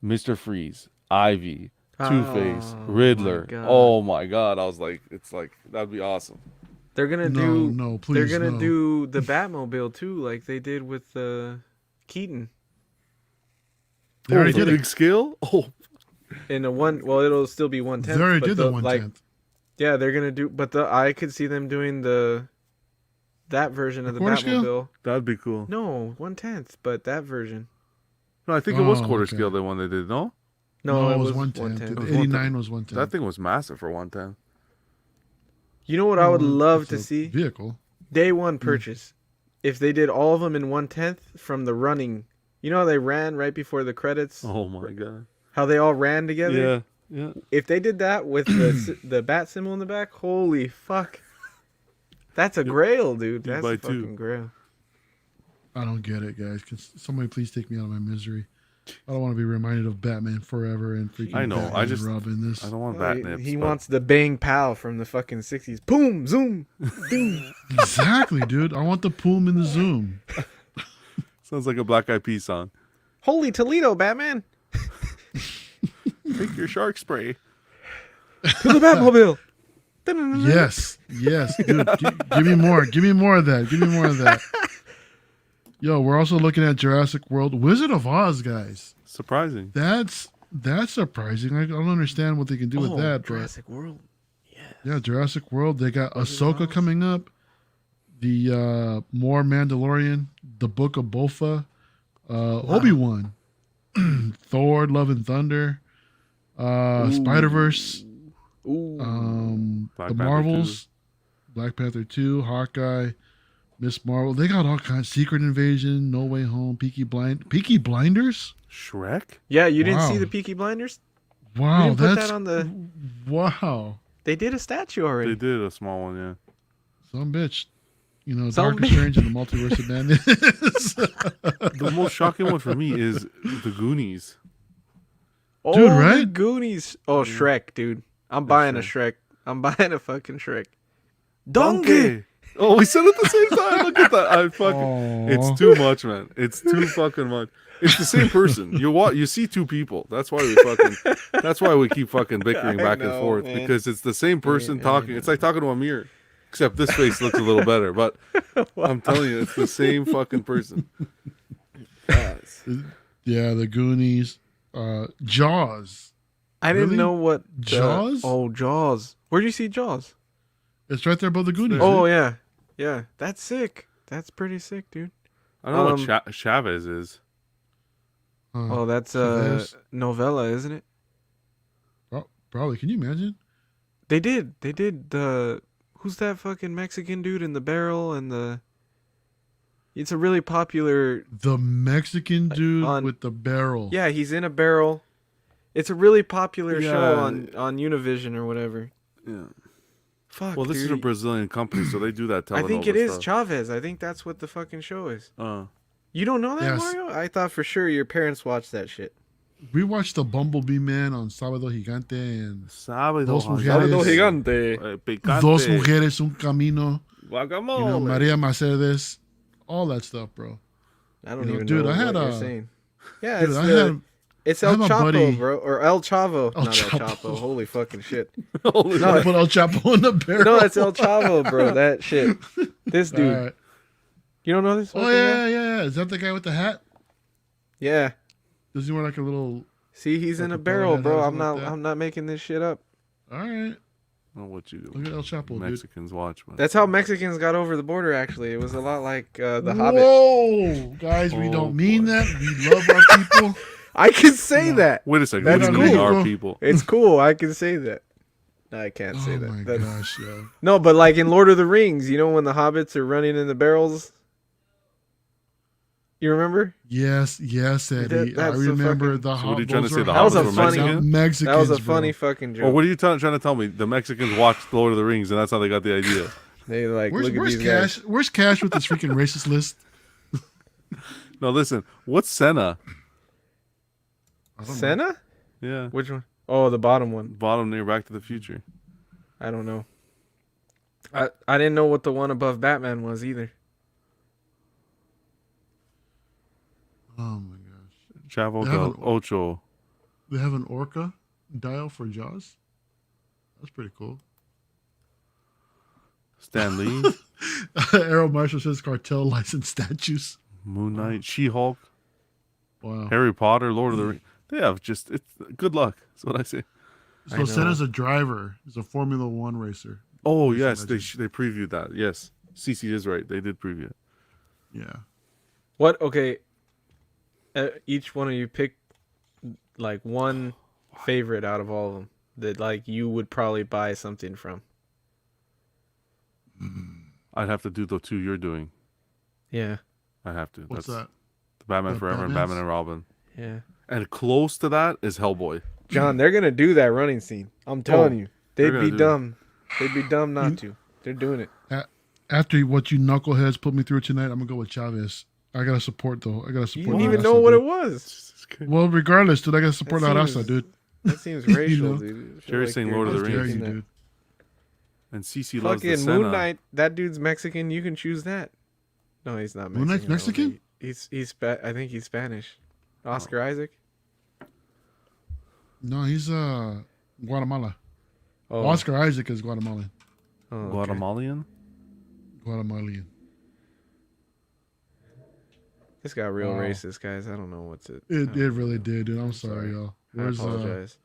Mr. Freeze, Ivy, Two-Face, Oh, Riddler? my God. Oh my God! I was like, it's like that'd be awesome. They're gonna No, please, They're gonna no. do the Batmobile too, like they did with Keaton They already did it. big scale. Oh, in a one. Well, it'll still be 1/10. They already but did the 1/10. Like, yeah, they're gonna do. But I could see them doing that version of the quarter scale? Batmobile. that'd be cool. No, 1/10, but that version. No, I think it was Oh, quarter okay. scale. The one they did. No, No, No, it was 110. 1/10. 89 was 110. that thing was massive for 110. You know what I would love It's to a see? Vehicle. Day one purchase. If they did all of them in 1/10 from the running. You know how they ran right before the credits? Oh my God. How they all ran together? Yeah. If they did that with the bat symbol in the back, holy fuck. That's a grail, dude. You That's buy a two. fucking grail. I don't get it, guys. Can somebody please take me out of my misery? I don't want to be reminded of Batman Forever and freaking I know, Batman I and just- Robin. This I don't want Well, bat nips. he but- wants the bang pow from the fucking 60s. Boom, zoom, doom. exactly, dude. I want the Poom in the Zoom. Sounds like a Black Eyed Peas song. Holy Toledo, Batman. Take your shark spray. To the Batmobile. Yes, dude. Give me more. Give me more of that. Give me more of that. Yo, we're also looking at Jurassic World, Wizard of Oz, guys. Surprising. That's surprising. I don't understand what they can do with that, but Jurassic World. yeah, Jurassic World. They got Wizard of Ahsoka Oz. coming up. The more Mandalorian, the Book of Bofa, Obi-Wan, Thor, Love and Thunder, Spider-Verse, Ooh. Black the Panther Marvels, Black Panther 2, Hawkeye, Miss Marvel. They got all kinds. Secret Invasion, No Way Home, Peaky Blinders. Shrek? Yeah, you didn't see Wow. the Peaky Blinders? Wow, didn't put that's that on the. wow. They did a statue already. They did a small one, yeah. Some bitch. You know, Some Doctor Strange and the Multiverse of Madness. The most shocking one for me is the Goonies. Oh, Dude, the right? Goonies. Oh, Shrek, dude. I'm buying a Shrek. I'm buying a fucking Shrek. Donkey. Donkey. Oh, we said it at the same time. Look at that. I fucking. Aw. It's too much, man. It's too fucking much. It's the same person. You see two people. That's why we fucking. That's why we keep fucking bickering I back and know, forth man. because it's the same person I talking. It's like talking to a mirror, except this face looks a little better. But I'm telling you, it's the same fucking person. Yeah, the Goonies. Jaws. I didn't Really? know what Jaws? Oh, Jaws. Where'd you see Jaws? It's right there above the Goonies. Oh dude. yeah, yeah. That's sick. That's pretty sick, dude. I don't know what Chavez is. Oh, that's Chavez. novella, isn't it? Probably. Can you imagine? They did the. Who's that fucking Mexican dude in the barrel and the? It's a really popular. The Mexican dude on- with the barrel. Yeah, he's in a barrel. It's a really popular Yeah. show on Univision or whatever. Yeah. Fuck. Well, this is dude. a Brazilian company, so they do that. I think it Telenova is stuff. Chavez. I think that's what the fucking show is. Uh, You don't know that, Yes. Mario? I thought for sure your parents watched that shit. We watched the Bumblebee Man on Sábado Gigante and Sábado Dos Gigante. Mujeres. Picante. Dos Mujeres, Un Camino. Guacamole. You know, Maria Mercedes. All that stuff, bro. I don't You know, even dude, know I had what you're a- saying. Yeah, Dude, it's I the, had it's I El have a Chapo, buddy- bro, or El Chavo, El not Chapo. El Chapo. Holy fucking shit! Holy No, I put El Chapo in the barrel. No, it's El Chavo, bro. That shit. This dude. All right. You don't know this? Oh fucking yeah, guy? yeah. Is that the guy with the hat? Yeah. Does he wear like a little? See, he's in Like a a barrel, Polo bro. hat or I'm something not. like that? I'm not making this shit up. All right. know what you Look at El Chapo, dude. Mexicans watch, man. That's how Mexicans got over the border. Actually, it was a lot like the Hobbit. Whoa, guys, we Oh, don't mean boy. that. We love our people. I can say that. Wait a second. That's What do you mean cool. our people? It's cool. I can say that. No, I can't say Oh that. my That's- gosh, yo. No, but like in Lord of the Rings, you know when the hobbits are running in the barrels? You remember? Yes, Eddie. I that's a remember fucking- the So what are you Hobbits. trying to say, the That was a Hobbits were funny- Mexican? Mexicans. That was a bro. funny fucking joke. Or what are you trying to tell me? The Mexicans watched Lord of the Rings, and that's how they got the idea. They like Where's, look at where's these Cash? guys. Where's Cash with this freaking racist list? No, listen. What's Senna? I don't know. Senna? Yeah, Which one? Oh, the bottom one. bottom near Back to the Future. I don't know. I didn't know what the one above Batman was either. Oh my gosh. Chavo They del haven't- Ocho. They have an orca dial for Jaws. That's pretty cool. Stan Lee. Arrow Marshall says cartel license statues. Moon Knight. She-Hulk. Wow. Harry Potter. Lord of the Rings. They have just, it's good luck. That's what I say. I So know. Senna's a driver. He's a Formula One racer. Oh, Racing yes. legend. They previewed that. Yes. CC is right. They did preview it. Yeah. What? Okay. Each one of you pick like one favorite out of all of them that like you would probably buy something from. I'd have to do the two you're doing. Yeah. I have to. What's That's that? the Batman The Forever and Batmans? Batman and Robin. Yeah. And close to that is Hellboy. John, they're gonna do that running scene. I'm telling you, they're they'd gonna be do dumb. They'd be dumb not to. They're doing it. After what you knuckleheads put me through tonight, I'm gonna go with Chavez. I gotta support though. I gotta You support. didn't even Raza, know what dude. it was. Well, regardless, dude, I gotta support That Arasa, seems- dude. That seems racial, know? dude. I feel Jerry's saying you're Lord of the just How dare Rings. you, taking dude. And CC that. loves the Fucking Senna. Moon Knight. That dude's Mexican. You can choose that. No, he's not Mexican. Moon Knight's I don't Mexican? think. I think he's Spanish. Oscar Isaac. No, he's Guatemala. Oh, Oscar Isaac is Guatemalan. oh, okay. Guatemalan? Guatemalian. This got real Wow. racist, guys. I don't know what's it. It really did, dude. I'm sorry, y'all. I apologize.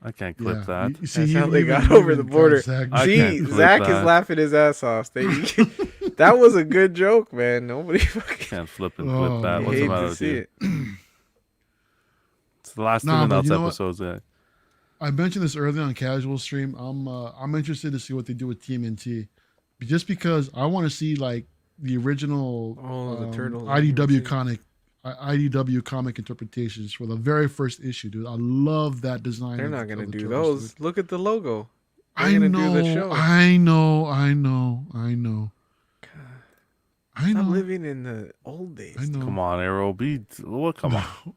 I can't clip yeah. that. You see, That's how even- they even- got over even the border. Zach- I See, can't clip Zach is that. laughing his ass off. That was a good joke, man. Nobody fucking Can't flip and Oh, clip that. man. What's the hate matter to with see you? it. It's the last Nah, 2 but minutes you know what? episodes. Yeah. I mentioned this earlier on Casual Stream. I'm interested to see what they do with TMNT, just because I want to see like the original Oh, the turtles. IDW IDW comic interpretations for the very first issue, dude. I love that design. They're of- not of gonna the do turtles, those. dude. Look at the logo. They're I gonna know, do the show. I know, I know, I know. I Stop know. living in the old days. I know. Come on, Arrow. Come on.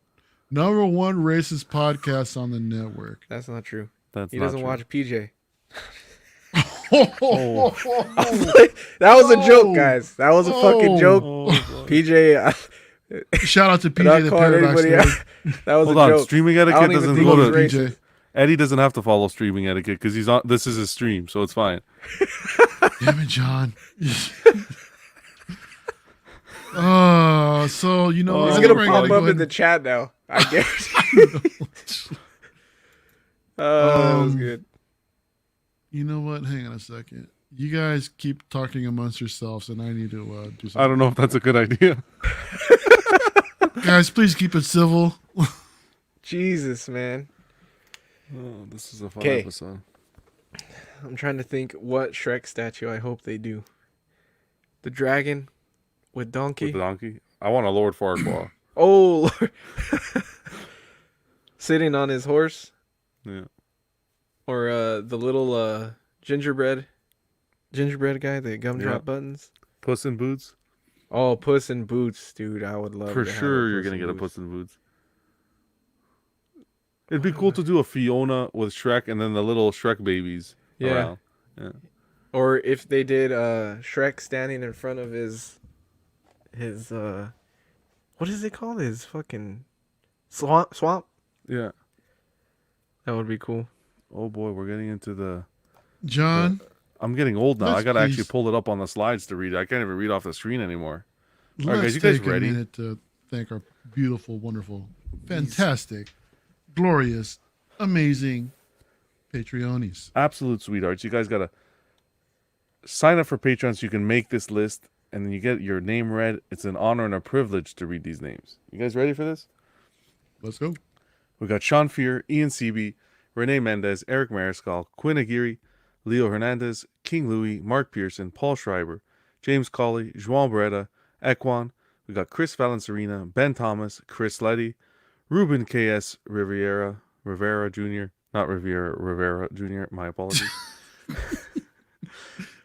Number one racist podcast on the network. That's not true. That's He not doesn't true. watch PJ. Oh. That was a Oh. joke, guys. That was a fucking Oh. joke. Oh, boy. PJ. Shout out to I'm not PJ the calling Paradox anybody Nerd. out. That was Hold a on. joke. Streaming I don't etiquette even doesn't think go he's to racist. PJ. Eddie doesn't have to follow streaming etiquette because he's on. This is his stream, so it's fine. Damn it, John. So you know, He's I gonna think we're pop go up in ahead the and- chat now. I guess. That was good. You know what? Hang on a second. You guys keep talking amongst yourselves, and I need to do something. I don't know if that's a good idea. Guys, please keep it civil. Jesus, man. Oh, this is a fun 'Kay. episode. I'm trying to think what Shrek statue I hope they do. The dragon with donkey. With the donkey. I want a Lord Farquaad. Oh, Lord. Sitting on his horse. Yeah. Or the little gingerbread guy, the gumdrop buttons. Puss in Boots. Oh, Puss in Boots, dude. I would love For to have sure, a you're Puss gonna in get a Boots. Puss in Boots. It'd be cool to do a Fiona with Shrek and then the little Shrek babies Yeah. around. Yeah. Or if they did Shrek standing in front of his what is it called? His fucking swamp? Yeah. That would be cool. Oh boy, we're getting into the. John, I'm getting old now. Let's I gotta actually please- pull it up on the slides to read it. I can't even read off the screen anymore. All right, let's guys, you guys take ready? a minute to thank our beautiful, wonderful, fantastic, glorious, amazing Patreonies. Absolute sweethearts. You guys gotta sign up for Patreon so you can make this list, and then you get your name read. It's an honor and a privilege to read these names. You guys ready for this? Let's go. We got Sean Fear, Ian Seaby, Renee Mendez, Eric Mariscal, Quinn Aguirre, Leo Hernandez, King Louis, Mark Pearson, Paul Schreiber, James Colley, João Beretta, Ekwan. We got Chris Valencerina, Ben Thomas, Chris Letty, Ruben K.S. Rivera Jr., not Rivera Jr., my apologies.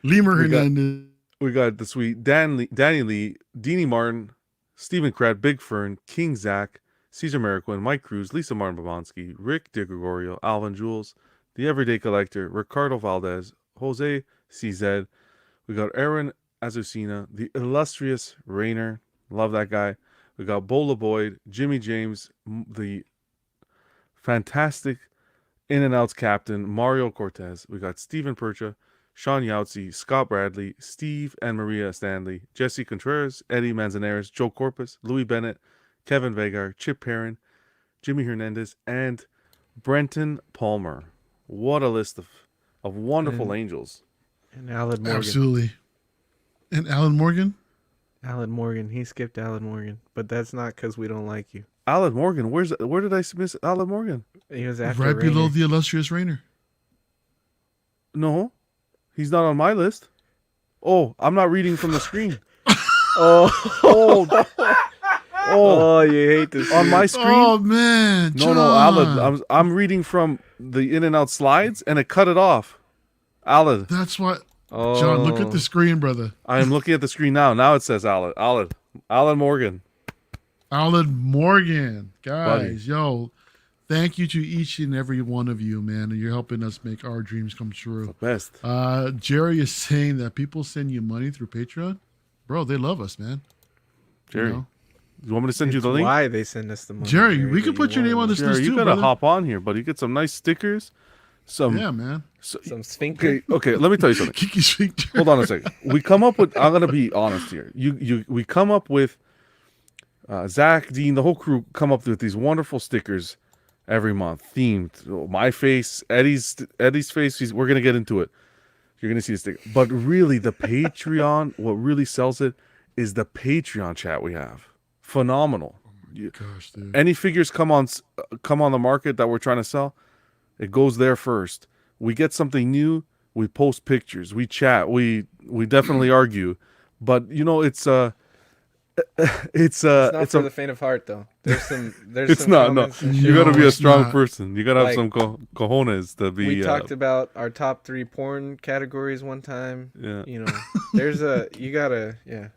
Lemur We got- Hernandez. We got the sweet Danny Lee, Deanie Martin, Stephen Kratt, Big Fern, King Zach, Caesar Mariquin, Mike Cruz, Lisa Martin Babonsky, Rick DeGregorio, Alvin Jules, The Everyday Collector, Ricardo Valdez, Jose CZ. We got Aaron Azucena, the illustrious Rainer. Love that guy. We got Bola Boyd, Jimmy James, the fantastic in and outs captain, Mario Cortez. We got Stephen Percha, Sean Yautsy, Scott Bradley, Steve and Maria Stanley, Jesse Contreras, Eddie Manzanares, Joe Corpus, Louis Bennett, Kevin Vegar, Chip Perrin, Jimmy Hernandez, and Brenton Palmer. What a list of wonderful angels. And Alan Morgan. Absolutely. And Alan Morgan? Alan Morgan. He skipped Alan Morgan. But that's not because we don't like you. Alan Morgan, where did I miss Alan Morgan? He was after Right below Rainer. the illustrious Rainer. No, he's not on my list. Oh, I'm not reading from the screen. Oh, Oh, you hate this. on my screen. Oh, man. No, Alan. I'm reading from the in and out slides, and it cut it off. Alan, That's what. Oh. John, look at the screen, brother. I am looking at the screen now. Now it says Alan Morgan. Alan Morgan. Guys, Buddy. yo, thank you to each and every one of you, man. You're helping us make our dreams come true. Best. Jerry is saying that people send you money through Patreon. Bro, they love us, man. Jerry, You know? you want me to send you It's the link? why they send us the money. Jerry, we can but put you your name wanna on this know. list Jerry, you too, gotta brother. hop on here, buddy. You get some nice stickers. Yeah, man. Some sphincter. Okay. Let me tell you something. Kiki Speak. Hold on a second. We come up with. I'm gonna be honest here. We come up with. Zach, Dean, the whole crew come up with these wonderful stickers every month, themed. My face, Eddie's face. We're gonna get into it. You're gonna see the sticker. But really, the Patreon, what really sells it, is the Patreon chat we have. Phenomenal. Gosh, dude. Any figures come on the market that we're trying to sell, it goes there first. We get something new, we post pictures, we chat, we definitely argue, but it's It's It's not for a the faint of heart, though. There's it's some not no. comments and You shit. got to be a it's strong not. person. You got to have Like, some cojones to be. We talked about our top 3 porn categories one time. Yeah. You know, you gotta, yeah.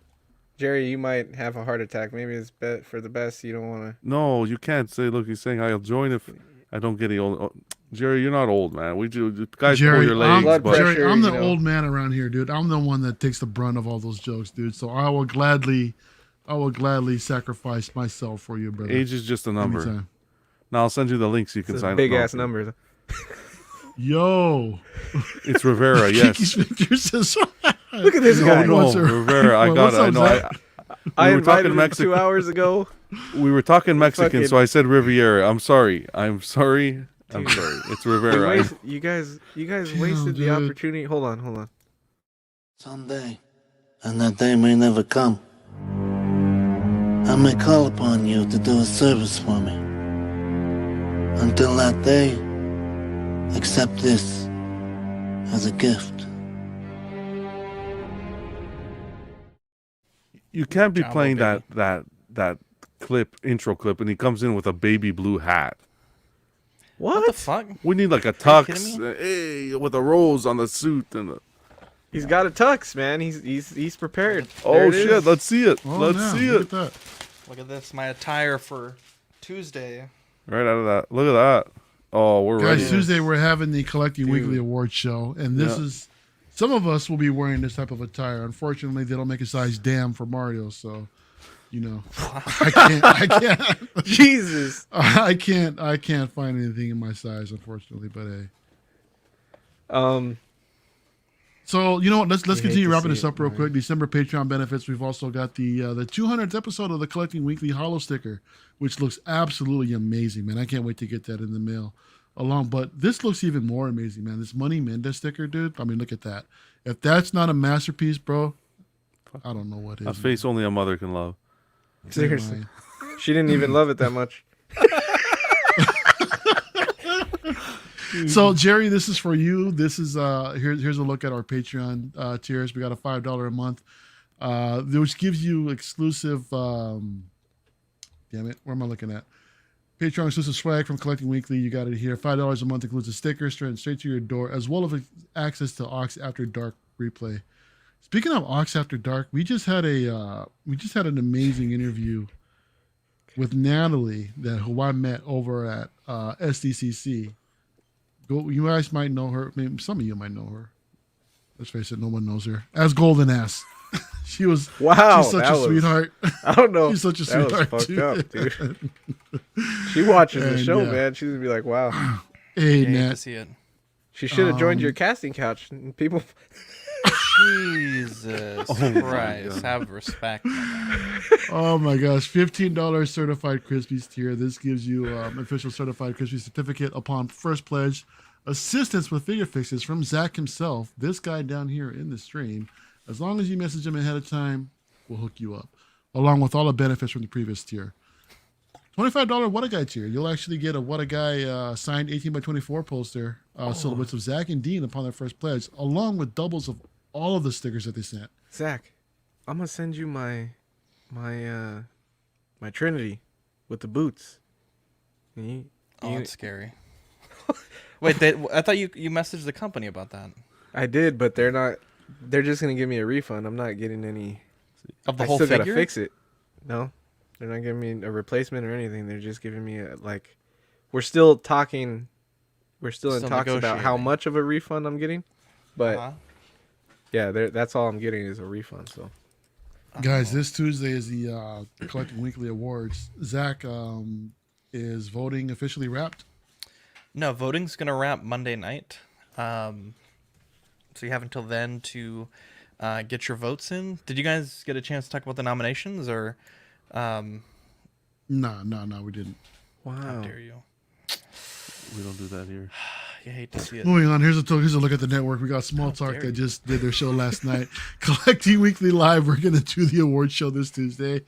Jerry, you might have a heart attack. Maybe it's for the best. You don't want to. No, you can't say. Look, he's saying I'll join if I don't get any old. Oh, Jerry, you're not old, man. We do guys pull Jerry, your legs, Blood but pressure. Jerry, I'm the you know. old man around here, dude. I'm the one that takes the brunt of all those jokes, dude. So I will gladly sacrifice myself for you, brother. age is just a number. Anytime. Now I'll send you the link so you can sign Big up. ass numbers. Yo, It's Rivera, Kiki's yes. Pictures says, Look at this No, guy. no. No, what's her- Rivera. I got what's it. I up, know. Zach? I we were invited talking him Mexican. 2 hours ago. We were talking Mexican, Fucking- so I said Riviera. I'm sorry. I'm sorry. It's Rivera. You guys wasted the dude. opportunity. Hold on. Someday, and that day may never come, I may call upon you to do a service for me. Until that day, accept this as a gift. You can't be Jumbo playing baby. that intro clip, and he comes in with a baby blue hat. What the fuck? We need like a you tux, kidding me? hey, with a rose on the suit and. He's got a tux, man. He's prepared. Oh There it shit! is. Let's see it. Oh, Let's yeah, see look it. at that. Look at this, my attire for Tuesday. Right out of that. Look at that. Oh, we're Guys, ready. Tuesday we're having the Collecting Dude. Weekly Awards show, and this Yeah. is some of us will be wearing this type of attire. Unfortunately, they don't make a size damn for Mario, so you know, I can't, Jesus. I can't find anything in my size, unfortunately. But hey, so you know what? Let's hate continue to wrapping see this it, up real man. quick. December Patreon benefits. We've also got the 200th episode of the Collecting Weekly Hollow sticker, which looks absolutely amazing, man. I can't wait to get that in the mail. But this looks even more amazing, man. This Money Mendez sticker, dude. I mean, look at that. If that's not a masterpiece, bro, I don't know what is. A face only a mother can love. Seriously. She didn't even love it that much. So Jerry, this is for you. This is here's a look at our Patreon tiers. We got a $5 a month, which gives you exclusive. Damn it, where am I looking at? Patreon exclusive swag from Collecting Weekly. You got it here. $5 a month includes a sticker straight to your door, as well as access to Aux After Dark replay. Speaking of Aux After Dark, we just had an amazing interview with Natalie who I met over at SDCC. You guys might know her. Maybe some of you might know her. Let's face it, no one knows her. As Golden Ass. She's such a sweetheart. I don't know. She's such a that sweetheart, was fucked too. up, dude. She watches the And, show, yeah. man. She's gonna be like, wow. Hey, Can't wait to Nat. see it. She should have joined your casting couch. And people. Jesus Christ, have respect. Oh my gosh, $15 certified Krispies tier. This gives you official certified Krispies certificate upon first pledge. Assistance with figure fixes from Zach himself. This guy down here in the stream. As long as you message him ahead of time, we'll hook you up, along with all the benefits from the previous tier. $25 What a Guy tier. You'll actually get a What a Guy signed 18x24 poster silhouettes of Zach and Dean upon their first pledge, along with doubles of all of the stickers that they sent. Zach, I'm gonna send you my Trinity with the boots. Oh, that's scary. Wait, I thought you messaged the company about that. I did, but they're not. They're just gonna give me a refund. I'm not getting any. Of the I whole still figure? gotta fix it. No, they're not giving me a replacement or anything. They're just giving me we're still talking. We're still in Still talks about how negotiating. much of a refund I'm getting, but Uh-huh. yeah, that's all I'm getting is a refund. So Guys, this Tuesday is the Collecting Weekly Awards. Zach is voting officially wrapped. No, voting's gonna wrap Monday night. So you have until then to get your votes in. Did you guys get a chance to talk about the nominations, or No, we didn't. how wow, dare you? We don't do that here. You hate to see it. Moving on, here's a look at the network. We got Small Talk dare that you. just did their show last night. Collecting Weekly Live, we're going to do the award show this Tuesday.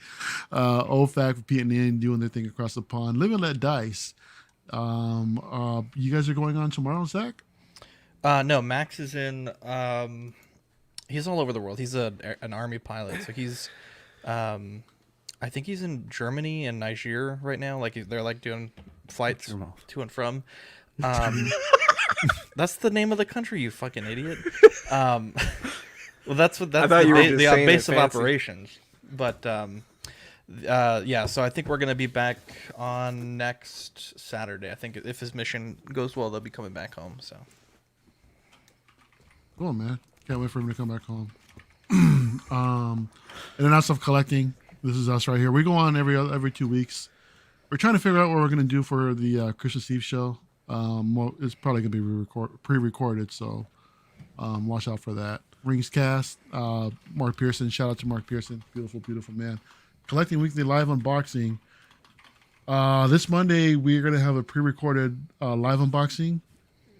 OFAC for Pete and Ian doing their thing across the pond. Live and Let Dice. You guys are going on tomorrow, Zach? No, Max is in. He's all over the world. He's an army pilot, so he's I think he's in Germany and Niger right now. Like they're like doing flights your mouth. to and from. That's the name of the country, you fucking idiot. Well, that's thought you were just the saying base it of fancy. operations. But yeah, so I think we're gonna be back on next Saturday. I think if his mission goes well, they'll be coming back home. So Cool, man. Can't wait for him to come back home. And then outside of collecting, this is us right here. We go on every 2 weeks. We're trying to figure out what we're going to do for the Christmas Eve show. It's probably going to be pre-recorded, so watch out for that. Rings Cast, Mark Pearson. Shout out to Mark Pearson. Beautiful, beautiful man. Collecting Weekly Live Unboxing. This Monday, we're going to have a pre-recorded live unboxing.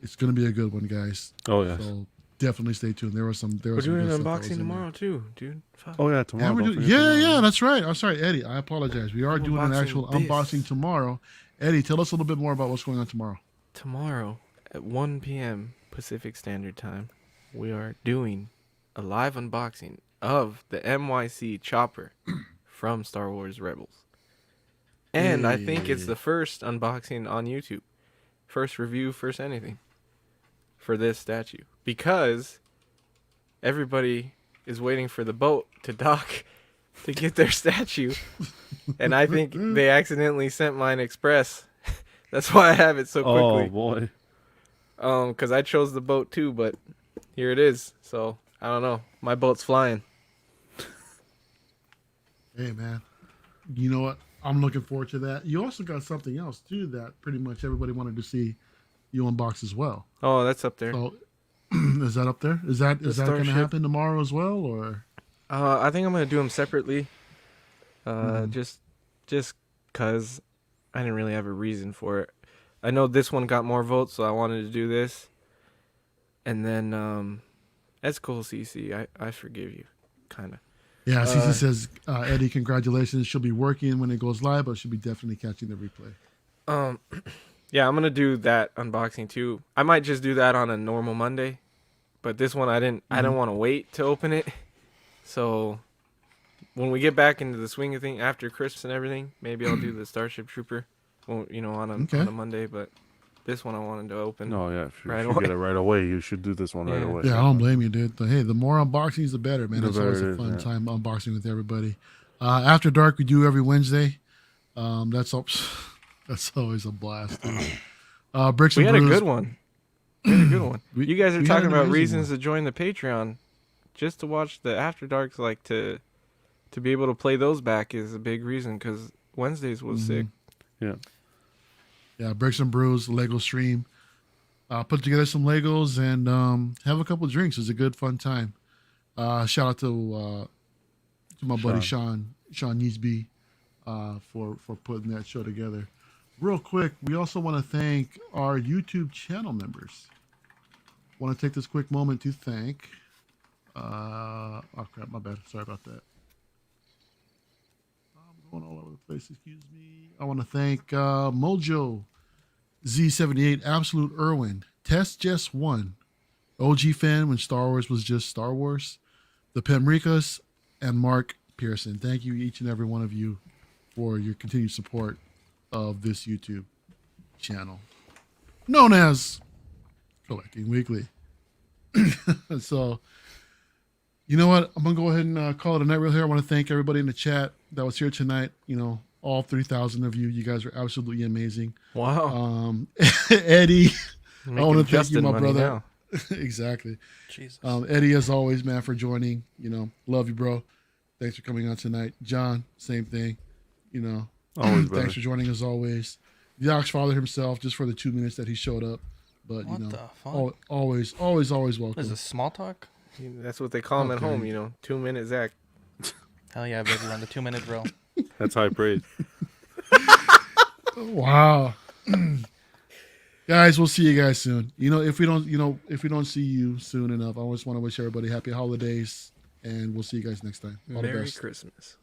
It's going to be a good one, guys. Oh, yes. So definitely stay tuned. There was some. We're some doing good an stuff that was unboxing in tomorrow too, dude. Fuck. Oh, yeah, tomorrow. Yeah, Don't forget tomorrow. yeah, that's right. I'm sorry, Eddie. I apologize. We are doing an unboxing actual this. unboxing tomorrow. Eddie, tell us a little bit more about what's going on tomorrow. Tomorrow at 1 p.m. Pacific Standard Time, we are doing a live unboxing of the MYC chopper from Star Wars Rebels. And I think it's the first unboxing on YouTube. First review, first anything for this statue. Because everybody is waiting for the boat to dock to get their statue. And I think they accidentally sent mine express. That's why I have it so quickly. Oh, boy. Because I chose the boat too, but here it is. So I don't know. My boat's flying. Hey, man. You know what? I'm looking forward to that. You also got something else too that pretty much everybody wanted to see you unbox as well. Oh, that's up there. So is that up there? Is that going to Starship. happen tomorrow as well, or? I think I'm gonna do them separately. Just cause I didn't really have a reason for it. I know this one got more votes, so I wanted to do this. And then, that's cool, CC. I forgive you, kind of. Yeah, CC says, Eddie, congratulations. She'll be working when it goes live, but she'll be definitely catching the replay. Yeah, I'm gonna do that unboxing too. I might just do that on a normal Monday, but this one I didn't want to wait to open it. So when we get back into the swing of thing after Christmas and everything, maybe I'll do the Starship Trooper, on a Monday. But this one I wanted to open. No, yeah. If you Right should away. get it right away, you should do this one right Yeah. away. Yeah, I don't blame you, dude. But hey, the more unboxings, the better, man. The It's always better a it is, fun yeah. time unboxing with everybody. After Dark, we do every Wednesday. That's always a blast, dude. Bricks We and had a Brews. good one. We had a good one. You guys are we had talking an about amazing reasons one. to join the Patreon, just to watch the After Darks. Like to be able to play those back is a big reason because Wednesdays was sick. Yeah. Yeah, Bricks and Brews, Lego stream. Put together some Legos and have a couple drinks. It was a good, fun time. Shout out to my buddy Sean Neesby for putting that show together. Real quick, we also want to thank our YouTube channel members. Want to take this quick moment to thank. Oh crap, my bad. Sorry about that. I'm going all over the place. Excuse me. I want to thank Mojo, Z78, Absolute Irwin, Test Just One, OG fan when Star Wars was just Star Wars, the Pemricas, and Mark Pearson. Thank you, each and every one of you, for your continued support of this YouTube channel, known as Collecting Weekly. So, you know what? I'm going to go ahead and call it a night real here. I want to thank everybody in the chat that was here tonight. You know, all 3,000 of you. You guys are absolutely amazing. Wow. Eddie, I Making want to thank you, Justin my money brother. now. Exactly. Jesus. Eddie, as always, man, for joining. You know, love you, bro. Thanks for coming on tonight. John, same thing. You know, Always, brother. thanks for joining as always. The Oxfather himself, just for the 2 minutes that he showed up. But, What you know, the fuck? always What welcome. is this, small talk? That's what they call him at Okay. home. 2 minute Zach. Hell yeah, baby, we're on the 2-minute drill. That's high praise. Wow. Guys, we'll see you guys soon. If we don't see you soon enough, I just want to wish everybody happy holidays, and we'll see you guys next time. All the Merry best. Christmas.